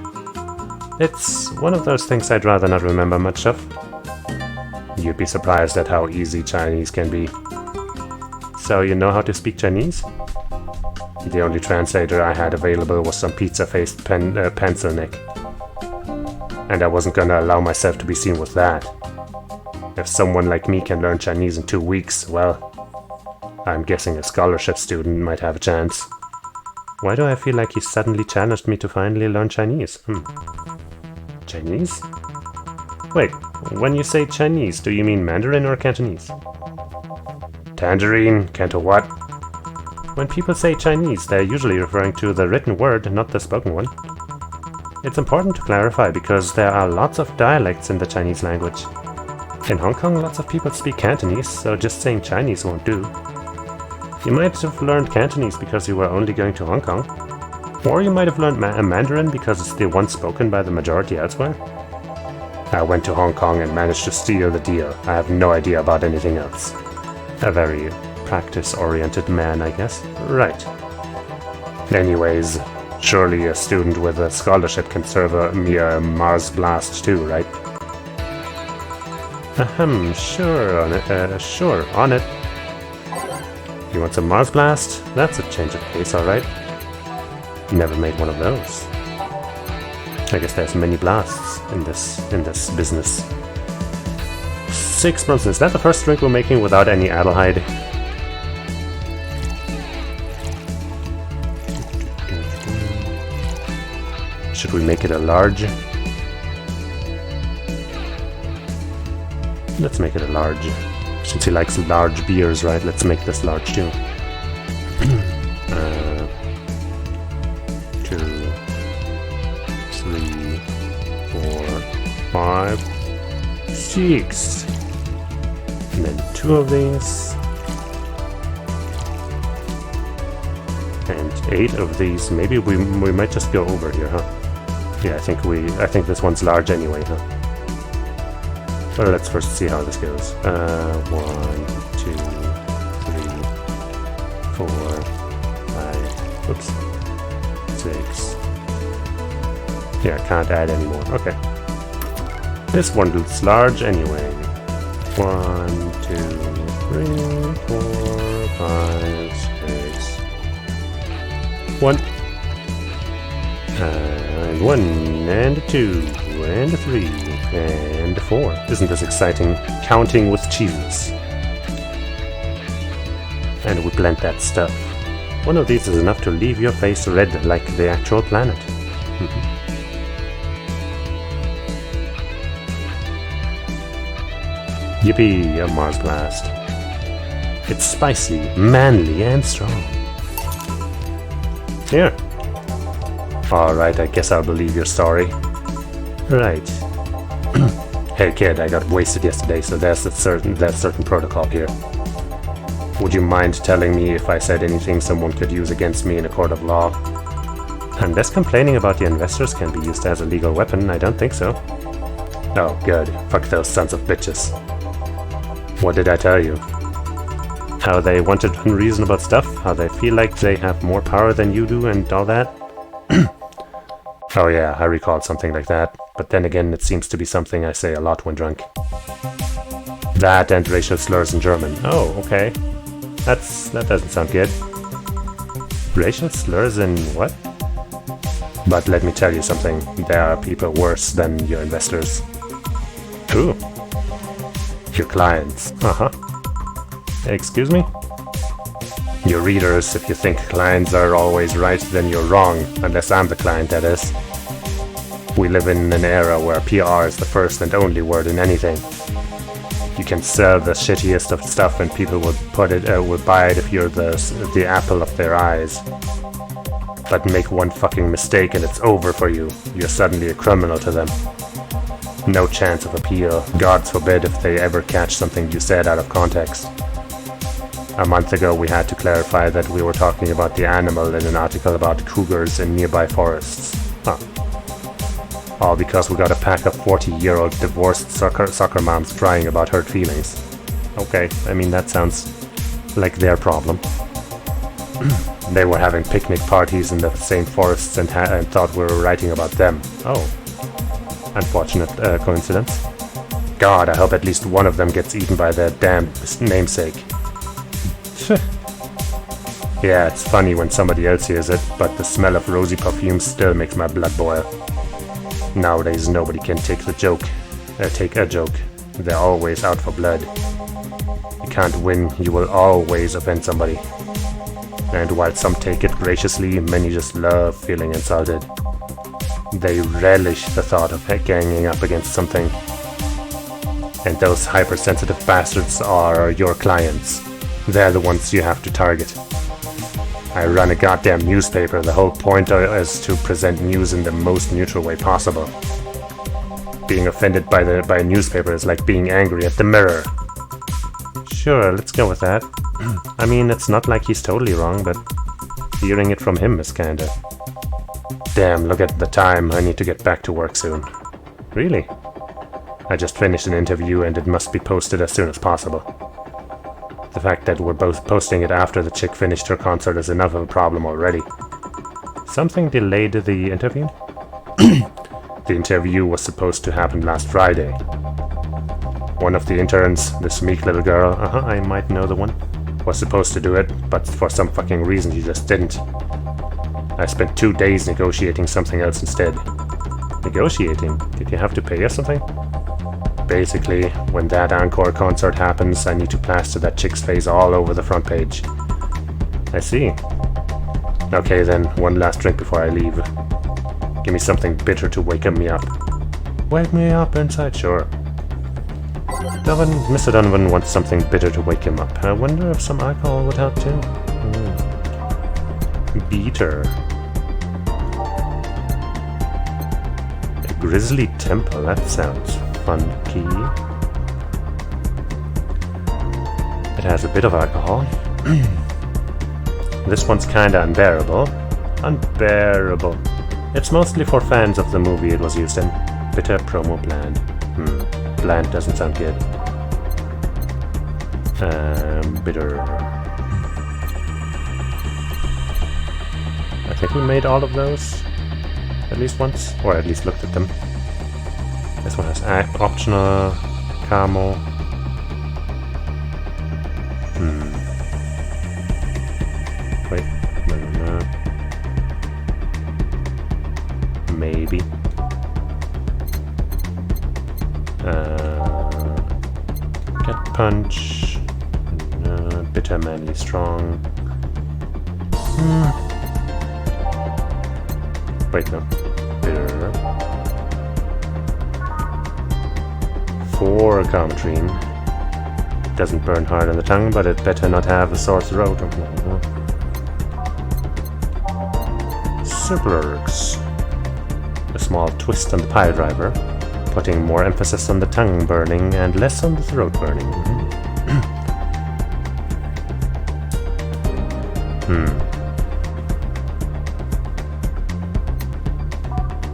It's one of those things I'd rather not remember much of. You'd be surprised at how easy Chinese can be. So you know how to speak Chinese? The only translator I had available was some pizza-faced pencil neck. and I wasn't gonna allow myself to be seen with that. If someone like me can learn Chinese in 2 weeks, well, I'm guessing a scholarship student might have a chance. Why do I feel like he suddenly challenged me to finally learn Chinese? Chinese? Wait, when you say Chinese, do you mean Mandarin or Cantonese? Tangerine? Canto what? When people say Chinese, they're usually referring to the written word, not the spoken one. It's important to clarify because there are lots of dialects in the Chinese language. In Hong Kong, lots of people speak Cantonese, so just saying Chinese won't do. You might have learned Cantonese because you were only going to Hong Kong. Or you might have learned Mandarin because it's the one spoken by the majority elsewhere. I went to Hong Kong and managed to steal the deal. I have no idea about anything else. A very practice-oriented man, I guess. Right. Anyways, surely a student with a scholarship can serve me a Mars blast too, right? Sure on it. Sure, on it. You want some Mars blast? That's a change of pace, alright. Never made one of those. I guess there's many blasts in this business. 6 months. Is that the first drink we're making without any Adelhyde? Should we make it a large? Let's make it a large. Since he likes large beers, right? Let's make this large too. 2, 3, 4, 5, 6. And then 2 of these. And 8 of these. Maybe we might just go over here, huh? Yeah, I think this one's large anyway, huh? Well, let's first see how this goes. 1, 2, 3, 4, 5, oops, 6. Yeah, can't add anymore. Okay. This one looks large anyway. 1, 2, 3, 4, 5, 6. 1. And 1, and 2, and 3, and 4. Isn't this exciting? Counting with Cheesus. And we blend that stuff. One of these is enough to leave your face red like the actual planet. Yippee, a Mars blast. It's spicy, manly, and strong. Here. Alright, I guess I'll believe your story. Right. Hey kid, I got wasted yesterday, so there's certain protocol here. Would you mind telling me if I said anything someone could use against me in a court of law? Unless complaining about the investors can be used as a legal weapon, I don't think so. Oh, good. Fuck those sons of bitches. What did I tell you? How they wanted unreasonable stuff, how they feel like they have more power than you do and all that? Oh yeah, I recalled something like that, but then again it seems to be something I say a lot when drunk. That and racial slurs in German. Oh, okay. That doesn't sound good. Racial slurs in what? But let me tell you something, there are people worse than your investors. Who? Your clients. Uh-huh. Excuse me? Your readers. If you think clients are always right, then you're wrong, unless I'm the client, that is. We live in an era where PR is the first and only word in anything. You can sell the shittiest of stuff and people would buy it if you're the apple of their eyes. But make one fucking mistake and it's over for you. You're suddenly a criminal to them. No chance of appeal. God forbid if they ever catch something you said out of context. A month ago we had to clarify that we were talking about the animal in an article about cougars in nearby forests. Huh. All because we got a pack of 40-year-old divorced soccer moms crying about hurt feelings. Okay, I mean that sounds like their problem. They were having picnic parties in the same forests and thought we were writing about them. Oh. Unfortunate coincidence. God, I hope at least one of them gets eaten by their damn namesake. Yeah, it's funny when somebody else hears it, but the smell of rosy perfume still makes my blood boil. Nowadays, nobody can take a joke. They're always out for blood. You can't win, you will always offend somebody. And while some take it graciously, many just love feeling insulted. They relish the thought of ganging up against something. And those hypersensitive bastards are your clients. They're the ones you have to target. I run a goddamn newspaper. The whole point is to present news in the most neutral way possible. Being offended by a newspaper is like being angry at the mirror. Sure, let's go with that. I mean, it's not like he's totally wrong, but hearing it from him is kinda... Damn, look at the time. I need to get back to work soon. Really? I just finished an interview and it must be posted as soon as possible. The fact that we're both posting it after the chick finished her concert is enough of a problem already. Something delayed the interview? The interview was supposed to happen last Friday. One of the interns, this meek little girl, I might know the one, was supposed to do it, but for some fucking reason he just didn't. I spent 2 days negotiating something else instead. Negotiating? Did you have to pay or something? Basically, when that encore concert happens, I need to plaster that chick's face all over the front page. I see. Okay then, one last drink before I leave. Give me something bitter to wake me up. Wake me up inside, sure. Mr. Donovan wants something bitter to wake him up. I wonder if some alcohol would help too. Bitter. A grisly temple, that sounds funky. It has a bit of alcohol. This one's kinda unbearable. Unbearable. It's mostly for fans of the movie it was used in. Bitter promo bland. Bland doesn't sound good. Bitter. I think we made all of those. At least once. Or at least looked at them. This one has optional caramel. Wait. No. Maybe. Get punch. Bitter manly strong. Wait, no. Bitter. 4 Calmatrine. Doesn't burn hard on the tongue, but it better not have a sore throat. Superlurks. A small twist on the pile driver, putting more emphasis on the tongue burning and less on the throat burning.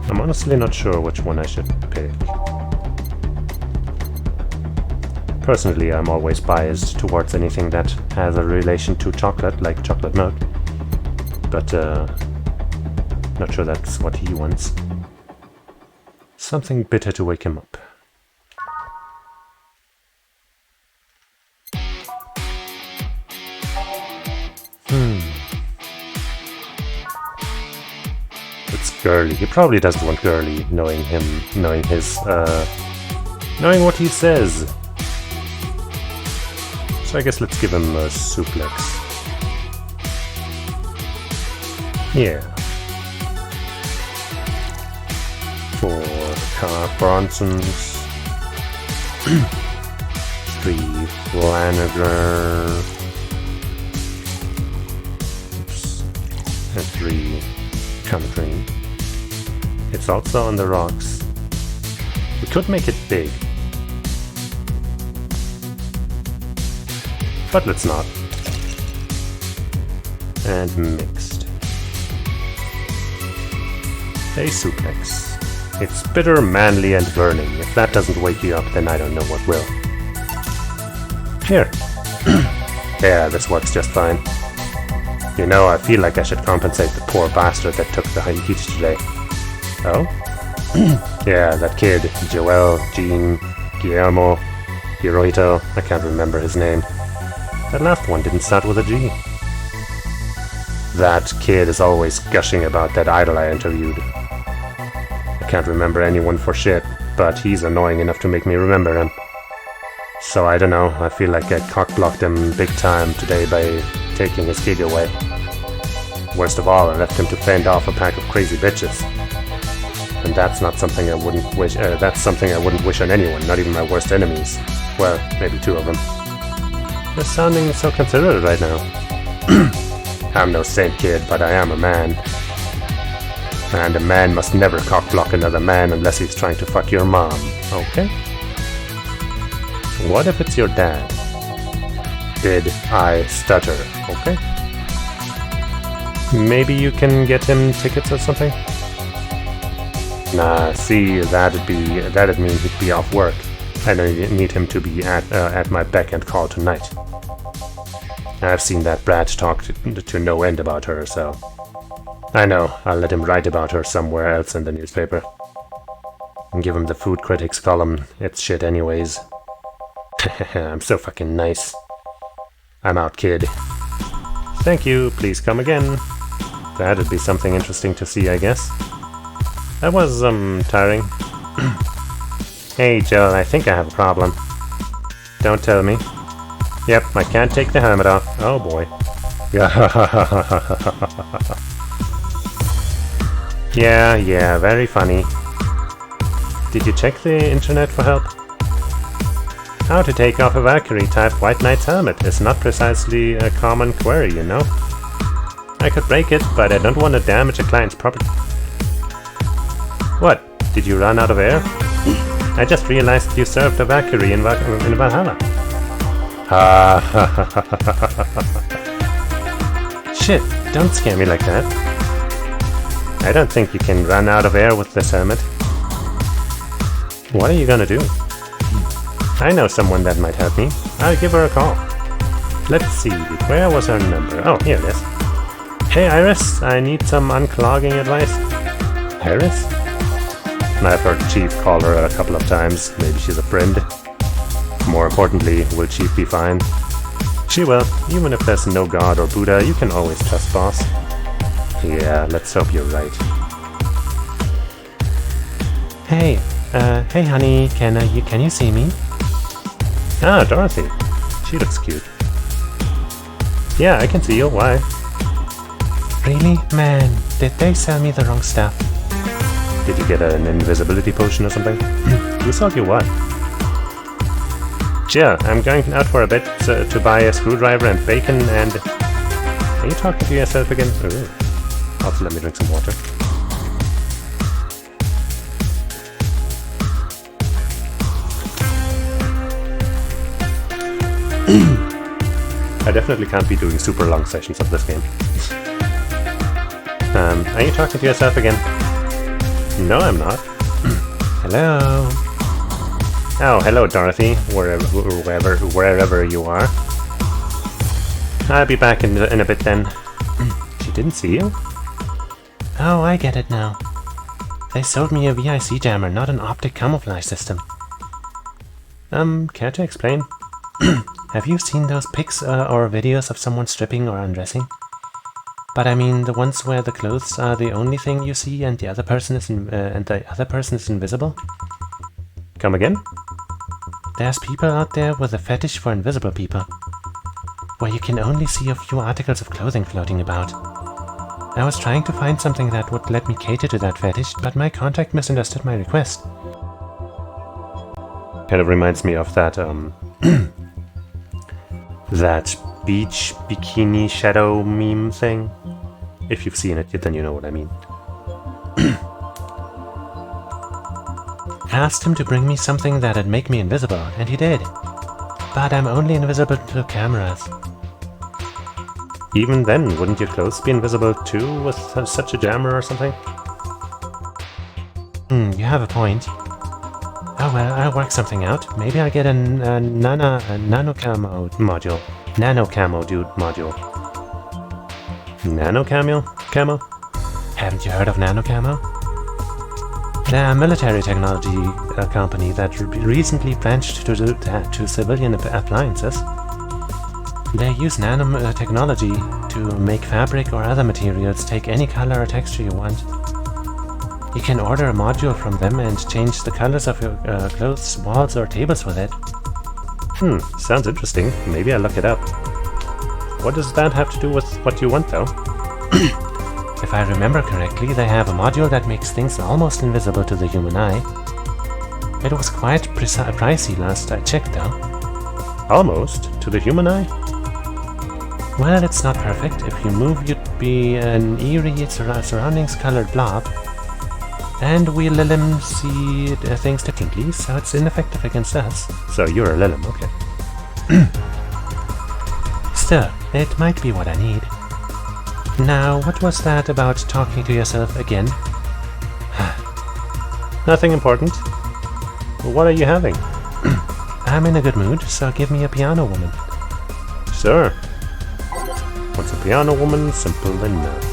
I'm honestly not sure which one I should pick. Personally, I'm always biased towards anything that has a relation to chocolate, like chocolate milk. But, not sure that's what he wants. Something bitter to wake him up. It's girly. He probably doesn't want girly, knowing him, knowing what he says. So I guess let's give him a suplex. Yeah. For Bronson's 3 Flanagan. And 3 Calmatrine. It's also on the rocks. We could make it big. But let's not. And mixed. A suplex. It's bitter, manly, and burning. If that doesn't wake you up, then I don't know what will. Here. Yeah, this works just fine. You know, I feel like I should compensate the poor bastard that took the heat today. Oh? Yeah, that kid. Joel, Jean, Guillermo, Hirohito. I can't remember his name. That last one didn't start with a G. That kid is always gushing about that idol I interviewed. I can't remember anyone for shit, but he's annoying enough to make me remember him. So I don't know, I feel like I cock-blocked him big time today by taking his gig away. Worst of all, I left him to fend off a pack of crazy bitches. And that's not something I wouldn't wish. That's something I wouldn't wish on anyone, not even my worst enemies. Well, maybe 2 of them. You're sounding so considerate right now. I'm no saint, kid, but I am a man. And a man must never cock-block another man unless he's trying to fuck your mom, okay? What if it's your dad? Did I stutter, okay? Maybe you can get him tickets or something? Nah, see, that'd mean he'd be off work. And I need him to be at my beck and call tonight. I've seen that brat talk to no end about her, so... I know, I'll let him write about her somewhere else in the newspaper. And give him the food critics column. It's shit anyways. I'm so fucking nice. I'm out, kid. Thank you, please come again. That'd be something interesting to see, I guess. That was, tiring. Hey, Joel, I think I have a problem. Don't tell me. Yep, I can't take the helmet off. Oh boy. Yeah, very funny. Did you check the internet for help? How to take off a Valkyrie-type White Knight's helmet is not precisely a common query, you know? I could break it, but I don't want to damage a client's property. What? Did you run out of air? I just realized you served a Valkyrie in Valhalla. Shit, don't scare me like that. I don't think you can run out of air with this helmet. What are you gonna do? I know someone that might help me. I'll give her a call. Let's see, where was her number? Oh, here it is. Hey Iris, I need some unclogging advice. Iris? I've heard Chief call her a couple of times. Maybe she's a friend. More importantly, will Chief be fine? She will. Even if there's no God or Buddha, you can always trust boss. Yeah, let's hope you're right. Hey, hey honey, can you see me? Ah, Dorothy. She looks cute. Yeah, I can see you. Why? Really? Man, did they sell me the wrong stuff? Did you get an invisibility potion or something? Who sold you what? Jill, I'm going out for a bit to buy a screwdriver and bacon and... Are you talking to yourself again? Ooh. Also, let me drink some water. I definitely can't be doing super long sessions of this game. Are you talking to yourself again? No, I'm not. Hello? Oh, hello, Dorothy, wherever you are. I'll be back in a bit then. She didn't see you? Oh, I get it now. They sold me a VIC jammer, not an optic camouflage system. Care to explain? Have you seen those pics or videos of someone stripping or undressing? But I mean the ones where the clothes are the only thing you see and the other person is invisible? Come again? There's people out there with a fetish for invisible people, where you can only see a few articles of clothing floating about. I was trying to find something that would let me cater to that fetish, but my contact misunderstood my request. Kind of reminds me of that, that beach bikini shadow meme thing. If you've seen it, then you know what I mean. Asked him to bring me something that'd make me invisible, and he did. But I'm only invisible to cameras. Even then, wouldn't your clothes be invisible too with such a jammer or something? You have a point. Oh well, I'll work something out. Maybe I'll get a nano camo module. Nano camo dude module. Nano camo? Haven't you heard of nano camo? They're a military technology company that recently branched to civilian appliances. They use nanotechnology to make fabric or other materials take any color or texture you want. You can order a module from them and change the colors of your clothes, walls, or tables with it. Sounds interesting. Maybe I'll look it up. What does that have to do with what you want, though? If I remember correctly, they have a module that makes things almost invisible to the human eye. It was quite pricey last I checked, though. Almost? To the human eye? Well, it's not perfect. If you move, you'd be an eerie surroundings-colored blob. And we Lilim see things differently, so it's ineffective against us. So you're a Lilim, okay. Still, it might be what I need. Now, what was that about talking to yourself again? Nothing important. What are you having? I'm in a good mood, so give me a piano woman. Sure. What's a piano woman? Simple enough.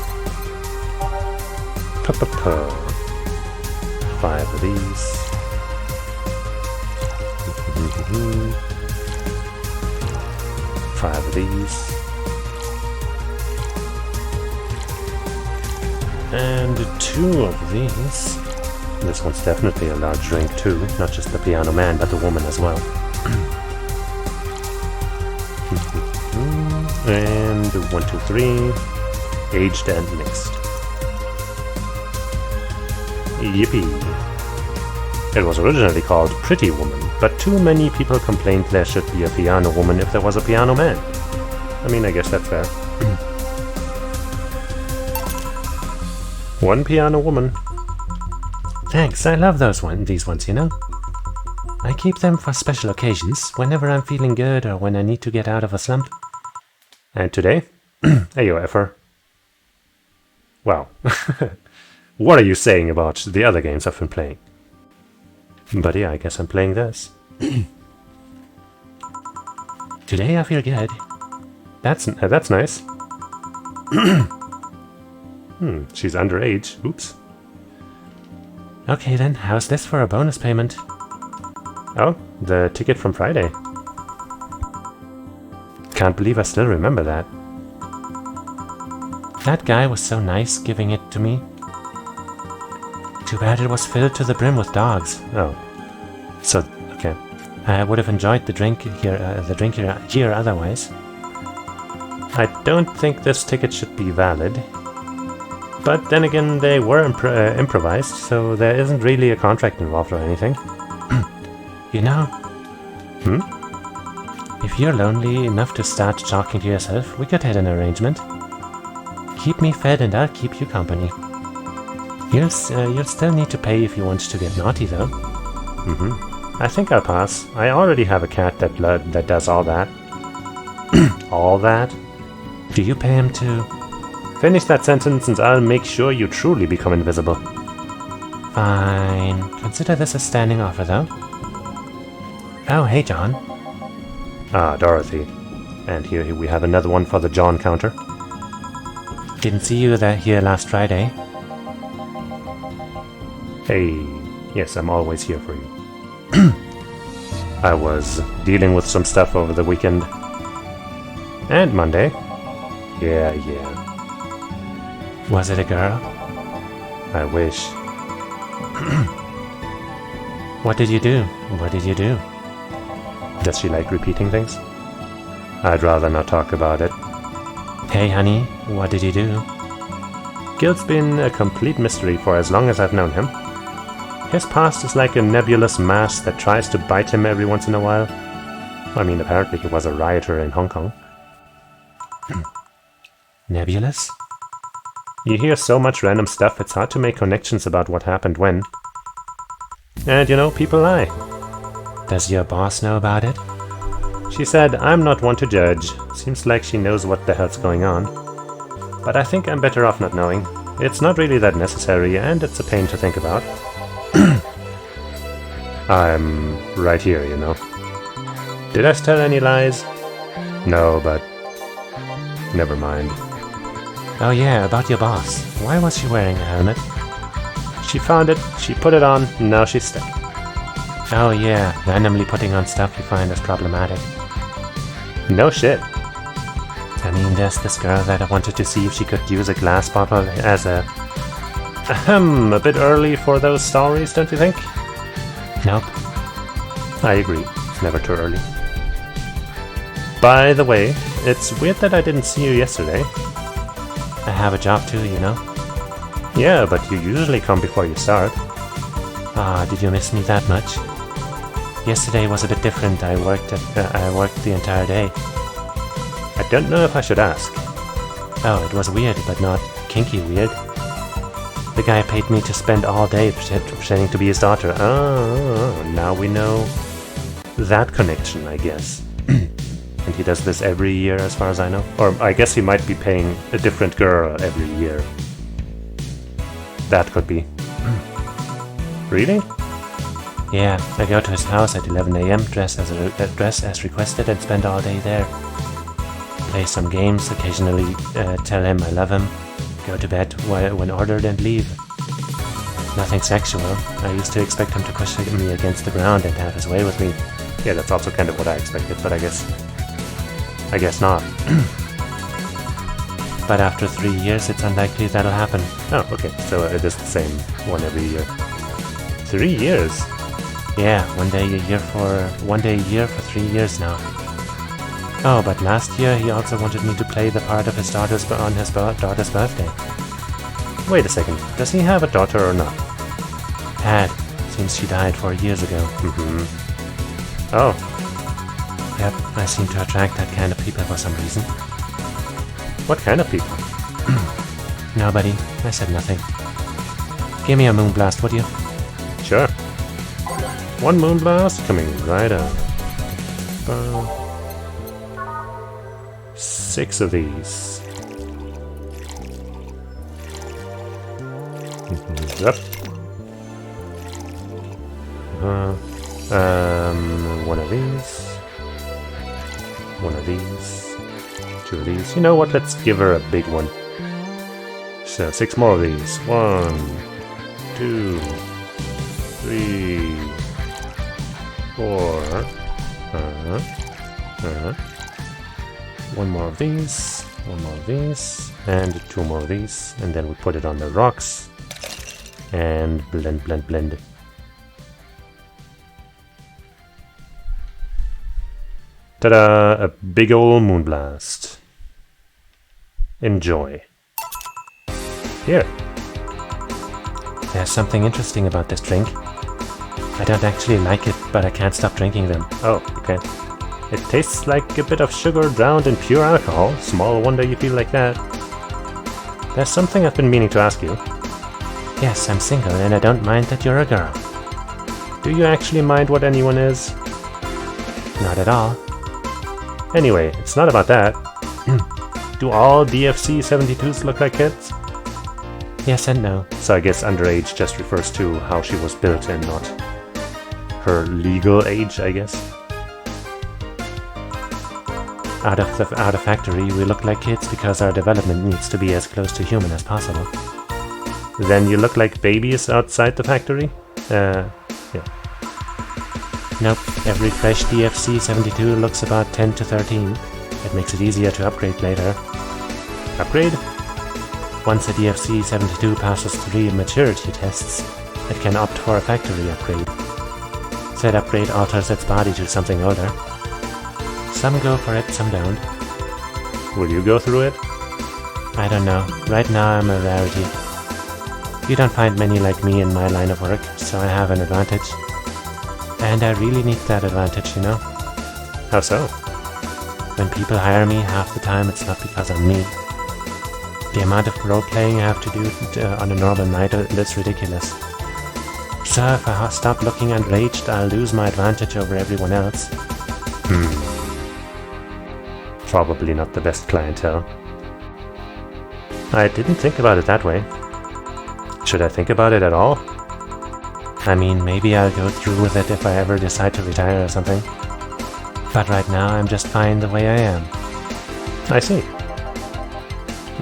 Pa-pa-pa. 5 of these. 5 of these. And 2 of these. This one's definitely a large drink too, not just the piano man, but the woman as well. And 1, 2, 3. Aged and mixed. Yippee. It was originally called Pretty Woman, but too many people complained there should be a piano woman if there was a piano man. I mean, I guess that's fair. 1 piano woman. Thanks, I love these ones, you know. I keep them for special occasions, whenever I'm feeling good or when I need to get out of a slump. And today? Ayo, effer. Wow. What are you saying about the other games I've been playing? But yeah, I guess I'm playing this. Today I feel good. That's nice. She's underage. Oops. Okay then, how's this for a bonus payment? Oh, the ticket from Friday. Can't believe I still remember that. That guy was so nice giving it to me. Too bad it was filled to the brim with dogs. Oh. So, okay. I would have enjoyed the drink here otherwise. I don't think this ticket should be valid. But then again, they were improvised, so there isn't really a contract involved or anything. You know... If you're lonely enough to start talking to yourself, we could hit an arrangement. Keep me fed and I'll keep you company. You'll still need to pay if you want to get naughty, though. I think I'll pass. I already have a cat that does all that. All that? Do you pay him to... Finish that sentence and I'll make sure you truly become invisible. Fine. Consider this a standing offer, though. Oh, hey, John. Ah, Dorothy. And here we have another one for the John counter. Didn't see you here last Friday. Hey, yes, I'm always here for you. I was dealing with some stuff over the weekend. And Monday. Yeah. Was it a girl? I wish. What did you do? Does she like repeating things? I'd rather not talk about it. Hey, honey, what did you do? Gil's been a complete mystery for as long as I've known him. His past is like a nebulous mass that tries to bite him every once in a while. I mean, apparently he was a rioter in Hong Kong. Nebulous? You hear so much random stuff, it's hard to make connections about what happened when. And you know, people lie. Does your boss know about it? She said, I'm not one to judge. Seems like she knows what the hell's going on. But I think I'm better off not knowing. It's not really that necessary, and it's a pain to think about. I'm right here, you know. Did I tell any lies? No, but... never mind. Oh yeah, about your boss. Why was she wearing a helmet? She found it, she put it on, now she's stuck. Oh yeah, randomly putting on stuff you find as problematic. No shit. I mean, there's this girl that I wanted to see if she could use a glass bottle as a... A bit early for those stories, don't you think? Nope. I agree. It's never too early. By the way, it's weird that I didn't see you yesterday. I have a job too, you know. Yeah, but you usually come before you start. Ah, did you miss me that much? Yesterday was a bit different. I worked the entire day. I don't know if I should ask. Oh, it was weird, but not kinky weird. The guy paid me to spend all day pretending to be his daughter. Oh, now we know that connection, I guess. And he does this every year, as far as I know. Or I guess he might be paying a different girl every year. That could be. Really? Yeah, I go to his house at 11 a.m., dress as requested, and spend all day there. Play some games, occasionally tell him I love him, go to bed when ordered, and leave. Nothing sexual. I used to expect him to push me against the ground and have his way with me. Yeah, that's also kind of what I expected, but I guess not. But after 3 years, it's unlikely that'll happen. Oh, okay, so it is the same one every year. 3 years? Yeah, one day a year for 3 years now. Oh, but last year he also wanted me to play the part of his daughter's daughter's birthday. Wait a second, does he have a daughter or not? Had, since she died 4 years ago. Oh. Yep, I seem to attract that kind of people for some reason. What kind of people? Nobody. I said nothing. Give me a moonblast, would you? Sure. One moonblast coming right up. 6 of these. Yep. One of these. One of these. 2 of these. You know what? Let's give her a big one. So 6 more of these. 1, 2, 3, 4. One more of these. One more of these. And 2 more of these. And then we put it on the rocks. And blend, blend, blend. Ta-da! A big ol' moonblast. Enjoy. Here. There's something interesting about this drink. I don't actually like it, but I can't stop drinking them. Oh, okay. It tastes like a bit of sugar drowned in pure alcohol. Small wonder you feel like that. There's something I've been meaning to ask you. Yes, I'm single, and I don't mind that you're a girl. Do you actually mind what anyone is? Not at all. Anyway, it's not about that. Do all DFC-72s look like kids? Yes and no. So I guess underage just refers to how she was built and not her legal age, I guess. Out of factory, we look like kids because our development needs to be as close to human as possible. Then you look like babies outside the factory? Yeah. Nope, every fresh DFC-72 looks about 10 to 13. It makes it easier to upgrade later. Upgrade? Once a DFC-72 passes 3 maturity tests, it can opt for a factory upgrade. Said upgrade alters its body to something older. Some go for it, some don't. Will you go through it? I don't know. Right now I'm a rarity. You don't find many like me in my line of work, so I have an advantage. And I really need that advantage, you know? How so? When people hire me, half the time it's not because I'm me. The amount of role-playing I have to do on a normal night is ridiculous. So if I stop looking enraged, I'll lose my advantage over everyone else. Probably not the best clientele. I didn't think about it that way. Should I think about it at all? I mean, maybe I'll go through with it if I ever decide to retire or something. But right now, I'm just fine the way I am. I see.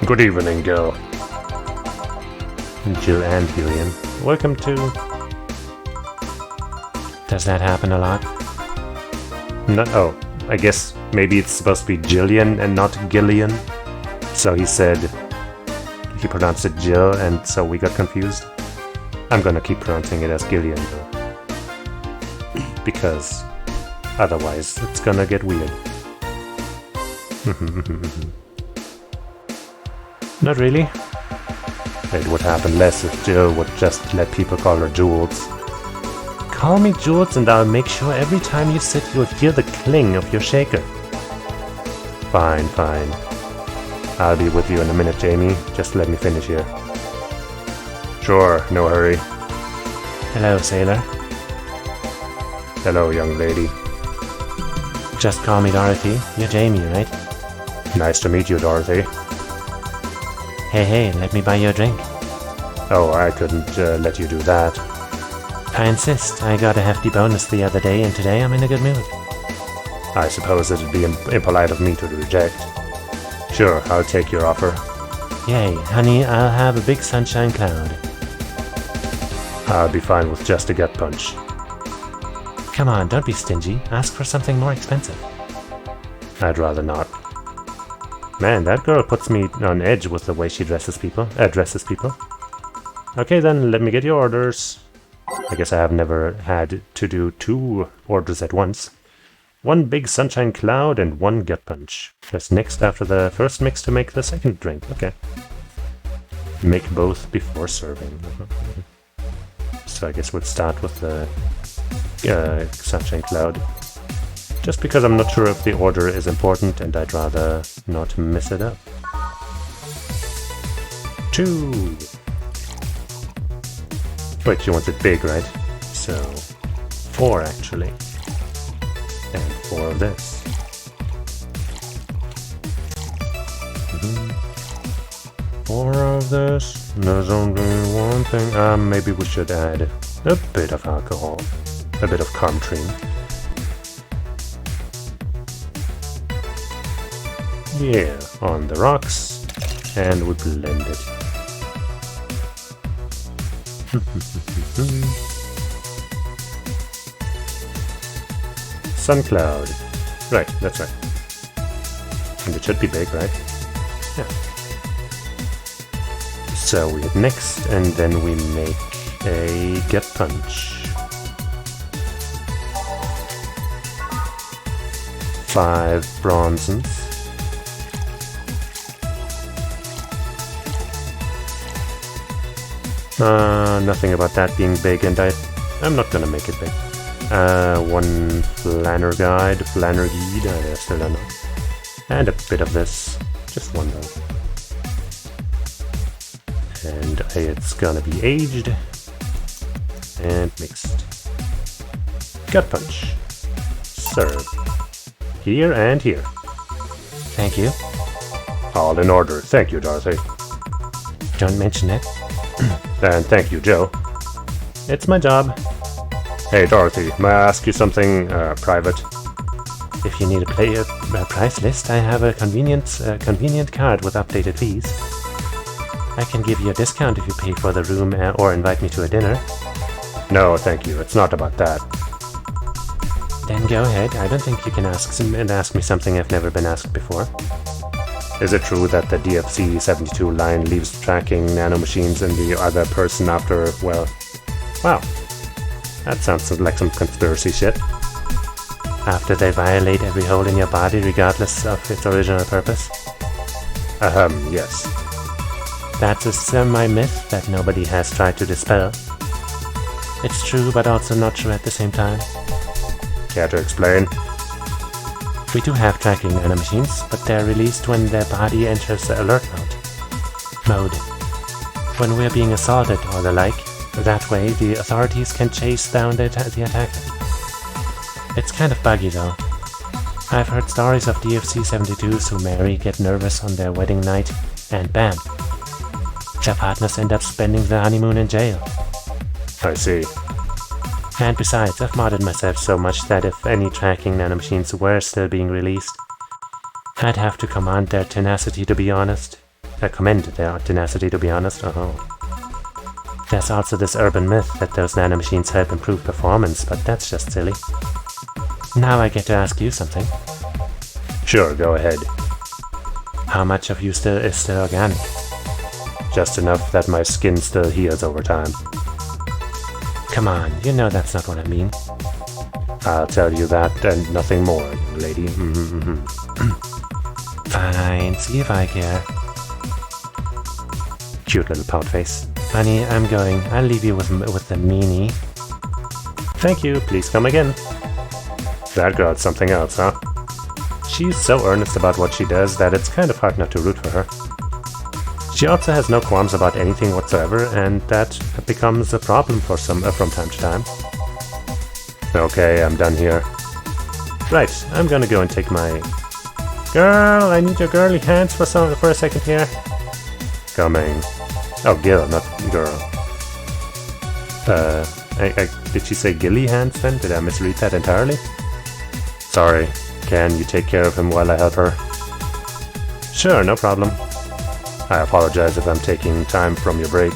Good evening, girl. Jill and Gillian. Welcome to... Does that happen a lot? No, oh, I guess maybe it's supposed to be Jillian and not Gillian. So he said he pronounced it Jill, and so we got confused. I'm gonna keep pronouncing it as Gillian, though. Because otherwise it's gonna get weird. Not really. It would happen less if Jill would just let people call her Jules. Call me Jules and I'll make sure every time you sit you'll hear the cling of your shaker. Fine, fine. I'll be with you in a minute, Jamie. Just let me finish here. Sure, no hurry. Hello, sailor. Hello, young lady. Just call me Dorothy. You're Jamie, right? Nice to meet you, Dorothy. Hey, let me buy you a drink. Oh, I couldn't let you do that. I insist. I got a hefty bonus the other day, and today I'm in a good mood. I suppose it'd be impolite of me to reject. Sure, I'll take your offer. Yay, honey, I'll have a big sunshine cloud. I'll be fine with just a gut punch. Come on, don't be stingy. Ask for something more expensive. I'd rather not. Man, that girl puts me on edge with the way she addresses people. Okay then, let me get your orders. I guess I have never had to do 2 orders at once. 1 big sunshine cloud and 1 gut punch. Press next after the first mix to make the second drink. Okay. Make both before serving. So I guess we'll start with the sunshine cloud. Just because I'm not sure if the order is important and I'd rather not mess it up. 2. Wait, she wants it big, right? So 4 actually. And 4 of this. 4 of this. There's only one thing. Maybe we should add a bit of alcohol. A bit of Carmtrine. Yeah, on the rocks. And we blend it. Sun cloud. Right, that's right. And it should be big, right? Yeah. So we hit next, and then we make a gut punch. 5 bronzes. Nothing about that being big, and I'm not gonna make it big. 1 flanner guide, I still don't know. And a bit of this, just 1 though. And it's gonna be aged and mixed. Gut punch. Serve. Here and here. Thank you. All in order. Thank you, Dorothy. Don't mention it. And thank you, Joe. It's my job. Hey, Dorothy, may I ask you something private? If you need a price list, I have a convenient card with updated fees. I can give you a discount if you pay for the room or invite me to a dinner. No, thank you. It's not about that. Then go ahead. I don't think you can ask me something I've never been asked before. Is it true that the DFC-72 line leaves tracking nanomachines in the other person after, well... Wow. That sounds like some conspiracy shit. After they violate every hole in your body regardless of its original purpose? Yes. That's a semi-myth that nobody has tried to dispel. It's true, but also not true at the same time. Care to explain? We do have tracking nanomachines, but they're released when their body enters the alert mode. When we're being assaulted or the like, that way the authorities can chase down the attacker. It's kind of buggy though. I've heard stories of DFC-72s who marry, get nervous on their wedding night, and bam! Their partners end up spending their honeymoon in jail. I see. And besides, I've modded myself so much that if any tracking nanomachines were still being released, I'd have to commend their tenacity to be honest. Oh. There's also this urban myth that those nanomachines help improve performance, but that's just silly. Now I get to ask you something. Sure, go ahead. How much of you is still organic? Just enough that my skin still heals over time. Come on, you know that's not what I mean. I'll tell you that and nothing more, young lady. Fine, see if I care. Cute little pout face. Honey, I'm going. I'll leave you with the meanie. Thank you, please come again. That girl's something else, huh? She's so earnest about what she does that it's kind of hard not to root for her. She also has no qualms about anything whatsoever, and that becomes a problem for from time to time. Okay, I'm done here. Right, I'm gonna go and take my... Girl, I need your girly hands for a second here. Coming. Oh, Gil, not girl. Did she say Gilly hands then? Did I misread that entirely? Sorry. Can you take care of him while I help her? Sure, no problem. I apologize if I'm taking time from your break.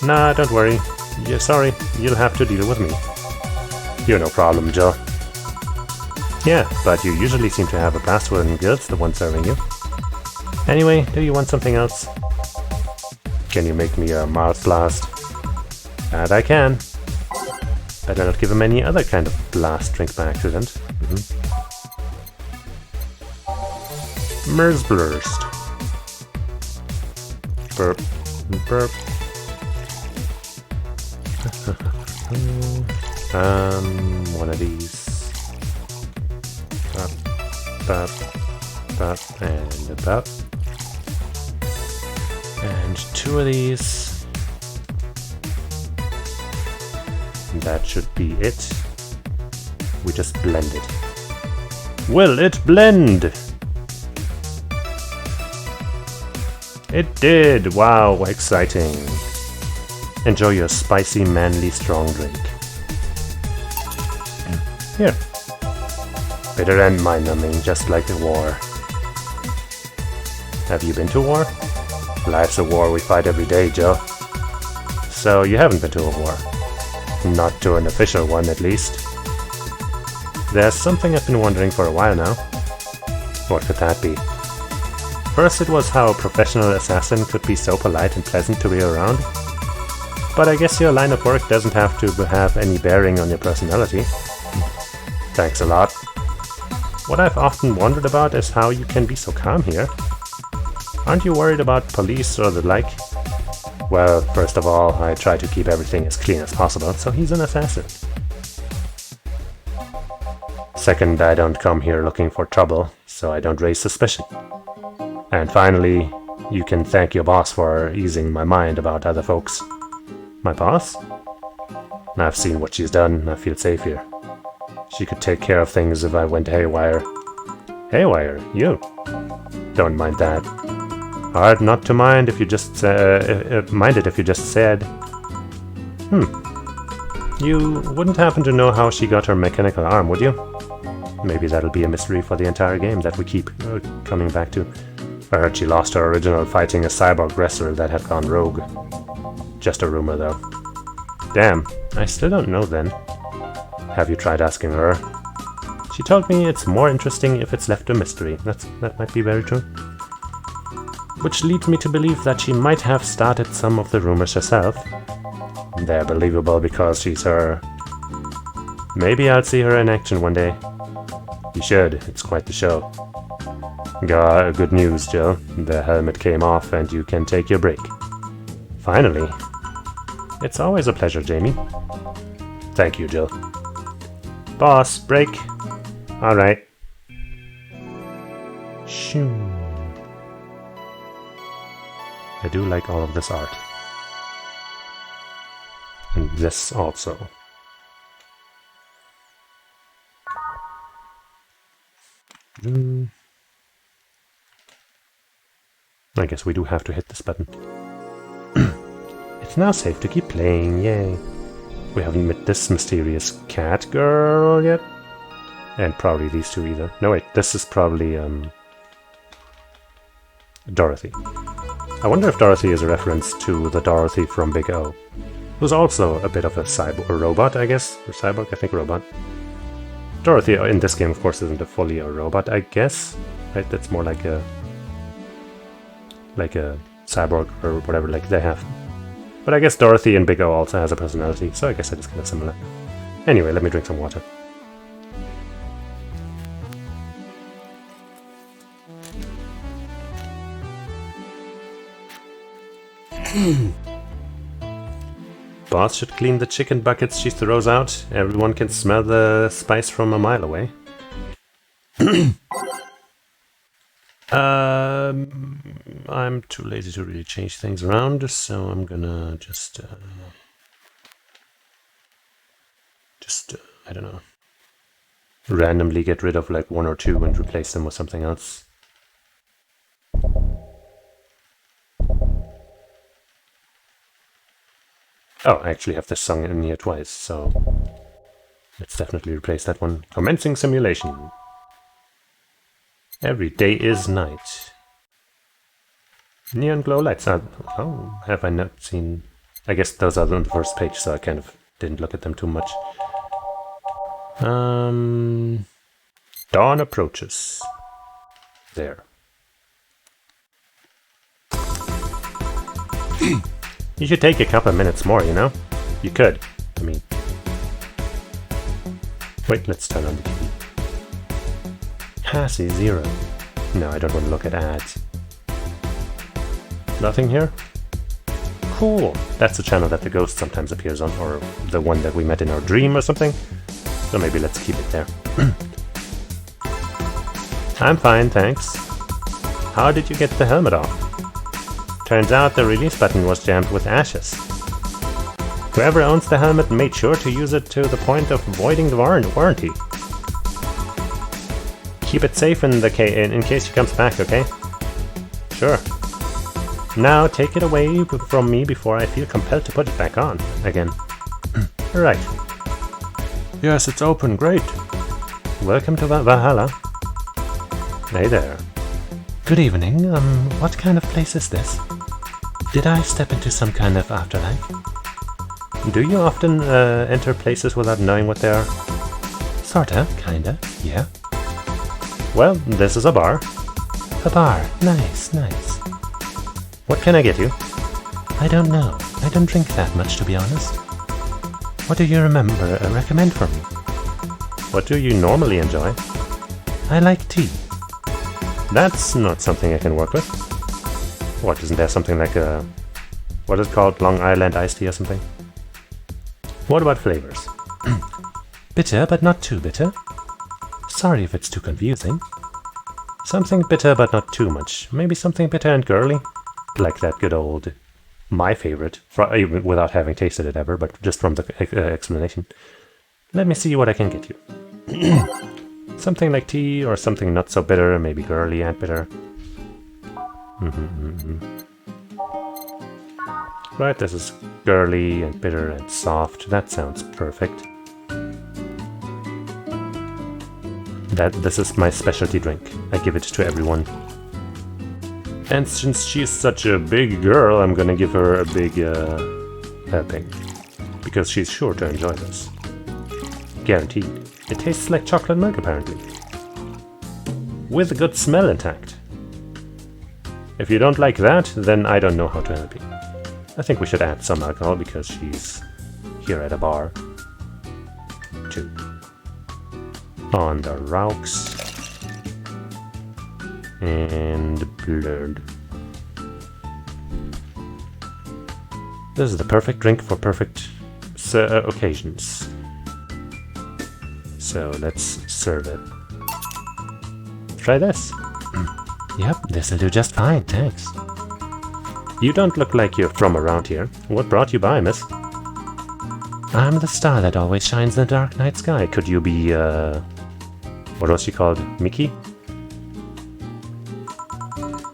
Nah, don't worry. Yeah, sorry, you'll have to deal with me. You're no problem, Joe. Yeah, but you usually seem to have a blast when Gil's the one serving you. Anyway, do you want something else? Can you make me a Mars blast? That I can. Better not give him any other kind of blast drink by accident. Mers blurst. Burp. Burp. One of these. Bop, bop, bop, and a bop. And two of these. That should be it. We just blend it. Will it blend? It did! Wow, exciting. Enjoy your spicy, manly, strong drink. Here. Bitter and mind-numbing, just like the war. Have you been to war? Life's a war we fight every day, Joe. So you haven't been to a war. Not to an official one, at least. There's something I've been wondering for a while now. What could that be? First it was how a professional assassin could be so polite and pleasant to be around. But I guess your line of work doesn't have to have any bearing on your personality. Thanks a lot. What I've often wondered about is how you can be so calm here. Aren't you worried about police or the like? Well, first of all, I try to keep everything as clean as possible, so he's an assassin. Second, I don't come here looking for trouble, so I don't raise suspicion. And finally, you can thank your boss for easing my mind about other folks. My boss? I've seen what she's done, I feel safe here. She could take care of things if I went haywire. Haywire? You? Don't mind that. Hard not to mind if you just mind it if you just said. You wouldn't happen to know how she got her mechanical arm, would you? Maybe that'll be a mystery for the entire game that we keep coming back to. I heard she lost her original fighting a cyborg wrestler that had gone rogue. Just a rumor, though. Damn, I still don't know then. Have you tried asking her? She told me it's more interesting if it's left a mystery. That might be very true. Which leads me to believe that she might have started some of the rumors herself. They're believable because she's her. Maybe I'll see her in action one day. You should, it's quite the show. Good news, Jill. The helmet came off and you can take your break. Finally. It's always a pleasure, Jamie. Thank you, Jill. Boss, break. Alright. Shoo. I do like all of this art. And this also. I guess we do have to hit this button. It's now safe to keep playing, yay. We haven't met this mysterious cat girl yet. And probably these two either. No wait, this is probably Dorothy. I wonder if Dorothy is a reference to the Dorothy from Big O, who's also a bit of a robot, I guess, or cyborg, I think robot. Dorothy in this game, of course, isn't fully a robot, I guess. Right? That's more like a Cyborg or whatever like they have. But I guess Dorothy and Big O also has a personality, so I guess it is kind of similar. Anyway, let me drink some water. Boss should clean the chicken buckets she throws out. Everyone can smell the spice from a mile away. I'm too lazy to really change things around, so I'm gonna just I don't know, randomly get rid of like 1 or 2 and replace them with something else. Oh, I actually have this song in here twice, so let's definitely replace that one. Commencing simulation. Every day is night. Neon glow lights. Oh, have I not seen? I guess those are on the first page, so I kind of didn't look at them too much. Dawn approaches. There. You should take a couple of minutes more, you know? You could. I mean... Wait, let's turn on the TV. Passy 0. No, I don't want to look at ads. Nothing here? Cool! That's the channel that the ghost sometimes appears on, or the one that we met in our dream or something. So maybe let's keep it there. I'm fine, thanks. How did you get the helmet off? Turns out the release button was jammed with ashes. Whoever owns the helmet made sure to use it to the point of voiding the warranty. Keep it safe in case she comes back, okay? Sure. Now take it away from me before I feel compelled to put it back on again. Right. Yes, it's open, great. Welcome to Valhalla. Hey there. Good evening. What kind of place is this? Did I step into some kind of afterlife? Do you often enter places without knowing what they are? Sorta, kinda, yeah. Well, this is a bar. A bar, nice, nice. What can I get you? I don't know. I don't drink that much, to be honest. What do you recommend for me? What do you normally enjoy? I like tea. That's not something I can work with. What, isn't there something like a... what is it called? Long Island iced tea or something? What about flavors? Bitter, but not too bitter. Sorry if it's too confusing. Something bitter, but not too much. Maybe something bitter and girly? Like that good old... my favorite. Even without having tasted it ever, but just from the explanation. Let me see what I can get you. Something like tea, or something not so bitter, maybe girly and bitter. Right, this is girly and bitter and soft. That sounds perfect. This is my specialty drink. I give it to everyone. And since she's such a big girl, I'm gonna give her a big helping. Because she's sure to enjoy this. Guaranteed. It tastes like chocolate milk, apparently. With a good smell intact. If you don't like that, then I don't know how to help you. I think we should add some alcohol because she's here at a bar. Too. On the rocks. And blood. This is the perfect drink for perfect occasions. So let's serve it. Try this. Yep, this'll do just fine, thanks. You don't look like you're from around here. What brought you by, miss? I'm the star that always shines in the dark night sky. Could you be, what was she called? Mickey?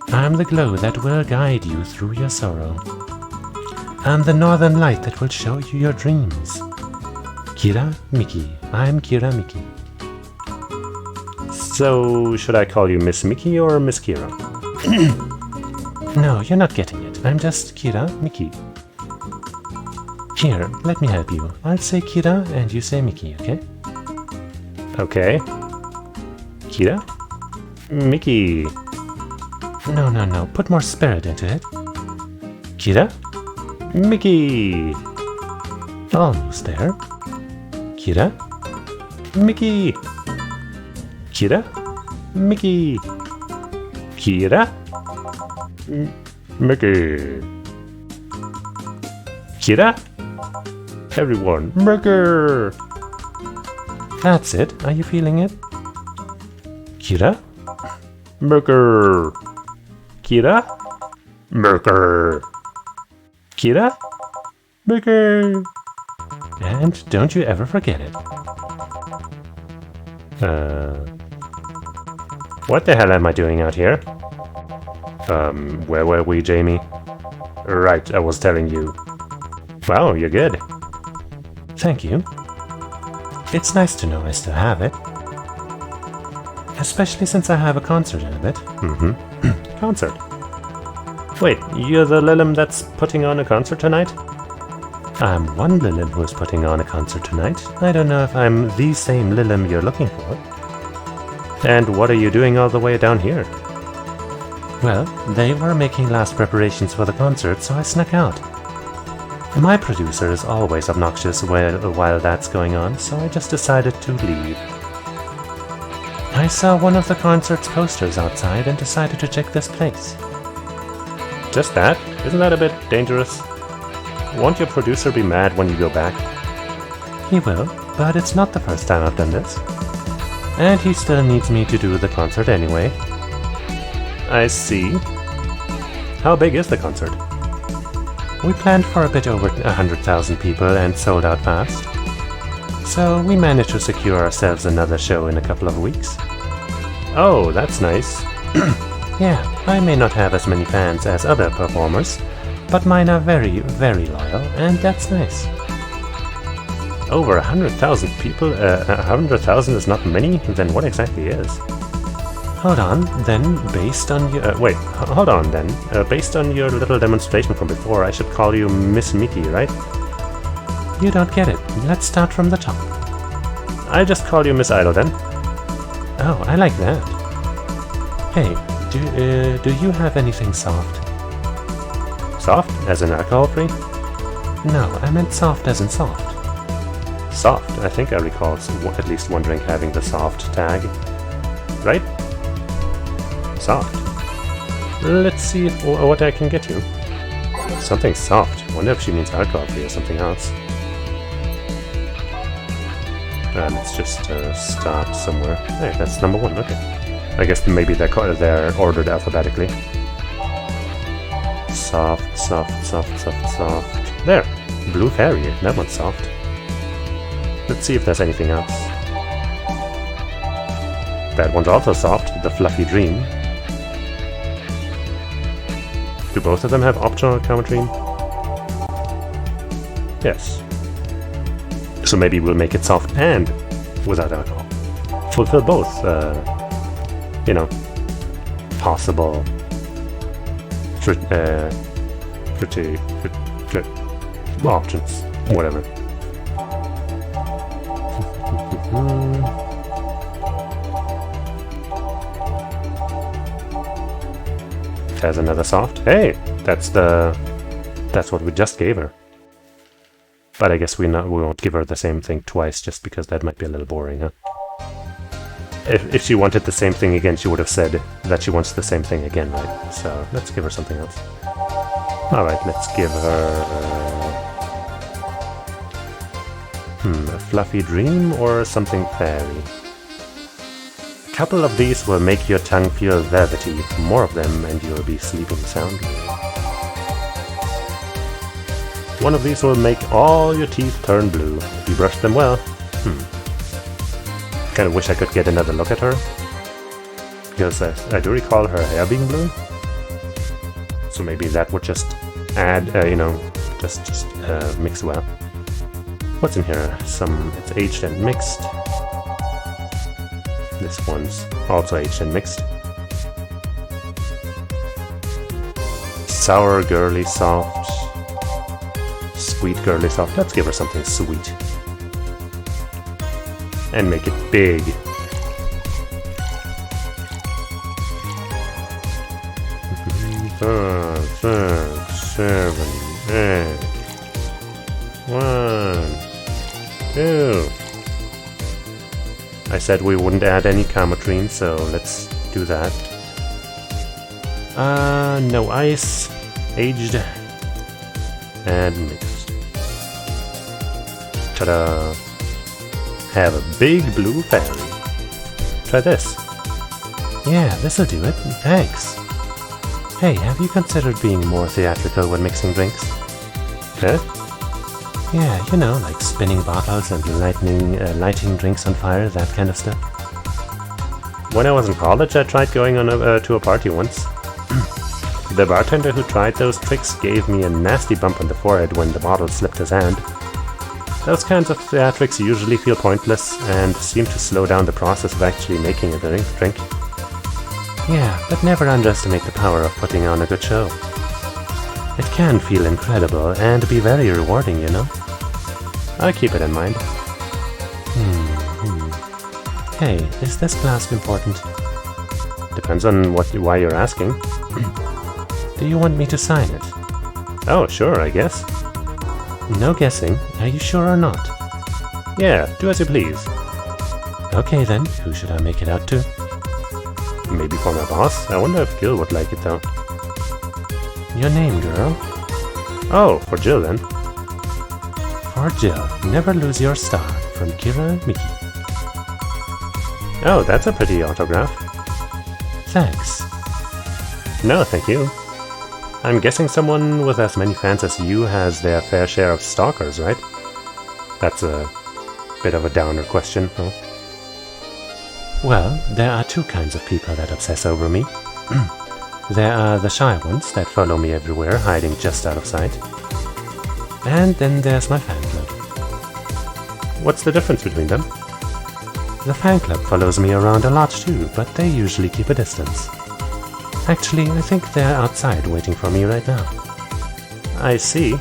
I'm the glow that will guide you through your sorrow. I'm the northern light that will show you your dreams. Kira Mickey. I'm Kira Mickey. So, should I call you Miss Mickey or Miss Kira? No, you're not getting it. I'm just Kira Mickey. Here, let me help you. I'll say Kira and you say Mickey, okay? Okay. Kira? Mickey. No. Put more spirit into it. Kira? Mickey! Almost there. Kira? Mickey! Kira? Mickey! Kira? Mickey! Kira? Everyone, Mickey! That's it. Are you feeling it? Kira? Mickey! Kira? Mickey! Kira? Mickey! And don't you ever forget it. What the hell am I doing out here? Where were we, Jamie? Right, I was telling you. Wow, you're good. Thank you. It's nice to know I still have it. Especially since I have a concert in a bit. Concert. Wait, you're the Lilim that's putting on a concert tonight? I'm one Lilim who is putting on a concert tonight. I don't know if I'm the same Lilim you're looking for. And what are you doing all the way down here? Well, they were making last preparations for the concert, so I snuck out. My producer is always obnoxious while that's going on, so I just decided to leave. I saw one of the concert's posters outside and decided to check this place. Just that? Isn't that a bit dangerous? Won't your producer be mad when you go back? He will, but it's not the first time I've done this. And he still needs me to do the concert anyway. I see. How big is the concert? We planned for a bit over 100,000 people and sold out fast. So we managed to secure ourselves another show in a couple of weeks. Oh, that's nice. Yeah, I may not have as many fans as other performers, but mine are very, very loyal, and that's nice. Over 100,000 people? 100,000 is not many? Then what exactly is? Hold on, then, based on your... wait, hold on then. Based on your little demonstration from before, I should call you Miss Mickey, right? You don't get it. Let's start from the top. I'll just call you Miss Idol then. Oh, I like that. Hey, do you have anything soft? Soft? As in alcohol-free? No, I meant soft as in soft. Soft? I think I recall at least one drink having the soft tag. Right? Soft. Let's see what I can get you. Something soft. Wonder if she means alcohol-free or something else. Let's just start somewhere. Hey, that's number one, okay. I guess maybe they're ordered alphabetically. Soft, soft, soft, soft, soft. There! Blue Fairy, that one's soft. Let's see if there's anything else. That one's also soft, the Fluffy Dream. Do both of them have optional geometry? Yes. So maybe we'll make it soft and without alcohol. Fulfill both, possible options. Whatever. There's another soft. Hey, that's what we just gave her. But I guess we won't give her the same thing twice, just because that might be a little boring, huh? If she wanted the same thing again, she would have said that she wants the same thing again, right? So let's give her something else. Alright, let's give her... a Fluffy Dream or something fairy? A couple of these will make your tongue feel velvety. More of them and you'll be sleeping soundly. One of these will make all your teeth turn blue. If you brush them well. Kind of wish I could get another look at her. Because I do recall her hair being blue. So maybe that would just add, just mix well. What's in here? It's aged and mixed. This one's also aged and mixed. Sour girly soft. Sweet girly soft. Let's give her something sweet. And make it big. 7, 8. 1, 2. I said we wouldn't add any Camotrine, so let's do that. No ice, aged, and mixed. Ta-da! Have a big blue fairy. Try this. Yeah, this'll do it. Thanks. Hey, have you considered being more theatrical when mixing drinks? Huh? Yeah, you know, like spinning bottles and lighting drinks on fire, that kind of stuff. When I was in college, I tried going on to a party once. The bartender who tried those tricks gave me a nasty bump on the forehead when the bottle slipped his hand. Those kinds of theatrics usually feel pointless and seem to slow down the process of actually making a drink. Yeah, but never underestimate the power of putting on a good show. It can feel incredible and be very rewarding, you know? I'll keep it in mind. Hey, is this glass important? Depends on why you're asking. Do you want me to sign it? Oh, sure, I guess. No guessing. Are you sure or not? Yeah, do as you please. Okay then, who should I make it out to? Maybe for my boss? I wonder if Gil would like it though. Your name, girl? Oh, for Jill then. For Jill, never lose your star, from Kira and Mickey. Oh, that's a pretty autograph. Thanks. No, thank you. I'm guessing someone with as many fans as you has their fair share of stalkers, right? That's a bit of a downer question, huh? Well, there are two kinds of people that obsess over me. There are the shy ones that follow me everywhere, hiding just out of sight. And then there's my fan club. What's the difference between them? The fan club follows me around a lot too, but they usually keep a distance. Actually, I think they're outside waiting for me right now. I see.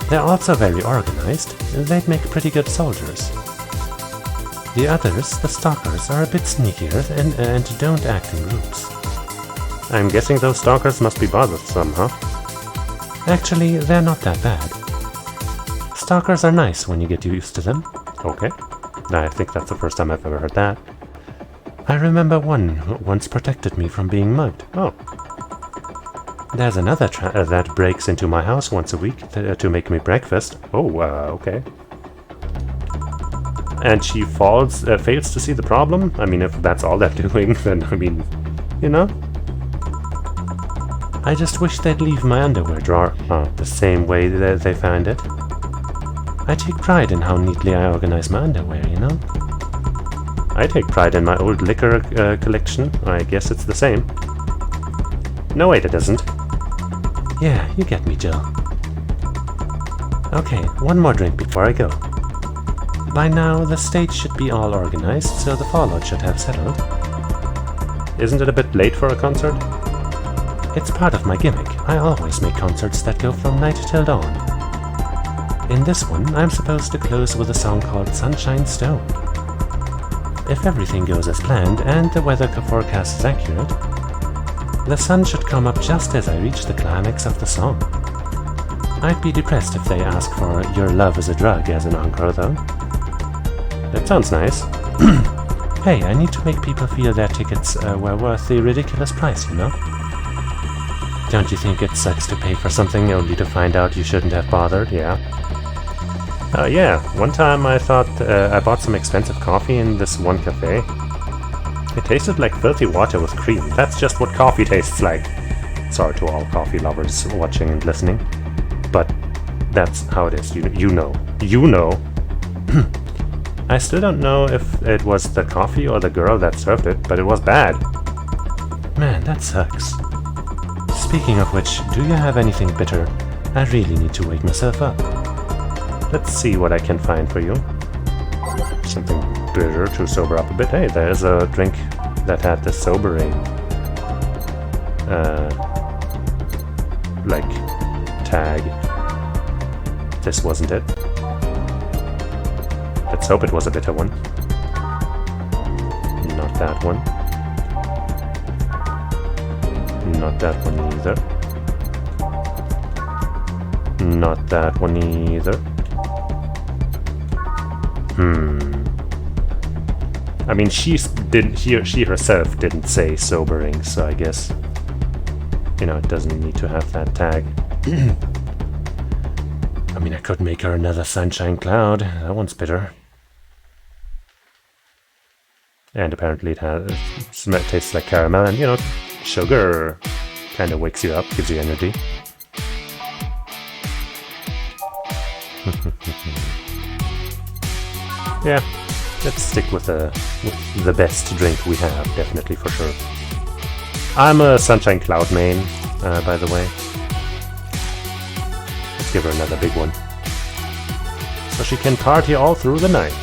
They're also very organized. They'd make pretty good soldiers. The others, the stalkers, are a bit sneakier and don't act in groups. I'm guessing those stalkers must be bothersome, huh? Actually, they're not that bad. Stalkers are nice when you get used to them. Okay. I think that's the first time I've ever heard that. I remember one who once protected me from being mugged. Oh. There's another that breaks into my house once a week to make me breakfast. Oh, okay. And she fails to see the problem? I mean, if that's all they're doing, then, I mean, you know? I just wish they'd leave my underwear drawer the same way that they found it. I take pride in how neatly I organize my underwear, you know? I take pride in my old liquor collection. I guess it's the same. No, wait, it isn't. Yeah, you get me, Jill. Okay, one more drink before I go. By now, the stage should be all organized, so the fallout should have settled. Isn't it a bit late for a concert? It's part of my gimmick. I always make concerts that go from night till dawn. In this one, I'm supposed to close with a song called Sunshine Stone. If everything goes as planned and the weather forecast is accurate, the sun should come up just as I reach the climax of the song. I'd be depressed if they ask for Your Love is a Drug as an encore though. That sounds nice. Hey, I need to make people feel their tickets were worth the ridiculous price, you know? Don't you think it sucks to pay for something only to find out you shouldn't have bothered, yeah? Yeah, one time I thought I bought some expensive coffee in this one cafe. It tasted like filthy water with cream. That's just what coffee tastes like. Sorry to all coffee lovers watching and listening. But that's how it is, you know. You know! I still don't know if it was the coffee or the girl that served it, but it was bad. Man, that sucks. Speaking of which, do you have anything bitter? I really need to wake myself up. Let's see what I can find for you. Something bitter to sober up a bit. Hey, there's a drink that had the sobering like tag. This wasn't it. Let's hope it was a bitter one. Not that one. Not that one either. Not that one either. I mean, she herself didn't say sobering, so I guess, it doesn't need to have that tag. I mean, I could make her another sunshine cloud. That one's bitter. And apparently it tastes like caramel, and sugar kind of wakes you up, gives you energy. Yeah, let's stick with the best drink we have, definitely, for sure. I'm a sunshine cloud main, by the way. Let's give her another big one, so she can party all through the night.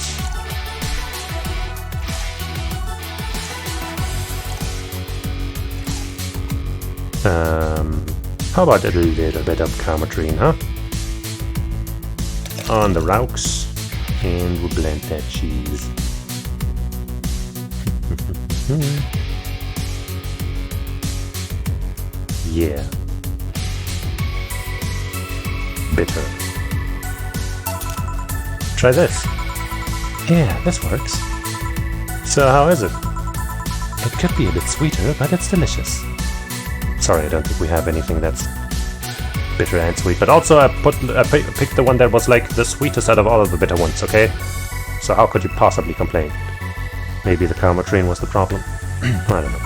How about a little bit of Carmatrine, huh? On the rocks, and we'll blend that cheese. Yeah. Bitter. Try this. Yeah, this works. So how is it? It could be a bit sweeter, but it's delicious. Sorry, I don't think we have anything that's bitter and sweet. But also, I picked the one that was like the sweetest out of all of the bitter ones. Okay, so how could you possibly complain? Maybe the Carmatrine was the problem. I don't know.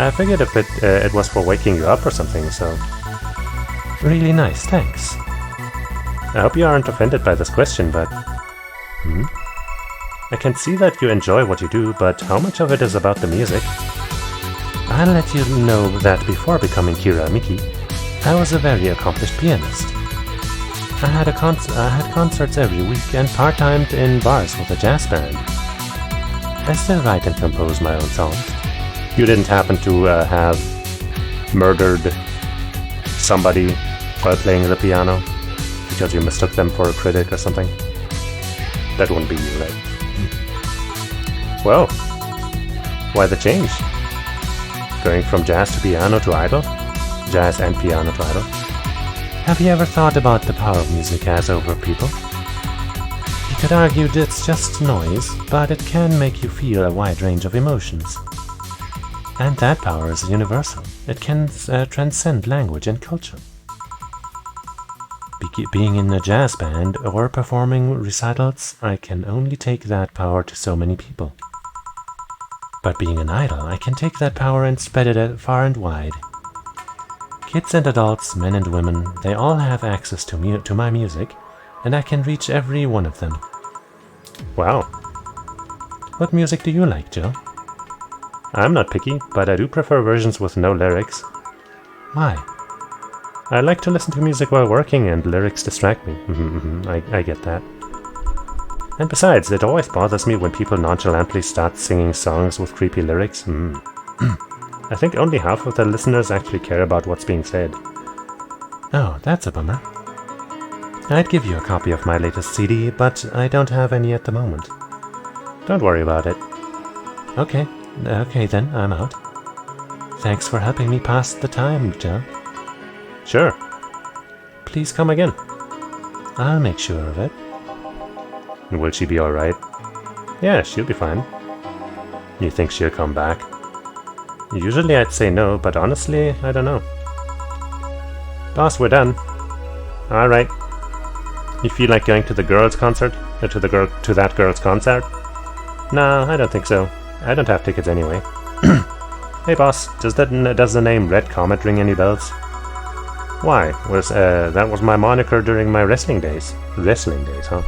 I figured if it was for waking you up or something. So really nice, thanks. I hope you aren't offended by this question, but I can see that you enjoy what you do, but how much of it is about the music? I'll let you know that before becoming Kira Miki, I was a very accomplished pianist. I had concerts every week and part-timed in bars with a jazz band. I still write and compose my own songs. You didn't happen to have murdered somebody while playing the piano because you mistook them for a critic or something? That wouldn't be you, right? Well, why the change? Going from jazz to piano to idol? Jazz and piano to idol? Have you ever thought about the power music has over people? You could argue it's just noise, but it can make you feel a wide range of emotions. And that power is universal. It can transcend language and culture. Being in a jazz band or performing recitals, I can only take that power to so many people. But being an idol, I can take that power and spread it far and wide. Kids and adults, men and women, they all have access to my music, and I can reach every one of them. Wow. What music do you like, Joe? I'm not picky, but I do prefer versions with no lyrics. Why? I like to listen to music while working, and lyrics distract me. I get that. And besides, it always bothers me when people nonchalantly start singing songs with creepy lyrics. I think only half of the listeners actually care about what's being said. Oh, that's a bummer. I'd give you a copy of my latest CD, but I don't have any at the moment. Don't worry about it. Okay then, I'm out. Thanks for helping me pass the time, Joe. Sure. Please come again. I'll make sure of it. Will she be alright? Yeah, she'll be fine. You think she'll come back? Usually I'd say no, but honestly, I don't know. Boss, we're done. Alright. You feel like going to the girls' concert? To that girl's concert? No, I don't think so. I don't have tickets anyway. Hey boss, does the name Red Comet ring any bells? Why? That was my moniker during my wrestling days. Wrestling days, huh?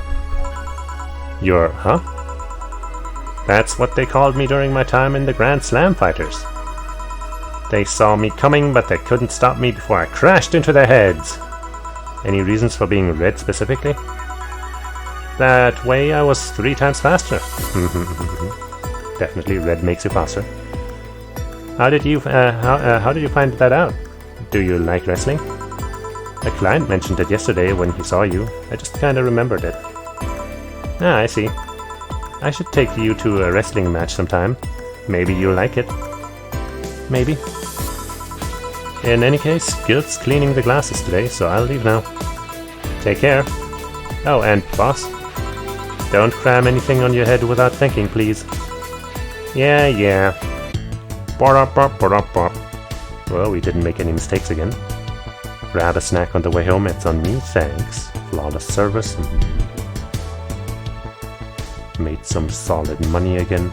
Huh? That's what they called me during my time in the Grand Slam Fighters. They saw me coming, but they couldn't stop me before I crashed into their heads. Any reasons for being red specifically? That way I was 3 times faster. Definitely red makes you faster. How did you find that out? Do you like wrestling? A client mentioned it yesterday when he saw you. I just kinda remembered it. Ah, I see. I should take you to a wrestling match sometime. Maybe you'll like it. Maybe. In any case, Guild's cleaning the glasses today, so I'll leave now. Take care. Oh, and boss, don't cram anything on your head without thinking, please. Yeah. Well, we didn't make any mistakes again. Grab a snack on the way home, it's on me, thanks. Flawless service. Made some solid money again.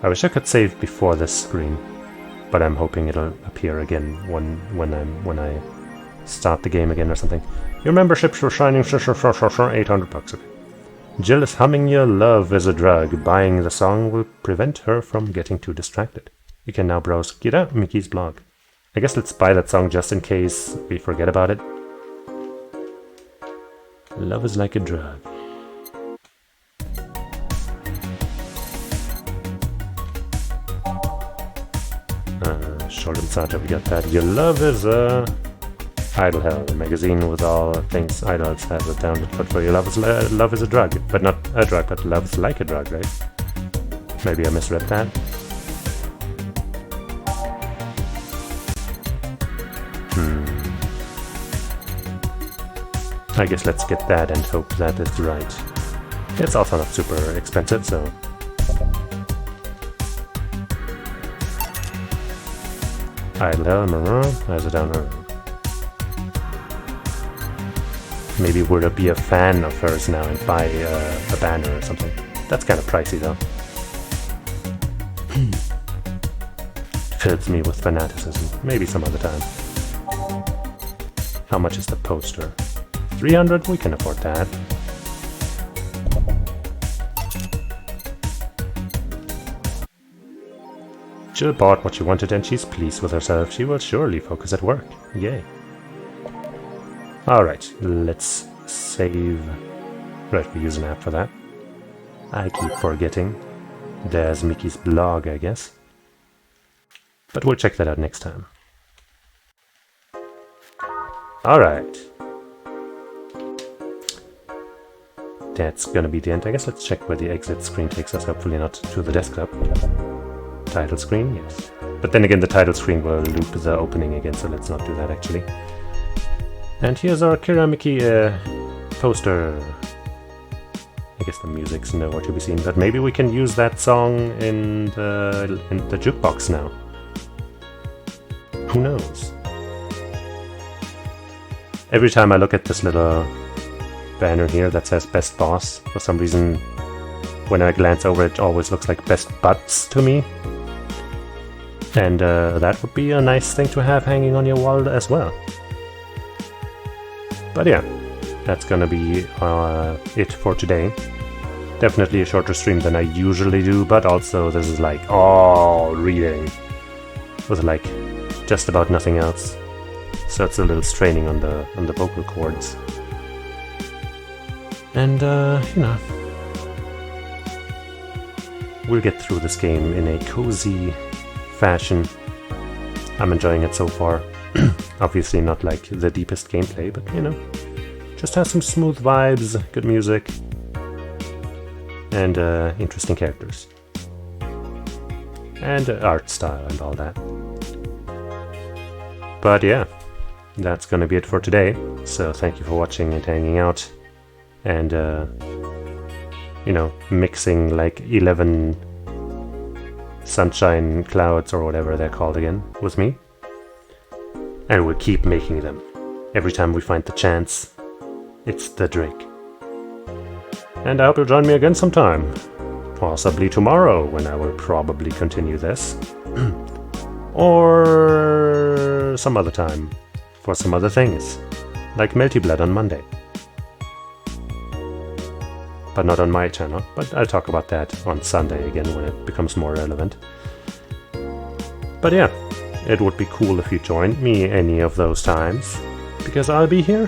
I wish I could save before this screen, but I'm hoping it'll appear again when I start the game again or something. Your memberships for shining 800 bucks. Okay. Jill is humming your love is a drug. Buying the song will prevent her from getting too distracted. You can now browse Kira Mickey's blog. I guess let's buy that song just in case we forget about it. Love is like a drug. Short and Santa, we got that. Your love is a Idle Hell, a magazine with all things idols has it down. But for your love is a drug, but not a drug, but love is like a drug, right? Maybe I misread that. I guess let's get that and hope that is right. It's also not super expensive, so... Idle Hell, Maroon, has it down her. Maybe we'll be a fan of hers now and buy a banner or something. That's kind of pricey though. Fills me with fanaticism. Maybe some other time. How much is the poster? 300? We can afford that. Jill bought what she wanted and she's pleased with herself. She will surely focus at work. Yay. Alright, let's save. Right, we use an app for that. I keep forgetting. There's Mickey's blog, I guess. But we'll check that out next time. Alright. That's gonna be the end. I guess let's check where the exit screen takes us. Hopefully not to the desktop. Title screen, yes. But then again, the title screen will loop the opening again, so let's not do that actually. And here's our Kira Mickey poster. I guess the music's nowhere to be seen, but maybe we can use that song in the jukebox now. Who knows? Every time I look at this little banner here that says Best Boss, for some reason, when I glance over it always looks like Best Butts to me. And that would be a nice thing to have hanging on your wall as well. But yeah, that's gonna be it for today. Definitely a shorter stream than I usually do, but also this is like all reading with like just about nothing else. So it's a little straining on the vocal cords. And you know, we'll get through this game in a cozy fashion. I'm enjoying it so far. Obviously not like the deepest gameplay, but you know, just has some smooth vibes, good music, and interesting characters. And art style and all that. But yeah, that's gonna be it for today. So thank you for watching and hanging out. And you know, mixing like 11 sunshine clouds or whatever they're called again with me. And we'll keep making them. Every time we find the chance, it's the drink. And I hope you'll join me again sometime. Possibly tomorrow, when I will probably continue this. Or some other time, for some other things. Like Melty Blood on Monday. But not on my channel, but I'll talk about that on Sunday again when it becomes more relevant. But yeah, it would be cool if you joined me any of those times, because I'll be here,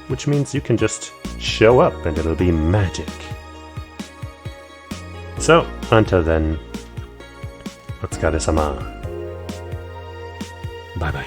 which means you can just show up and it'll be magic. So, until then, otsukare-sama. Bye bye.